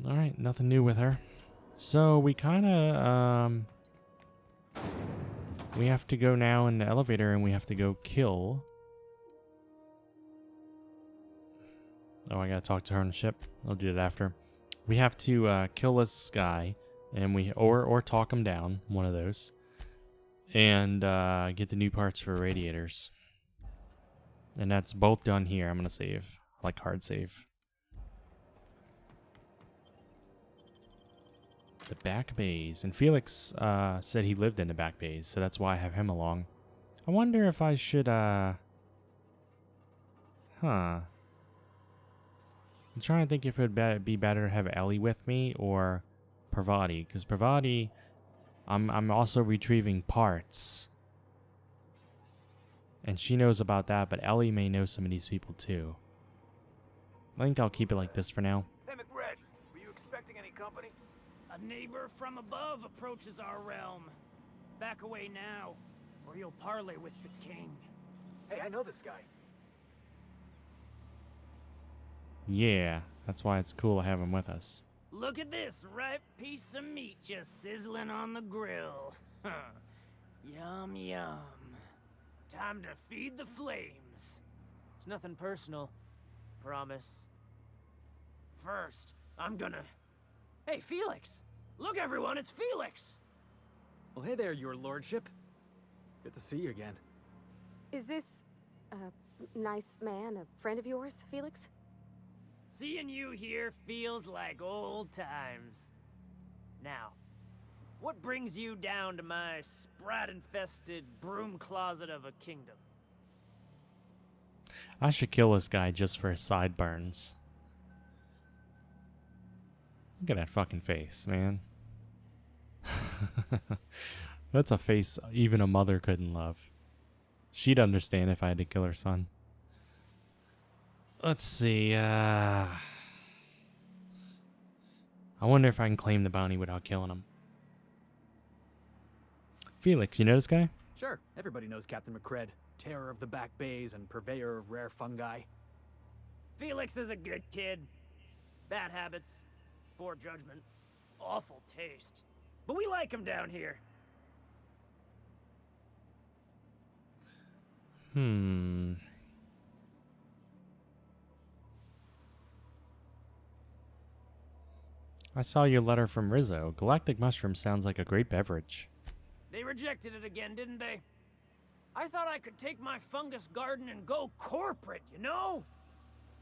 Alright, nothing new with her. So we kind of, we have to go now in the elevator and we have to go kill. Oh, I gotta talk to her on the ship. I'll do that after. We have to kill this guy, and or talk him down, one of those, and get the new parts for radiators. And that's both done here. I'm gonna save, like hard save. The back bays, and Felix said he lived in the back bays, so that's why I have him along. I wonder if I should I'm trying to think if it would be better to have Ellie with me or Parvati, because Parvati, I'm also retrieving parts, and she knows about that, but Ellie may know some of these people too. I think I'll keep it like this for now. Hey, McRed, were you expecting any company? A neighbor from above approaches our realm. Back away now, or you'll parley with the king. Hey, I know this guy. Yeah, that's why it's cool to have him with us. Look at this ripe piece of meat just sizzling on the grill. Yum, yum. Time to feed the flames. It's nothing personal. Promise. First, I'm gonna... Hey, Felix! Look, everyone, it's Felix! Well, hey there, your lordship. Good to see you again. Is this a nice man, a friend of yours, Felix? Seeing you here feels like old times. Now, what brings you down to my sprat-infested broom closet of a kingdom? I should kill this guy just for his sideburns. Look at that fucking face, man. That's a face even a mother couldn't love. She'd understand if I had to kill her son. Let's see, I wonder if I can claim the bounty without killing him. Felix, you know this guy? Sure, everybody knows Captain McRed, terror of the back bays and purveyor of rare fungi. Felix is a good kid. Bad habits, poor judgment, awful taste. But we like him down here. I saw your letter from Rizzo. Galactic mushroom sounds like a great beverage. They rejected it again, didn't they? I thought I could take my fungus garden and go corporate, you know?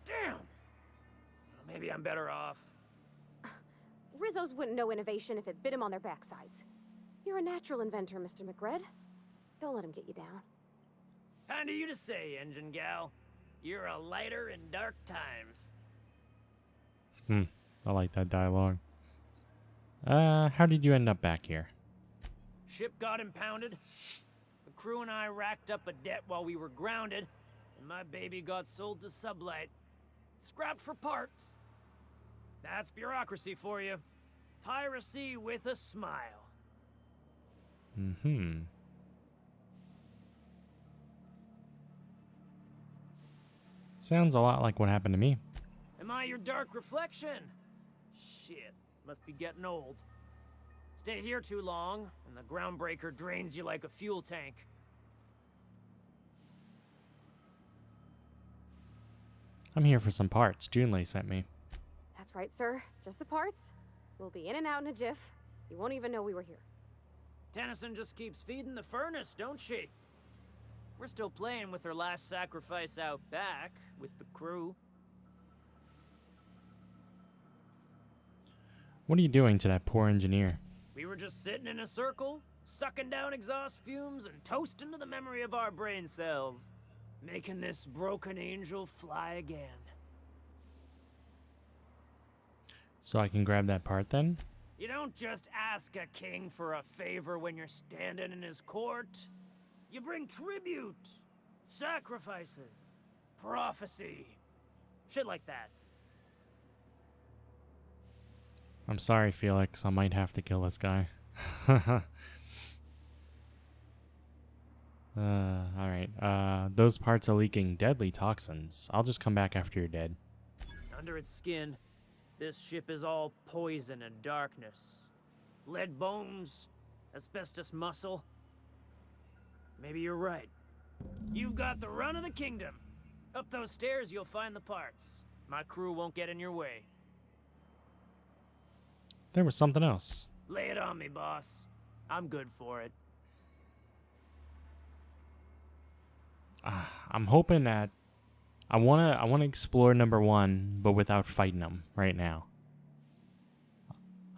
Damn! Well, maybe I'm better off. Rizzo's wouldn't know innovation if it bit him on their backsides. You're a natural inventor, Mr. McRed. Don't let him get you down. Kind of you to say, engine gal. You're a lighter in dark times. I like that dialogue. How did you end up back here? Ship got impounded. The crew and I racked up a debt while we were grounded, and my baby got sold to Sublight. Scrapped for parts. That's bureaucracy for you. Piracy with a smile. Sounds a lot like what happened to me. Am I your dark reflection? Shit, must be getting old. Stay here too long, and the groundbreaker drains you like a fuel tank. I'm here for some parts Junlei sent me. That's right, sir. Just the parts. We'll be in and out in a jiff. You won't even know we were here. Tennyson just keeps feeding the furnace, don't she? We're still playing with her last sacrifice out back, with the crew. What are you doing to that poor engineer? We were just sitting in a circle, sucking down exhaust fumes and toasting to the memory of our brain cells. Making this broken angel fly again. So I can grab that part then? You don't just ask a king for a favor when you're standing in his court. You bring tribute, sacrifices, prophecy, shit like that. I'm sorry, Felix. I might have to kill this guy. Alright. Those parts are leaking deadly toxins. I'll just come back after you're dead. Under its skin, this ship is all poison and darkness. Lead bones, asbestos muscle. Maybe you're right. You've got the run of the kingdom. Up those stairs, you'll find the parts. My crew won't get in your way. There was something else. Lay it on me, boss. I'm good for it. I'm hoping that I wanna explore number 1, but without fighting him right now.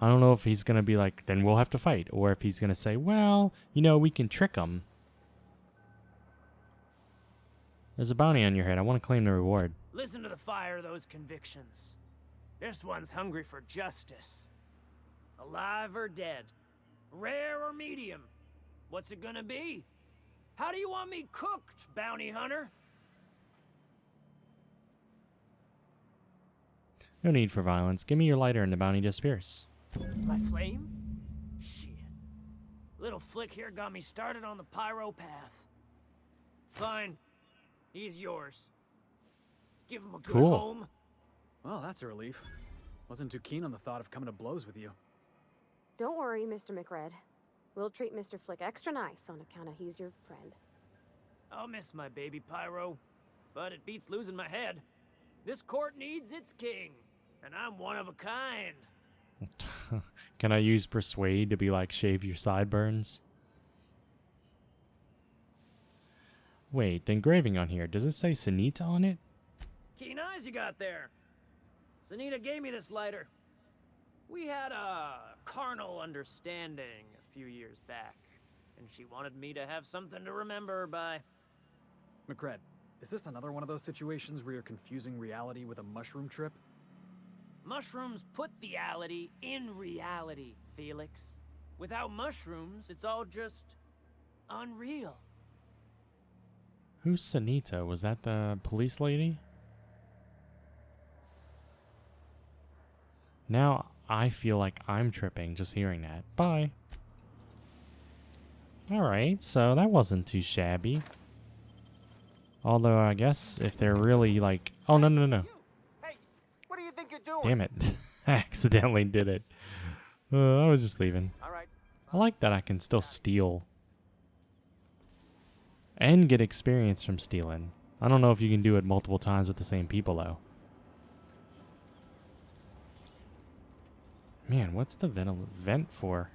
I don't know if he's gonna be like, then we'll have to fight, or if he's gonna say, well, you know, we can trick him. There's a bounty on your head. I want to claim the reward. Listen to the fire of those convictions. This one's hungry for justice. Alive or dead? Rare or medium? What's it gonna be? How do you want me cooked, bounty hunter? No need for violence. Give me your lighter and the bounty disappears. My flame? Shit. Little flick here got me started on the pyro path. Fine. He's yours. Give him a good Cool. home. Well, that's a relief. Wasn't too keen on the thought of coming to blows with you. Don't worry, Mr. McRed. We'll treat Mr. Flick extra nice on account of he's your friend. I'll miss my baby pyro, but it beats losing my head. This court needs its king, and I'm one of a kind. Can I use persuade to be like, shave your sideburns? Wait, the engraving on here, does it say Sanita on it? Keen eyes you got there. Sanita gave me this lighter. We had a carnal understanding a few years back, and she wanted me to have something to remember her by. McRed, is this another one of those situations where you're confusing reality with a mushroom trip? Mushrooms put reality in reality, Felix. Without mushrooms, it's all just unreal. Who's Sanita? Was that the police lady? Now I feel like I'm tripping just hearing that. Bye. Alright, so that wasn't too shabby. Although I guess if they're really like... Oh, no. Hey, what do you think you're doing? Damn it. I accidentally did it. I was just leaving. All right. I like that I can still steal. And get experience from stealing. I don't know if you can do it multiple times with the same people, though. Man, what's the vent for?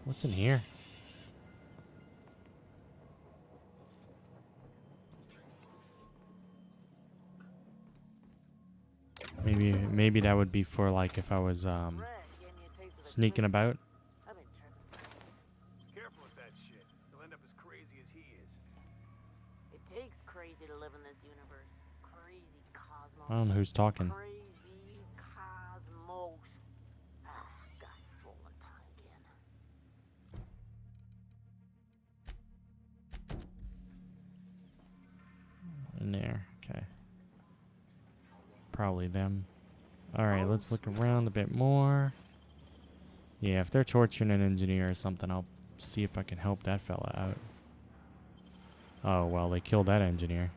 What's in here? Maybe that would be for, like, if I was sneaking about. Careful with that shit. You'll end up as crazy as he is. It takes crazy to live in this universe. Crazy cosmos. I don't know who's talking. Crazy cosmos. Ah, got swollen tongue again. In there. Okay. Probably them. Alright, let's look around a bit more. Yeah, if they're torturing an engineer or something, I'll see if I can help that fella out. Oh, well, they killed that engineer.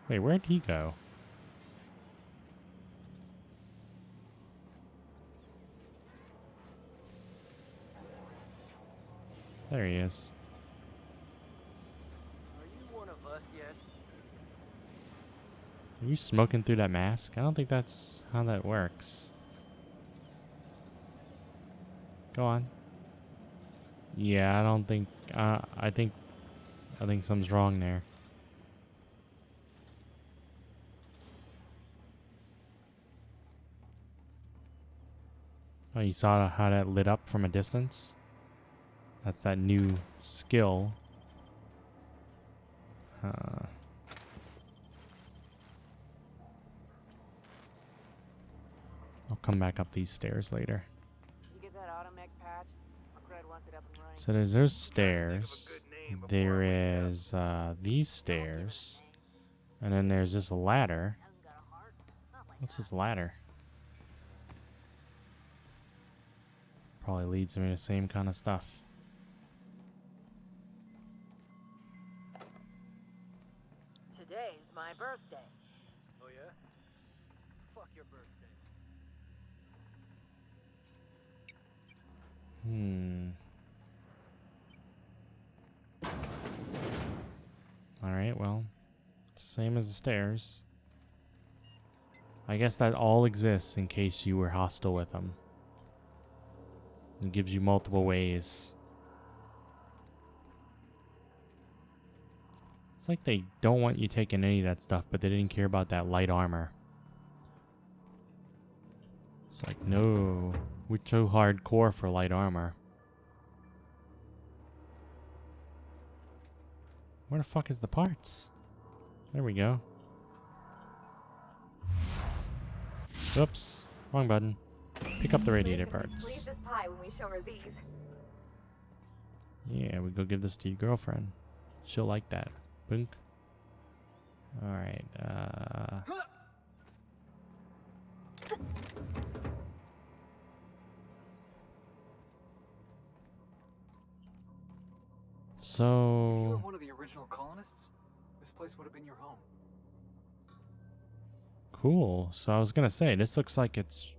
Wait, where'd he go? There he is. Are you one of us yet? Are you smoking through that mask? I don't think that's how that works. Go on. Yeah, I don't think... I think something's wrong there. Oh, you saw how that lit up from a distance? That's that new skill. I'll come back up these stairs later. You get that automech patch? McRed wants it up and running. So there's those stairs. There is these stairs. And then there's this ladder. What's this ladder? Probably leads me to the same kind of stuff. Today's my birthday. Oh yeah? Fuck your birthday. well, it's the same as the stairs. I guess that all exists in case you were hostile with them. It gives you multiple ways. It's like they don't want you taking any of that stuff, but they didn't care about that light armor. It's like, no, we're too hardcore for light armor. Where the fuck is the parts? There we go. Oops, wrong button. Pick up the radiator parts. This pie when we show her these. Yeah, we go give this to your girlfriend. She'll like that. Boink. Alright, If you were so... one of the original colonists, this place would have been your home. Cool. So I was gonna say, this looks like it's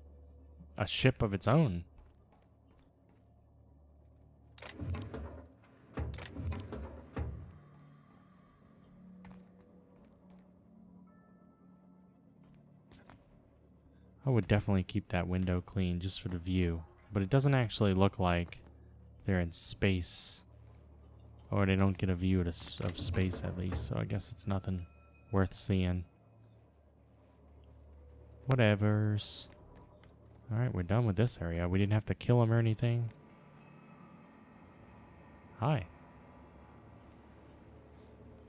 a ship of its own. I would definitely keep that window clean just for the view. But it doesn't actually look like they're in space. Or they don't get a view of space at least. So I guess it's nothing worth seeing. Whatevers. Alright, we're done with this area. We didn't have to kill him or anything. Hi.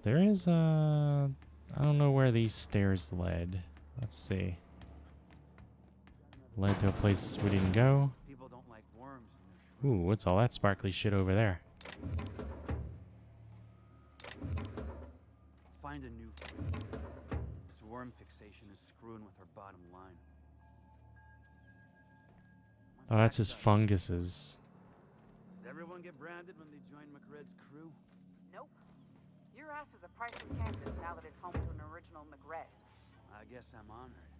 There is I don't know where these stairs led. Let's see. Led to a place we didn't go. People don't like worms in their Ooh, what's all that sparkly shit over there? Find a new food. This worm fixation is screwing with her bottom line. Oh, that's his funguses. Does everyone get branded when they join McRed's crew? Nope. Your ass is a priceless canvas now that it's home to an original McRed. I guess I'm honored.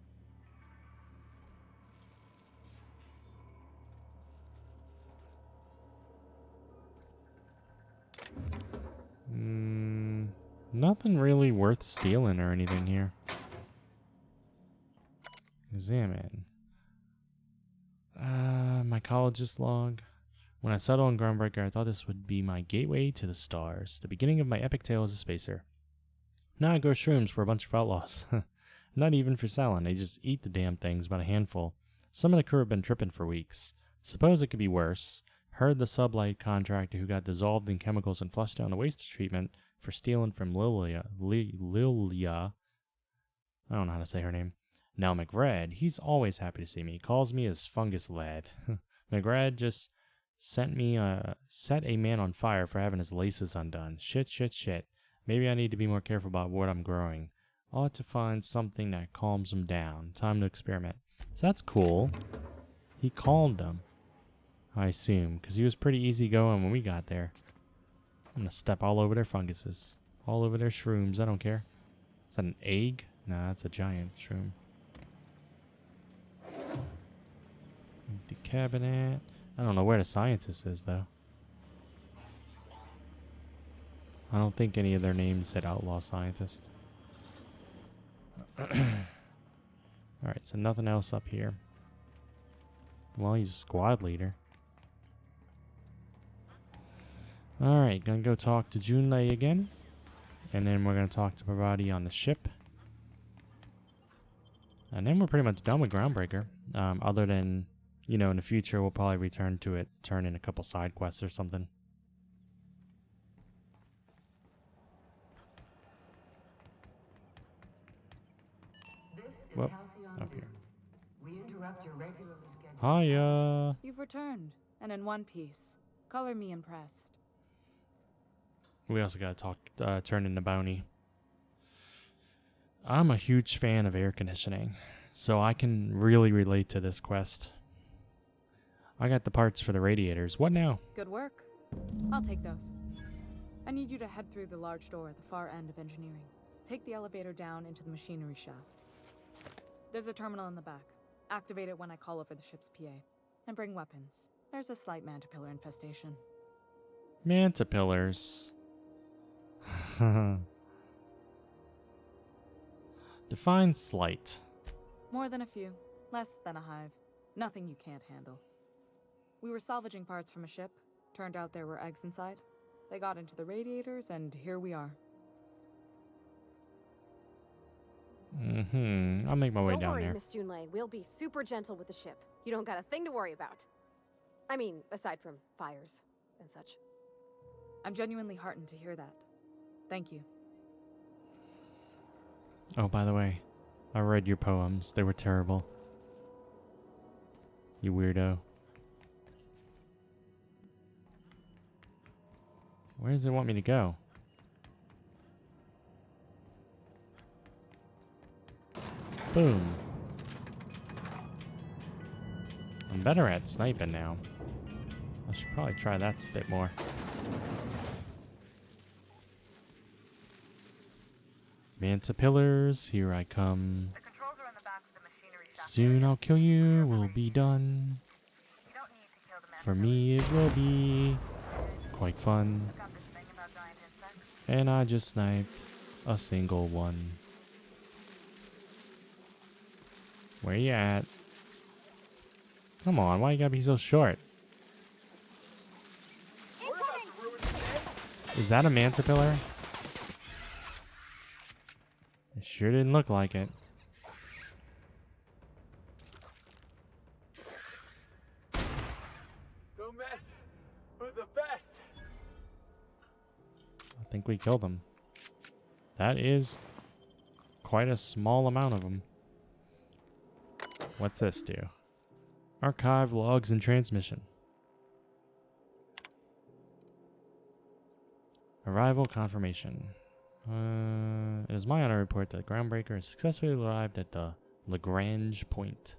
Nothing really worth stealing or anything here. Examine. My college's log. When I settled on Groundbreaker, I thought this would be my gateway to the stars, the beginning of my epic tale as a spacer. Now I grow shrooms for a bunch of outlaws. Not even for selling, they just eat the damn things, about a handful. Some of the crew have been tripping for weeks. Suppose it could be worse. Heard the sublight contractor who got dissolved in chemicals and flushed down the waste treatment for stealing from Lilia. I don't know how to say her name. Now McRed, he's always happy to see me. Calls me his fungus lad. McRed just set a man on fire for having his laces undone. Shit. Maybe I need to be more careful about what I'm growing. Ought to find something that calms him down. Time to experiment. So that's cool. He calmed them, I assume, because he was pretty easygoing when we got there. I'm going to step all over their funguses. All over their shrooms. I don't care. Is that an egg? Nah, that's a giant shroom. Empty cabinet. I don't know where the scientist is, though. I don't think any of their names said outlaw scientist. Alright, so nothing else up here. Well, he's a squad leader. Alright, gonna go talk to Junlei again. And then we're gonna talk to Parvati on the ship. And then we're pretty much done with Groundbreaker. Other than, you know, in the future we'll probably return to it, turn in a couple side quests or something. Well, up here. We interrupt your regularly scheduled. Hiya. You've returned, and in one piece. Color me impressed. We also gotta talk, turn in the bounty. I'm a huge fan of air conditioning, so I can really relate to this quest. I got the parts for the radiators. What now? Good work. I'll take those. I need you to head through the large door at the far end of engineering. Take the elevator down into the machinery shaft. There's a terminal in the back. Activate it when I call over the ship's PA. And bring weapons. There's a slight mantipillar infestation. Mantipillars. Define slight. More than a few. Less than a hive. Nothing you can't handle. We were salvaging parts from a ship. Turned out there were eggs inside. They got into the radiators, and here we are. I'll make my way Don't down worry, there. Miss Junlei. We'll be super gentle with the ship. You don't got a thing to worry about. I mean, aside from fires and such. I'm genuinely heartened to hear that. Thank you. Oh, by the way, I read your poems. They were terrible. You weirdo. Where does it want me to go? Boom. I'm better at sniping now. I should probably try that a bit more. Manta pillars, here I come. Soon I'll kill you, we'll be done. For me it will be quite fun. And I just sniped a single one. Where you at? Come on, why you gotta be so short? Is that a manta pillar? It sure didn't look like it. Don't mess with the best. I think we killed him. That is quite a small amount of them. What's this do? Archive logs and transmission. Arrival confirmation. It is my honor to report that Groundbreaker has successfully arrived at the Lagrange point,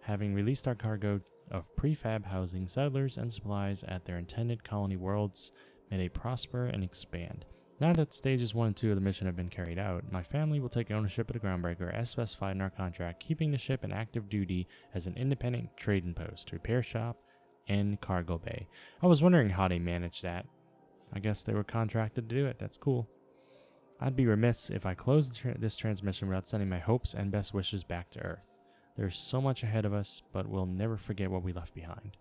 having released our cargo of prefab housing, settlers, and supplies at their intended colony worlds. May they prosper and expand. Now that stages 1 and 2 of the mission have been carried out, my family will take ownership of the Groundbreaker as specified in our contract, keeping the ship in active duty as an independent trading post, repair shop, and cargo bay. I was wondering how they managed that. I guess they were contracted to do it. That's cool. I'd be remiss if I closed this transmission without sending my hopes and best wishes back to Earth. There's so much ahead of us, but we'll never forget what we left behind.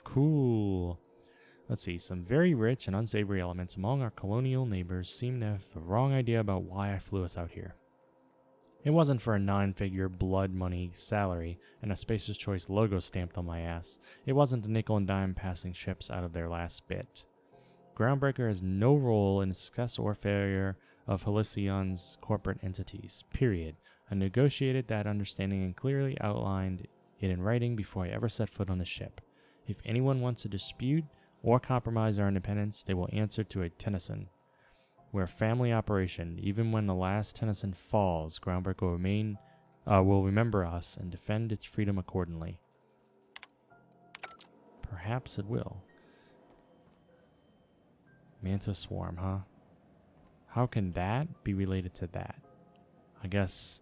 Cool. Let's see. Some very rich and unsavory elements among our colonial neighbors seem to have the wrong idea about why I flew us out here. It wasn't for a 9-figure blood money salary and a Spacer's Choice logo stamped on my ass. It wasn't a nickel and dime passing ships out of their last bit. Groundbreaker has no role in the success or failure of Halcyon's corporate entities, period. I negotiated that understanding and clearly outlined it in writing before I ever set foot on the ship. If anyone wants to dispute or compromise our independence, they will answer to a Tennyson. We're a family operation. Even when the last Tennyson falls, Groundbreaker will remember us and defend its freedom accordingly. Perhaps it will. Manta swarm, huh? How can that be related to that? I guess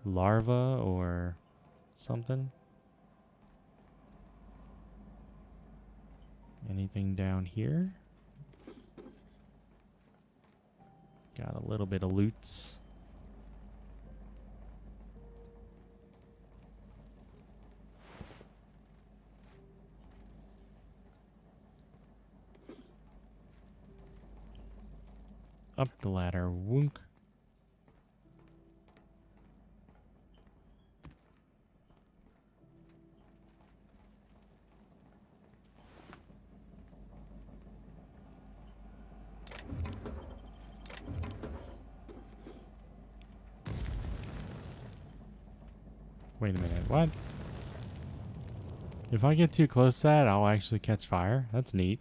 larva or something? Anything down here? Got a little bit of loots. Up the ladder, wunk. Wait a minute, what? If I get too close to that, I'll actually catch fire? That's neat.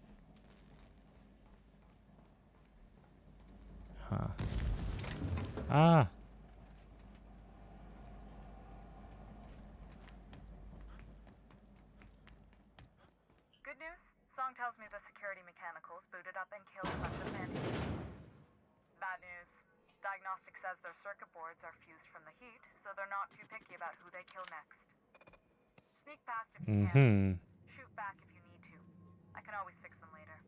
Huh. Ah! Good news? Song tells me the security mechanicals booted up and killed a bunch of mantis. Bad news. Diagnostic says their circuit boards are fused from the heat, so they're not too picky about who they kill next. Sneak past if you can. Shoot back if you need to. I can always fix them later.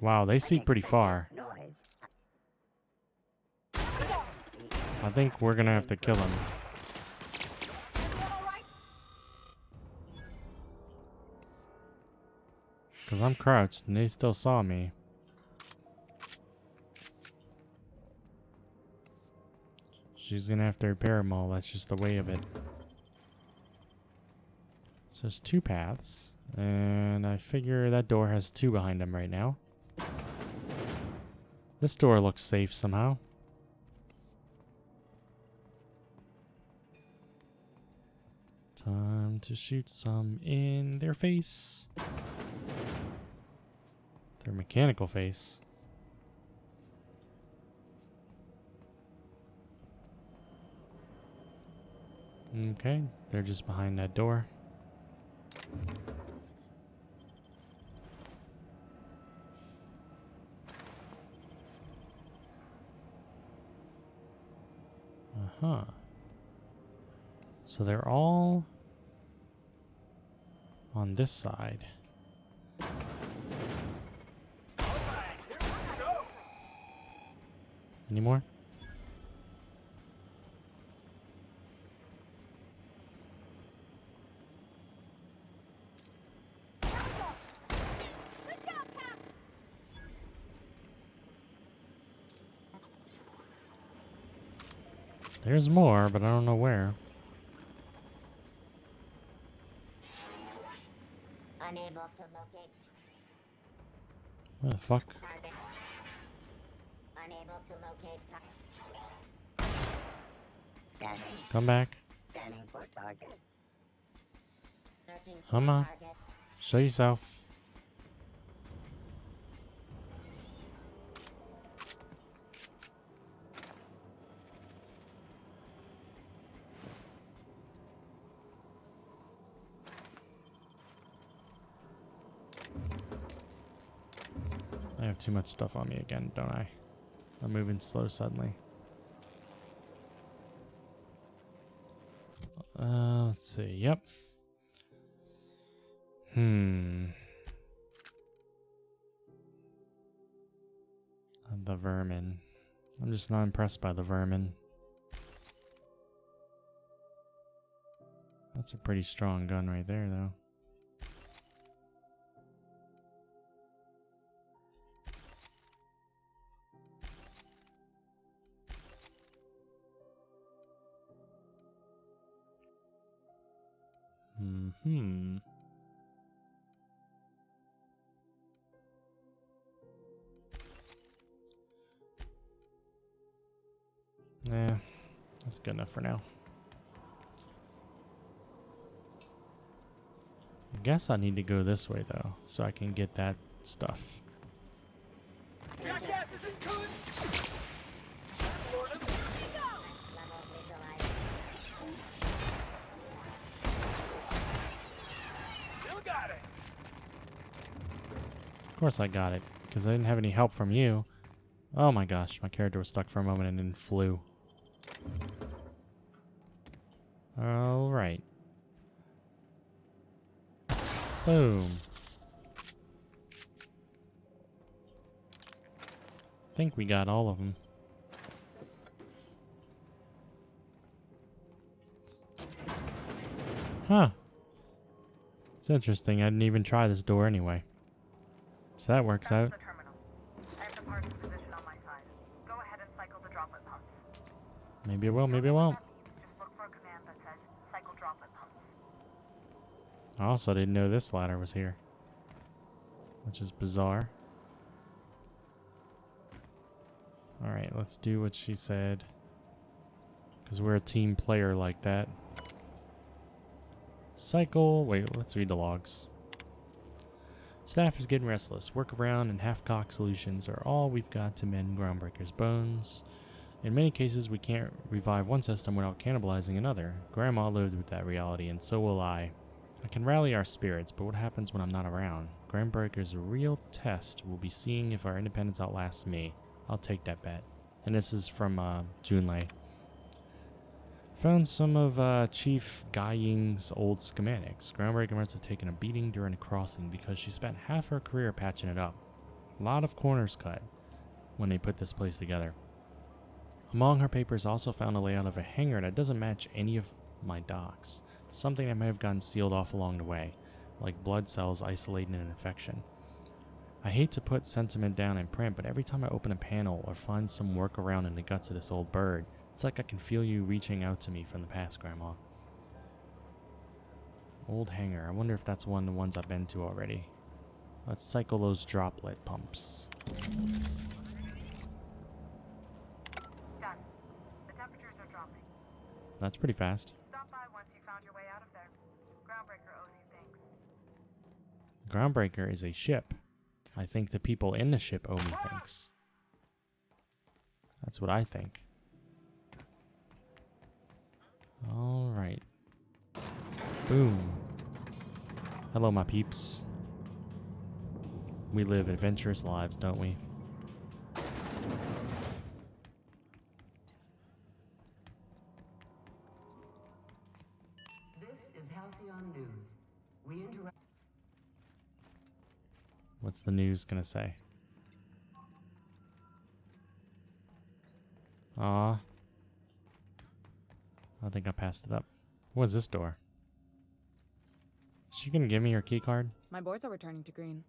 Wow, they see pretty far. Noise. I think we're gonna have to kill him. Because I'm crouched and they still saw me. She's gonna have to repair them all. That's just the way of it. So there's two paths. And I figure that door has two behind them right now. This door looks safe somehow. Time to shoot some in their face. Their mechanical face. Okay, they're just behind that door. Uh-huh. So they're all on this side. Any more? There's more, but I don't know where. Unable to locate What the fuck? target. Unable to locate target. Scanning. Come back. Scanning for target. Searching for Come on. target. Show yourself. I have too much stuff on me again, don't I? I'm moving slow suddenly. Let's see. Yep. The vermin. I'm just not impressed by the vermin. That's a pretty strong gun right there, though. Nah, that's good enough for now. I guess I need to go this way, though, so I can get that stuff. Of course I got it, because I didn't have any help from you. Oh my gosh, my character was stuck for a moment and then flew. Alright. Boom. I think we got all of them. Huh. It's interesting. I didn't even try this door anyway. So that works out. The terminal. I have the parts in position on my side. Go ahead and cycle the droplet pumps. Maybe it will, maybe it won't. Just look for a command that says cycle droplet pumps. I also didn't know this ladder was here, which is bizarre. Alright, let's do what she said, because we're a team player like that. Cycle. Wait, let's read the logs. Staff is getting restless. Workaround and half-cocked solutions are all we've got to mend Groundbreaker's bones. In many cases, we can't revive one system without cannibalizing another. Grandma lived with that reality, and so will I. I can rally our spirits, but what happens when I'm not around? Groundbreaker's real test will be seeing if our independence outlasts me. I'll take that bet. And this is from Junlei. Found some of Chief Gai Ying's old schematics. Groundbreaker must have taken a beating during the crossing because she spent half her career patching it up. A lot of corners cut when they put this place together. Among her papers, also found a layout of a hangar that doesn't match any of my docs. Something that may have gotten sealed off along the way, like blood cells isolating an infection. I hate to put sentiment down in print, but every time I open a panel or find some workaround in the guts of this old bird, it's like I can feel you reaching out to me from the past, Grandma. Old hangar. I wonder if that's one of the ones I've been to already. Let's cycle those droplet pumps. Done. The temperatures are dropping. That's pretty fast. Stop by once you found your way out of there. Groundbreaker owes you things. Groundbreaker is a ship. I think the people in the ship owe me thanks. That's what I think. Alright. Boom. Hello, my peeps. We live adventurous lives, don't we? This is Halcyon News. We interrupt. What's the news gonna say? Aw. I think I passed it up. What's this door? Is she gonna give me her key card? My boards are returning to green.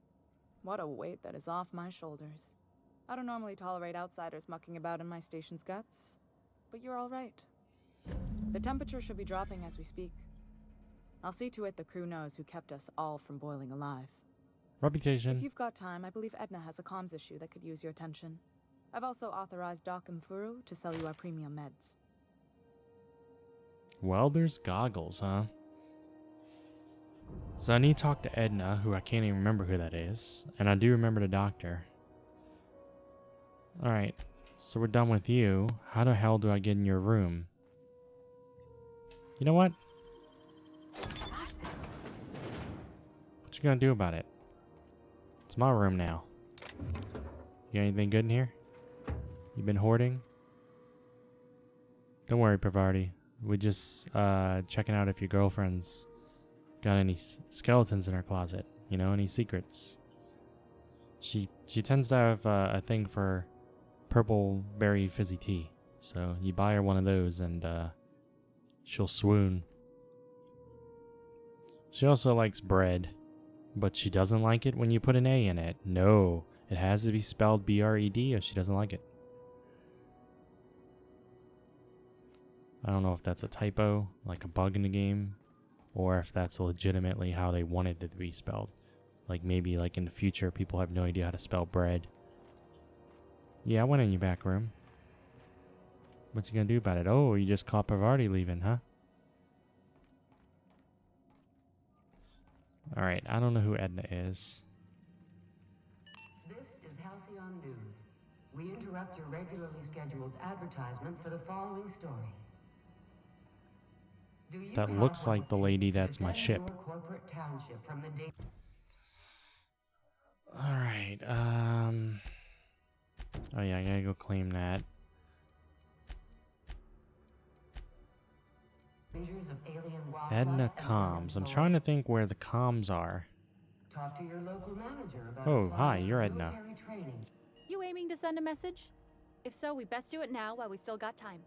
What a weight that is off my shoulders. I don't normally tolerate outsiders mucking about in my station's guts, but you're all right. The temperature should be dropping as we speak. I'll see to it the crew knows who kept us all from boiling alive. Reputation. If you've got time, I believe Edna has a comms issue that could use your attention. I've also authorized Doc and Furu to sell you our premium meds. Welder's goggles, huh? So I need to talk to Edna, who I can't even remember who that is. And I do remember the doctor. Alright, so we're done with you. How the hell do I get in your room? You know what? What you gonna do about it? It's my room now. You got anything good in here? You been hoarding? Don't worry, Pravarti. We just checking out if your girlfriend's got any skeletons in her closet. You know, any secrets. She tends to have a thing for purple berry fizzy tea. So you buy her one of those and she'll swoon. She also likes bread, but she doesn't like it when you put an A in it. No, it has to be spelled B-R-E-D or she doesn't like it. I don't know if that's a typo, like a bug in the game, or if that's legitimately how they wanted it to be spelled. Like maybe like in the future people have no idea how to spell bread. Yeah, I went in your back room. What you gonna do about it? Oh, you just caught Pravarti leaving, huh? Alright, I don't know who Edna is. This is Halcyon News. We interrupt your regularly scheduled advertisement for the following story. That looks like the lady that's my ship. Alright, oh yeah, I gotta go claim that. Edna comms. I'm trying to think where the comms are. Talk to your local manager about Oh, hi, you're Edna. military training. You aiming to send a message? If so, we best do it now while we still got time.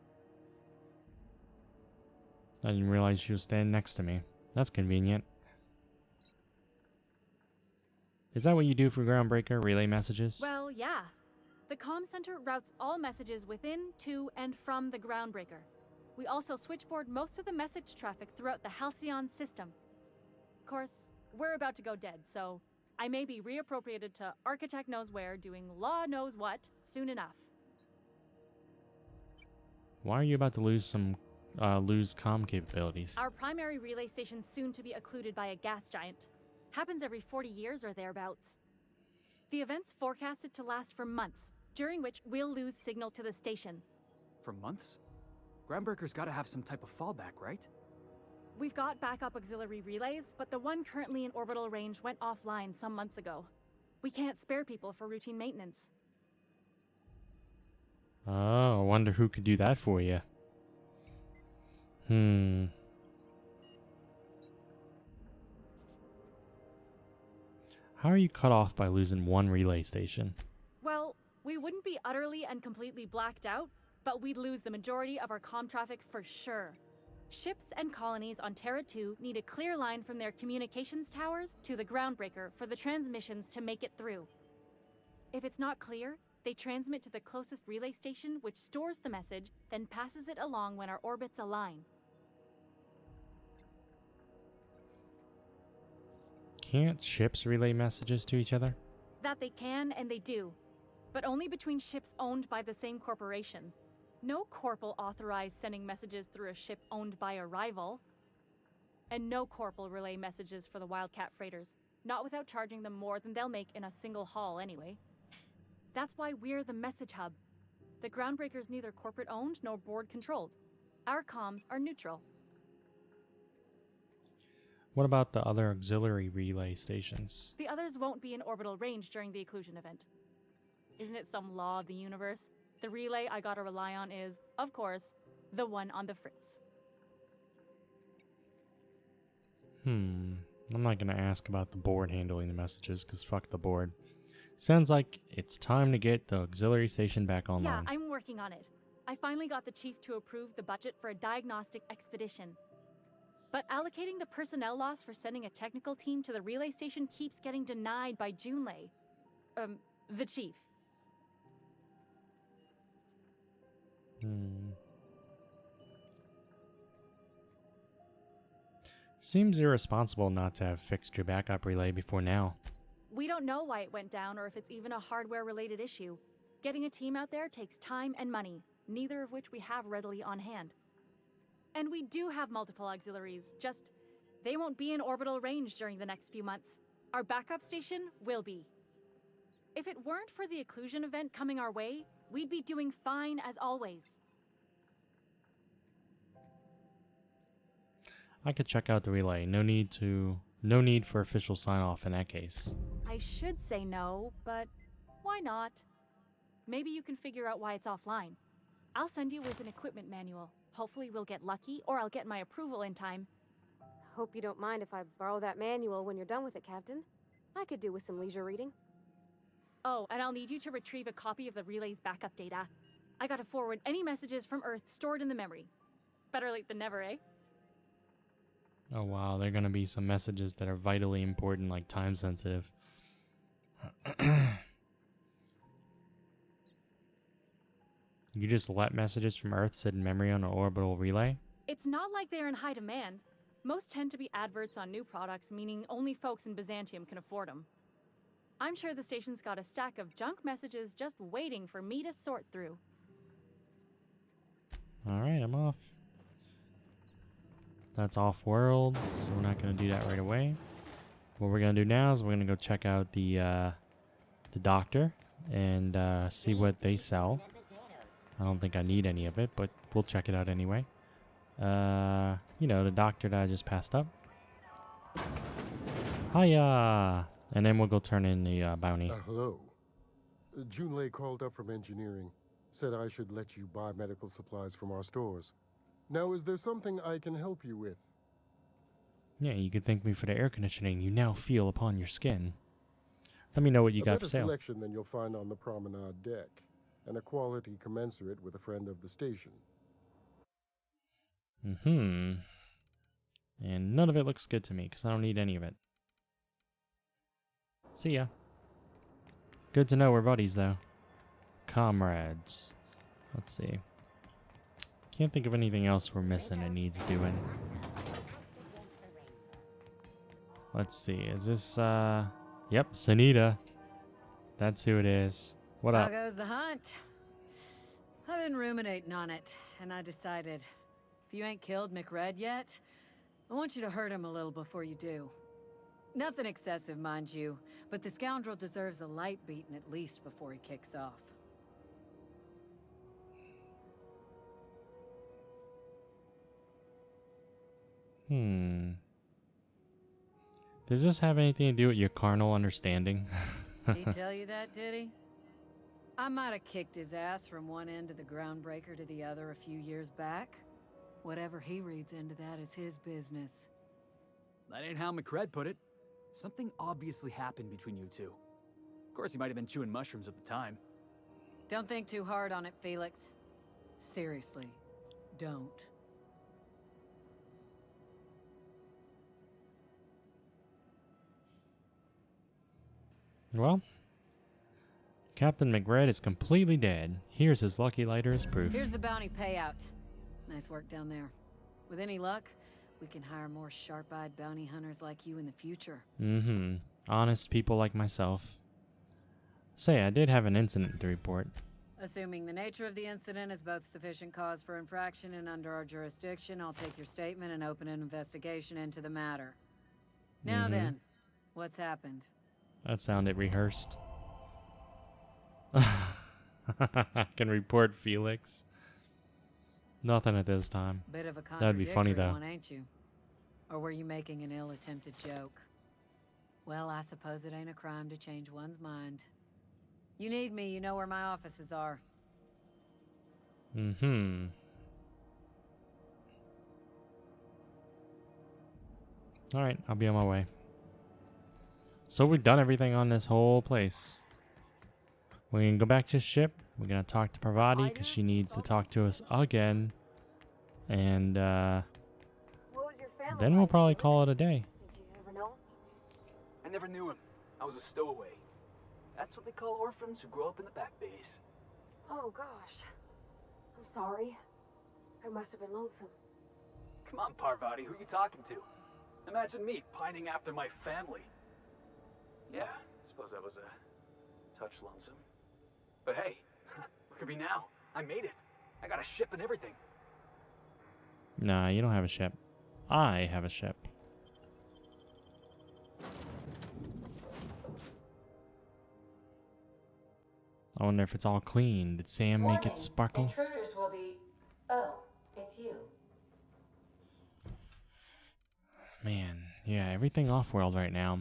I didn't realize she was standing next to me. That's convenient. Is that what you do for Groundbreaker? Relay messages? Well, yeah. The comm center routes all messages within, to, and from the Groundbreaker. We also switchboard most of the message traffic throughout the Halcyon system. Of course, we're about to go dead, so I may be reappropriated to Architect Knows Where doing Law Knows What soon enough. Why are you about to lose comm capabilities? Our primary relay station's soon to be occluded by a gas giant. Happens every 40 years or thereabouts. The event's forecasted to last for months, during which we'll lose signal to the station. For months? Groundbreaker's gotta have some type of fallback, right? We've got backup auxiliary relays, but the one currently in orbital range went offline some months ago. We can't spare people for routine maintenance. Oh, I wonder who could do that for you. How are you cut off by losing one relay station? Well, we wouldn't be utterly and completely blacked out, but we'd lose the majority of our comm traffic for sure. Ships and colonies on Terra 2 need a clear line from their communications towers to the groundbreaker for the transmissions to make it through. If it's not clear, they transmit to the closest relay station, which stores the message, then passes it along when our orbits align. Can't ships relay messages to each other? That they can, and they do. But only between ships owned by the same corporation. No corp will authorize sending messages through a ship owned by a rival. And no corp will relay messages for the Wildcat freighters, not without charging them more than they'll make in a single haul anyway. That's why we're the message hub. The groundbreaker's neither corporate owned nor board controlled. Our comms are neutral. What about the other auxiliary relay stations? The others won't be in orbital range during the occlusion event. Isn't it some law of the universe? The relay I gotta rely on is, of course, the one on the Fritz. I'm not gonna ask about the board handling the messages, because fuck the board. Sounds like it's time to get the auxiliary station back online. Yeah, I'm working on it. I finally got the chief to approve the budget for a diagnostic expedition. But allocating the personnel loss for sending a technical team to the relay station keeps getting denied by Junlei. The chief. Seems irresponsible not to have fixed your backup relay before now. We don't know why it went down or if it's even a hardware-related issue. Getting a team out there takes time and money, neither of which we have readily on hand. And we do have multiple auxiliaries, just they won't be in orbital range during the next few months. Our backup station will be. If it weren't for the occlusion event coming our way, we'd be doing fine as always. I could check out the relay. No need for official sign-off in that case. I should say no, but why not? Maybe you can figure out why it's offline. I'll send you with an equipment manual. Hopefully we'll get lucky, or I'll get my approval in time. Hope you don't mind if I borrow that manual when you're done with it, Captain. I could do with some leisure reading. Oh, and I'll need you to retrieve a copy of the relay's backup data. I gotta forward any messages from Earth stored in the memory. Better late than never, eh? Oh wow, there are gonna be some messages that are vitally important, like time sensitive. You just let messages from Earth sit in memory on an orbital relay? It's not like they're in high demand. Most tend to be adverts on new products, meaning only folks in Byzantium can afford them. I'm sure the station's got a stack of junk messages just waiting for me to sort through. Alright, I'm off. That's off-world, so we're not going to do that right away. What we're going to do now is we're going to go check out the doctor and see what they sell. I don't think I need any of it, but we'll check it out anyway. You know, the doctor that I just passed up. Hiya! And then we'll go turn in the bounty. Hello. Junlei called up from engineering. Said I should let you buy medical supplies from our stores. Now, is there something I can help you with? Yeah, you could thank me for the air conditioning you now feel upon your skin. Let me know what you got for A sale. better selection than you'll find on the promenade deck, and a quality commensurate with a friend of the station. And none of it looks good to me, because I don't need any of it. See ya. Good to know we're buddies, though. Comrades. Let's see. Can't think of anything else we're missing that needs doing. Let's see. Is this, Yep, Sunita. That's who it is. What up? How goes the hunt? I've been ruminating on it, and I decided, if you ain't killed McRed yet, I want you to hurt him a little before you do. Nothing excessive, mind you, but the scoundrel deserves a light beating at least before he kicks off. Does this have anything to do with your carnal understanding? Did he tell you that, did he? I might have kicked his ass from one end of the groundbreaker to the other a few years back. Whatever he reads into that is his business. That ain't how McRed put it. Something obviously happened between you two. Of course, he might have been chewing mushrooms at the time. Don't think too hard on it, Felix. Seriously, don't. Well, Captain McRed is completely dead. Here's his lucky lighter as proof. Here's the bounty payout. Nice work down there. With any luck, we can hire more sharp-eyed bounty hunters like you in the future. Mm-hmm. Honest people like myself. Say, I did have an incident to report. Assuming the nature of the incident is both sufficient cause for infraction and under our jurisdiction, I'll take your statement and open an investigation into the matter. Now then, what's happened? That sounded rehearsed. I can report Felix. Nothing at this time. Bit of a That'd be funny though. one, ain't you? Or were you making an ill-attempted joke? Well, I suppose it ain't a crime to change one's mind. You need me, you know where my offices are. Mm-hmm. Alright, I'll be on my way. So we've done everything on this whole place. We can go back to the ship. We're gonna talk to Parvati because she needs to talk to us again. And then we'll probably call it a day. Did you ever know him? I never knew him. I was a stowaway. That's what they call orphans who grow up in the back bays. Oh gosh. I'm sorry. I must have been lonesome. Come on, Parvati, who you talking to? Imagine me pining after my family. Yeah, I suppose I was a touch lonesome. But hey, look at me now. I made it. I got a ship and everything. Nah, you don't have a ship. I have a ship. I wonder if it's all clean. Did Sam make it sparkle? Intruders will be... Oh, it's you. Man, yeah, everything off-world right now.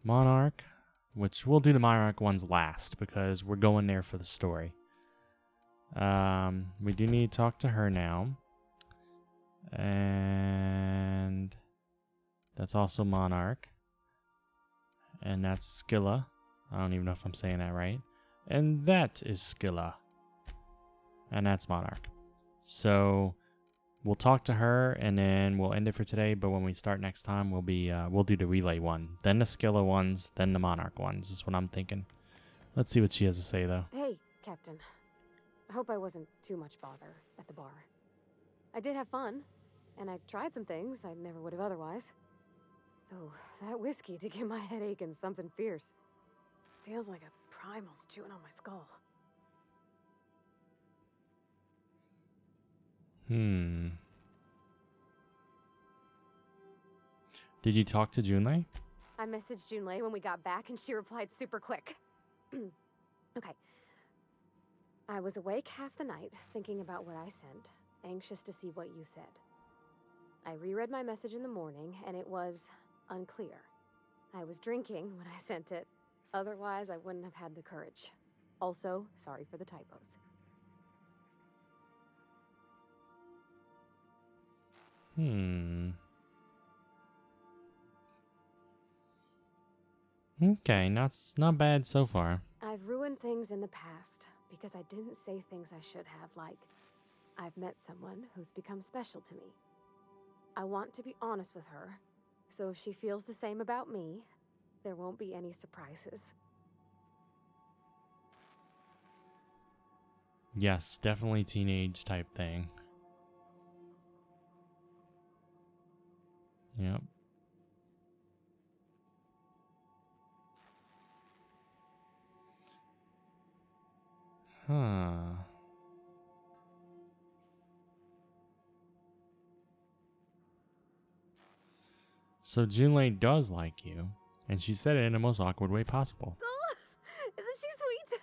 Monarch, which we'll do the Monarch ones last because we're going there for the story. We do need to talk to her now. And that's also Monarch. And that's Skilla. I don't even know if I'm saying that right. And that is Skilla. And that's Monarch. So we'll talk to her and then we'll end it for today. But when we start next time, we'll do the relay one, then the Skilla ones, then the Monarch ones. Is what I'm thinking. Let's see what she has to say though. Hey, Captain. I hope I wasn't too much bother at the bar. I did have fun, and I tried some things I never would have otherwise. Though that whiskey did give my head aching something fierce. Feels like a primal's chewing on my skull. Did you talk to Junlei? I messaged Junlei when we got back, and she replied super quick. Okay. I was awake half the night, thinking about what I sent, anxious to see what you said. I reread my message in the morning, and it was unclear. I was drinking when I sent it. Otherwise, I wouldn't have had the courage. Also, sorry for the typos. Okay, not bad so far. I've ruined things in the past because I didn't say things I should have, like, I've met someone who's become special to me. I want to be honest with her, so if she feels the same about me, there won't be any surprises. Yes, definitely teenage type thing. Yep. Huh. So Junlei does like you, and she said it in the most awkward way possible. Isn't she sweet?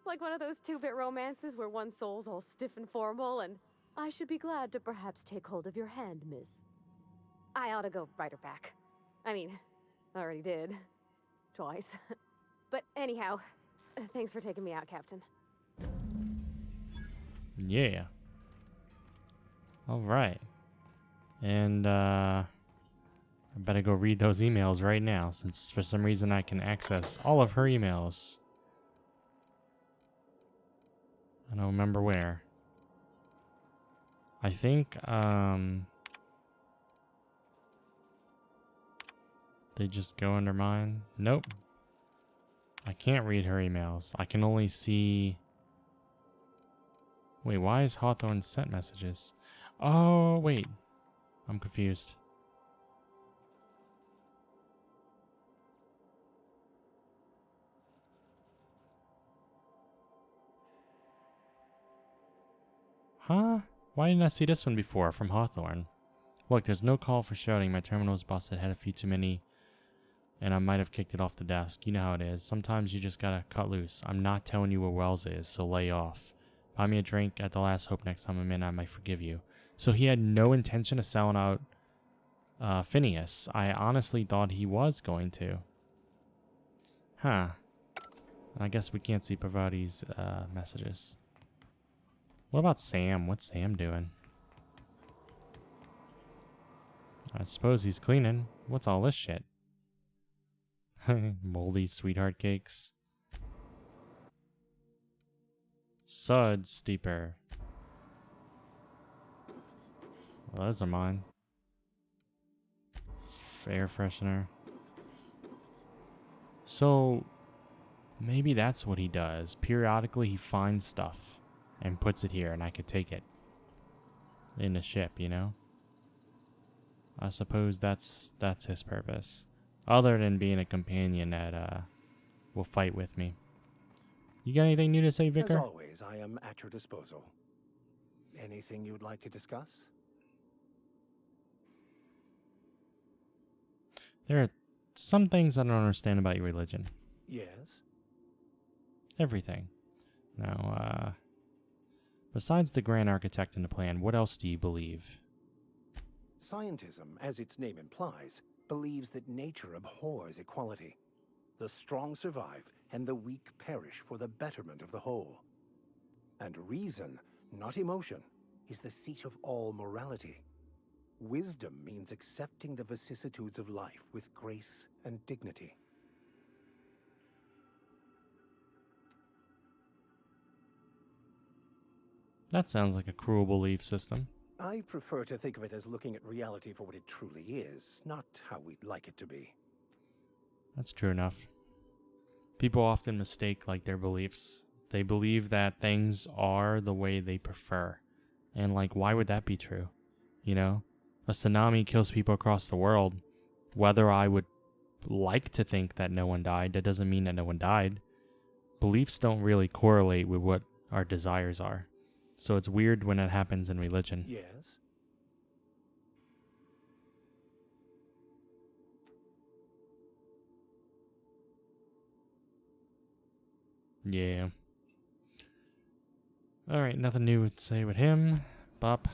Like one of those two-bit romances where one soul's all stiff and formal, and I should be glad to perhaps take hold of your hand, miss. I ought to go write her back. I mean, I already did. Twice. But anyhow, thanks for taking me out, Captain. Yeah. Alright. And, I better go read those emails right now, since for some reason I can access all of her emails. I don't remember where. I think, they just go under mine. Nope. I can't read her emails. I can only see... Wait, why is Hawthorne sent messages? Oh, wait. I'm confused. Huh? Why didn't I see this one before from Hawthorne? Look, there's no call for shouting. My terminal was busted, had a few too many, and I might have kicked it off the desk. You know how it is. Sometimes you just gotta cut loose. I'm not telling you where Wells is, so lay off. Buy me a drink at the last hope next time I'm in, I might forgive you. So he had no intention of selling out Phineas. I honestly thought he was going to. Huh. I guess we can't see Parvati's messages. What about Sam? What's Sam doing? I suppose he's cleaning. What's all this shit? Moldy sweetheart cakes. Sud steeper. Well, those are mine. Air freshener. So, maybe that's what he does. Periodically he finds stuff and puts it here, and I could take it in the ship, you know? I suppose that's his purpose. Other than being a companion that will fight with me. You got anything new to say, Vicar? As always, I am at your disposal. Anything you'd like to discuss? There are some things I don't understand about your religion. Yes? Everything. Now, besides the grand architect and the plan, what else do you believe? Scientism, as its name implies, believes that nature abhors equality. The strong survive, and the weak perish for the betterment of the whole. And reason, not emotion, is the seat of all morality. Wisdom means accepting the vicissitudes of life with grace and dignity. That sounds like a cruel belief system. I prefer to think of it as looking at reality for what it truly is, not how we'd like it to be. That's true enough. People often mistake like their beliefs. They believe that things are the way they prefer. And like, why would that be true? You know? A tsunami kills people across the world. Whether I would like to think that no one died, that doesn't mean that no one died. Beliefs don't really correlate with what our desires are. So it's weird when it happens in religion. Yes? Yeah. Alright, nothing new to say with him. Bop.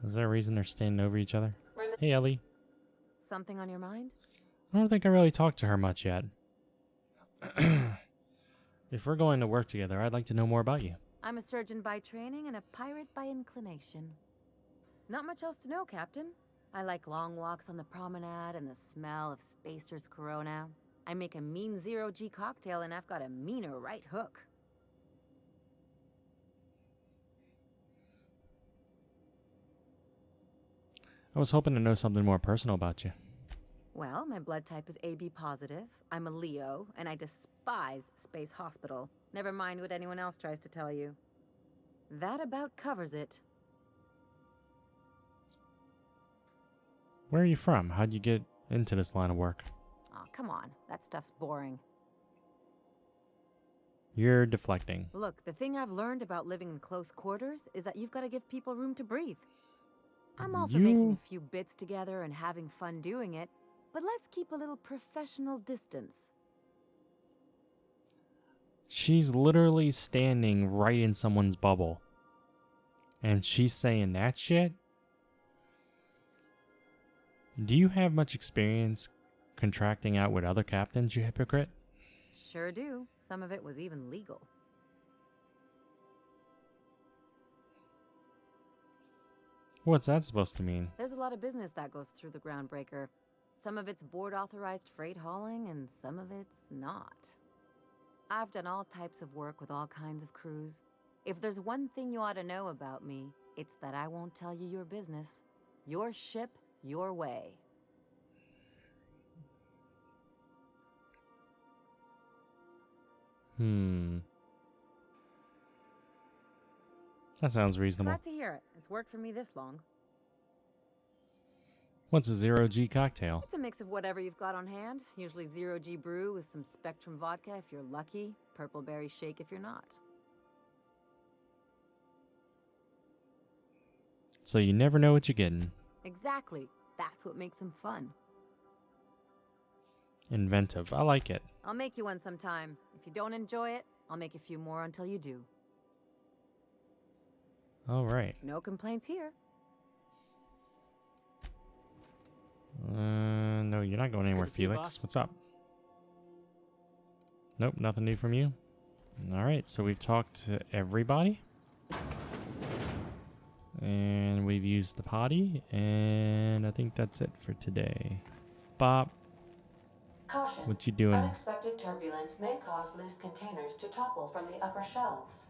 Is there a reason they're standing over each other? Hey, Ellie. Something on your mind? I don't think I really talked to her much yet. If we're going to work together, I'd like to know more about you. I'm a surgeon by training and a pirate by inclination. Not much else to know, Captain. I like long walks on the promenade and the smell of Spacer's Corona. I make a mean zero-G cocktail and I've got a meaner right hook. I was hoping to know something more personal about you. Well, my blood type is AB positive. I'm a Leo, and I despise Space Hospital. Never mind what anyone else tries to tell you. That about covers it. Where are you from? How'd you get into this line of work? Aw, come on. That stuff's boring. You're deflecting. Look, the thing I've learned about living in close quarters is that you've got to give people room to breathe. I'm all for making a few bits together and having fun doing it, but let's keep a little professional distance. She's literally standing right in someone's bubble. And she's saying that shit? Do you have much experience contracting out with other captains, you hypocrite? Sure do. Some of it was even legal. What's that supposed to mean? There's a lot of business that goes through the Groundbreaker. Some of it's board-authorized freight hauling, and some of it's not. I've done all types of work with all kinds of crews. If there's one thing you ought to know about me, it's that I won't tell you your business. Your ship, your way. That sounds reasonable. Glad to hear it. It's worked for me this long. What's a 0G cocktail? It's a mix of whatever you've got on hand. Usually 0G brew with some Spectrum vodka if you're lucky, purple berry shake if you're not. So you never know what you're getting. Exactly. That's what makes them fun. Inventive. I like it. I'll make you one sometime. If you don't enjoy it, I'll make a few more until you do. All right. No complaints here. No, you're not going anywhere, Good to see you, Felix. boss. What's up? Nope, nothing new from you. All right, so we've talked to everybody. And we've used the potty, and I think that's it for today. Bob, Caution. what you doing? Unexpected turbulence may cause loose containers to topple from the upper shelves.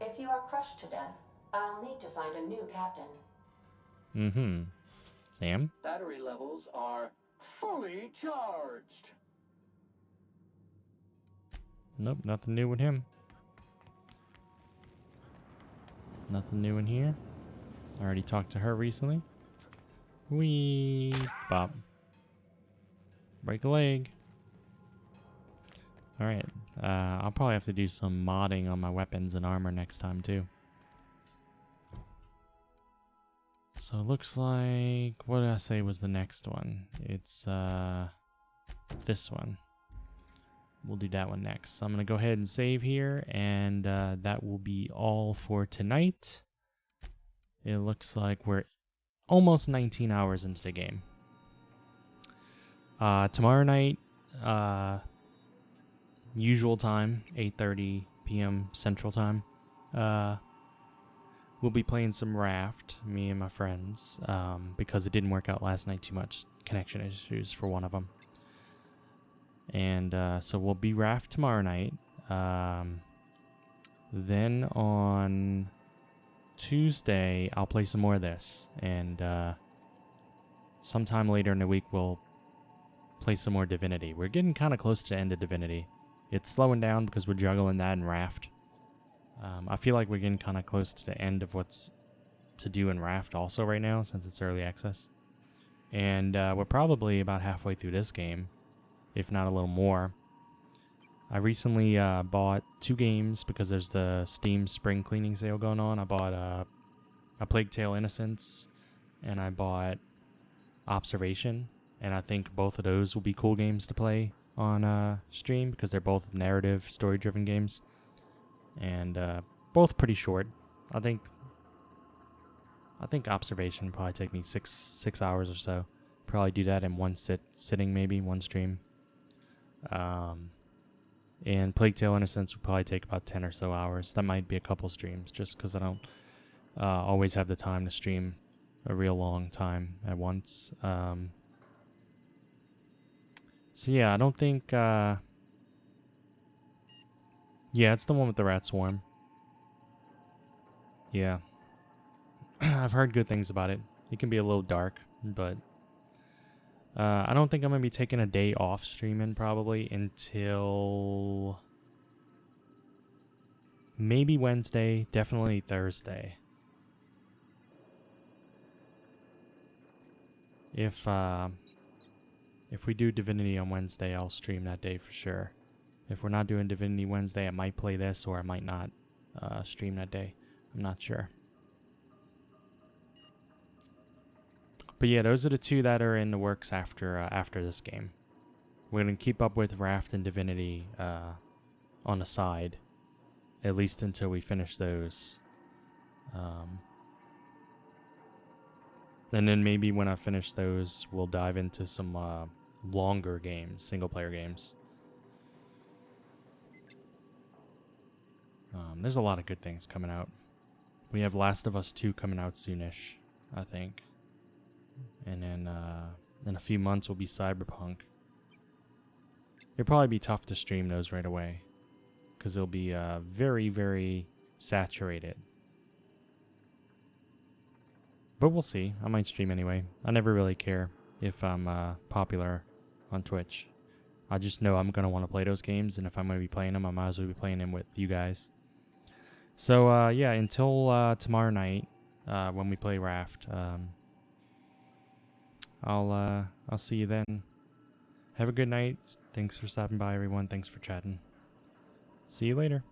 If you are crushed to death, I'll need to find a new captain. Mm-hmm. Sam? Battery levels are fully charged. Nope, nothing new with him. Nothing new in here. I already talked to her recently. Whee! Bop. Break a leg. Alright. I'll probably have to do some modding on my weapons and armor next time too. So it looks like... what did I say was the next one? It's this one. We'll do that one next. So I'm going to go ahead and save here, and that will be all for tonight. It looks like we're almost 19 hours into the game. Tomorrow night, usual time, 8:30 p.m. Central Time, we'll be playing some Raft, me and my friends, because it didn't work out last night too much. Connection issues for one of them. And so we'll be Raft tomorrow night. Then on Tuesday, I'll play some more of this. And sometime later in the week, we'll play some more Divinity. We're getting kind of close to the end of Divinity. It's slowing down because we're juggling that and Raft. I feel like we're getting kind of close to the end of what's to do in Raft also right now, since it's early access. And we're probably about halfway through this game, if not a little more. I recently bought 2 games because there's the Steam spring cleaning sale going on. I bought A Plague Tale Innocence, and I bought Observation. And I think both of those will be cool games to play on stream because they're both narrative, story-driven games. And both pretty short. I think Observation will probably take me six hours or so. Probably do that in one sitting, maybe one stream. And Plague Tale Innocence will probably take about 10 or so hours. That might be a couple streams, just because I don't always have the time to stream a real long time at once. So yeah, I don't think... yeah, it's the one with the rat swarm. Yeah. I've heard good things about it. It can be a little dark, but... I don't think I'm going to be taking a day off streaming probably until... maybe Wednesday, definitely Thursday. If we do Divinity on Wednesday, I'll stream that day for sure. If we're not doing Divinity Wednesday, I might play this or I might not stream that day. I'm not sure. But yeah, those are the 2 that are in the works after this game. We're going to keep up with Raft and Divinity on the side, at least until we finish those. And then maybe when I finish those, we'll dive into some longer games, single-player games. There's a lot of good things coming out. We have Last of Us 2 coming out soonish, I think. And then In a few months will be Cyberpunk. It'll probably be tough to stream those right away, because it'll be very, very saturated. But we'll see. I might stream anyway. I never really care if I'm popular on Twitch. I just know I'm going to want to play those games, and if I'm going to be playing them, I might as well be playing them with you guys. So, yeah, until tomorrow night, when we play Raft, I'll see you then. Have a good night. Thanks for stopping by, everyone. Thanks for chatting. See you later.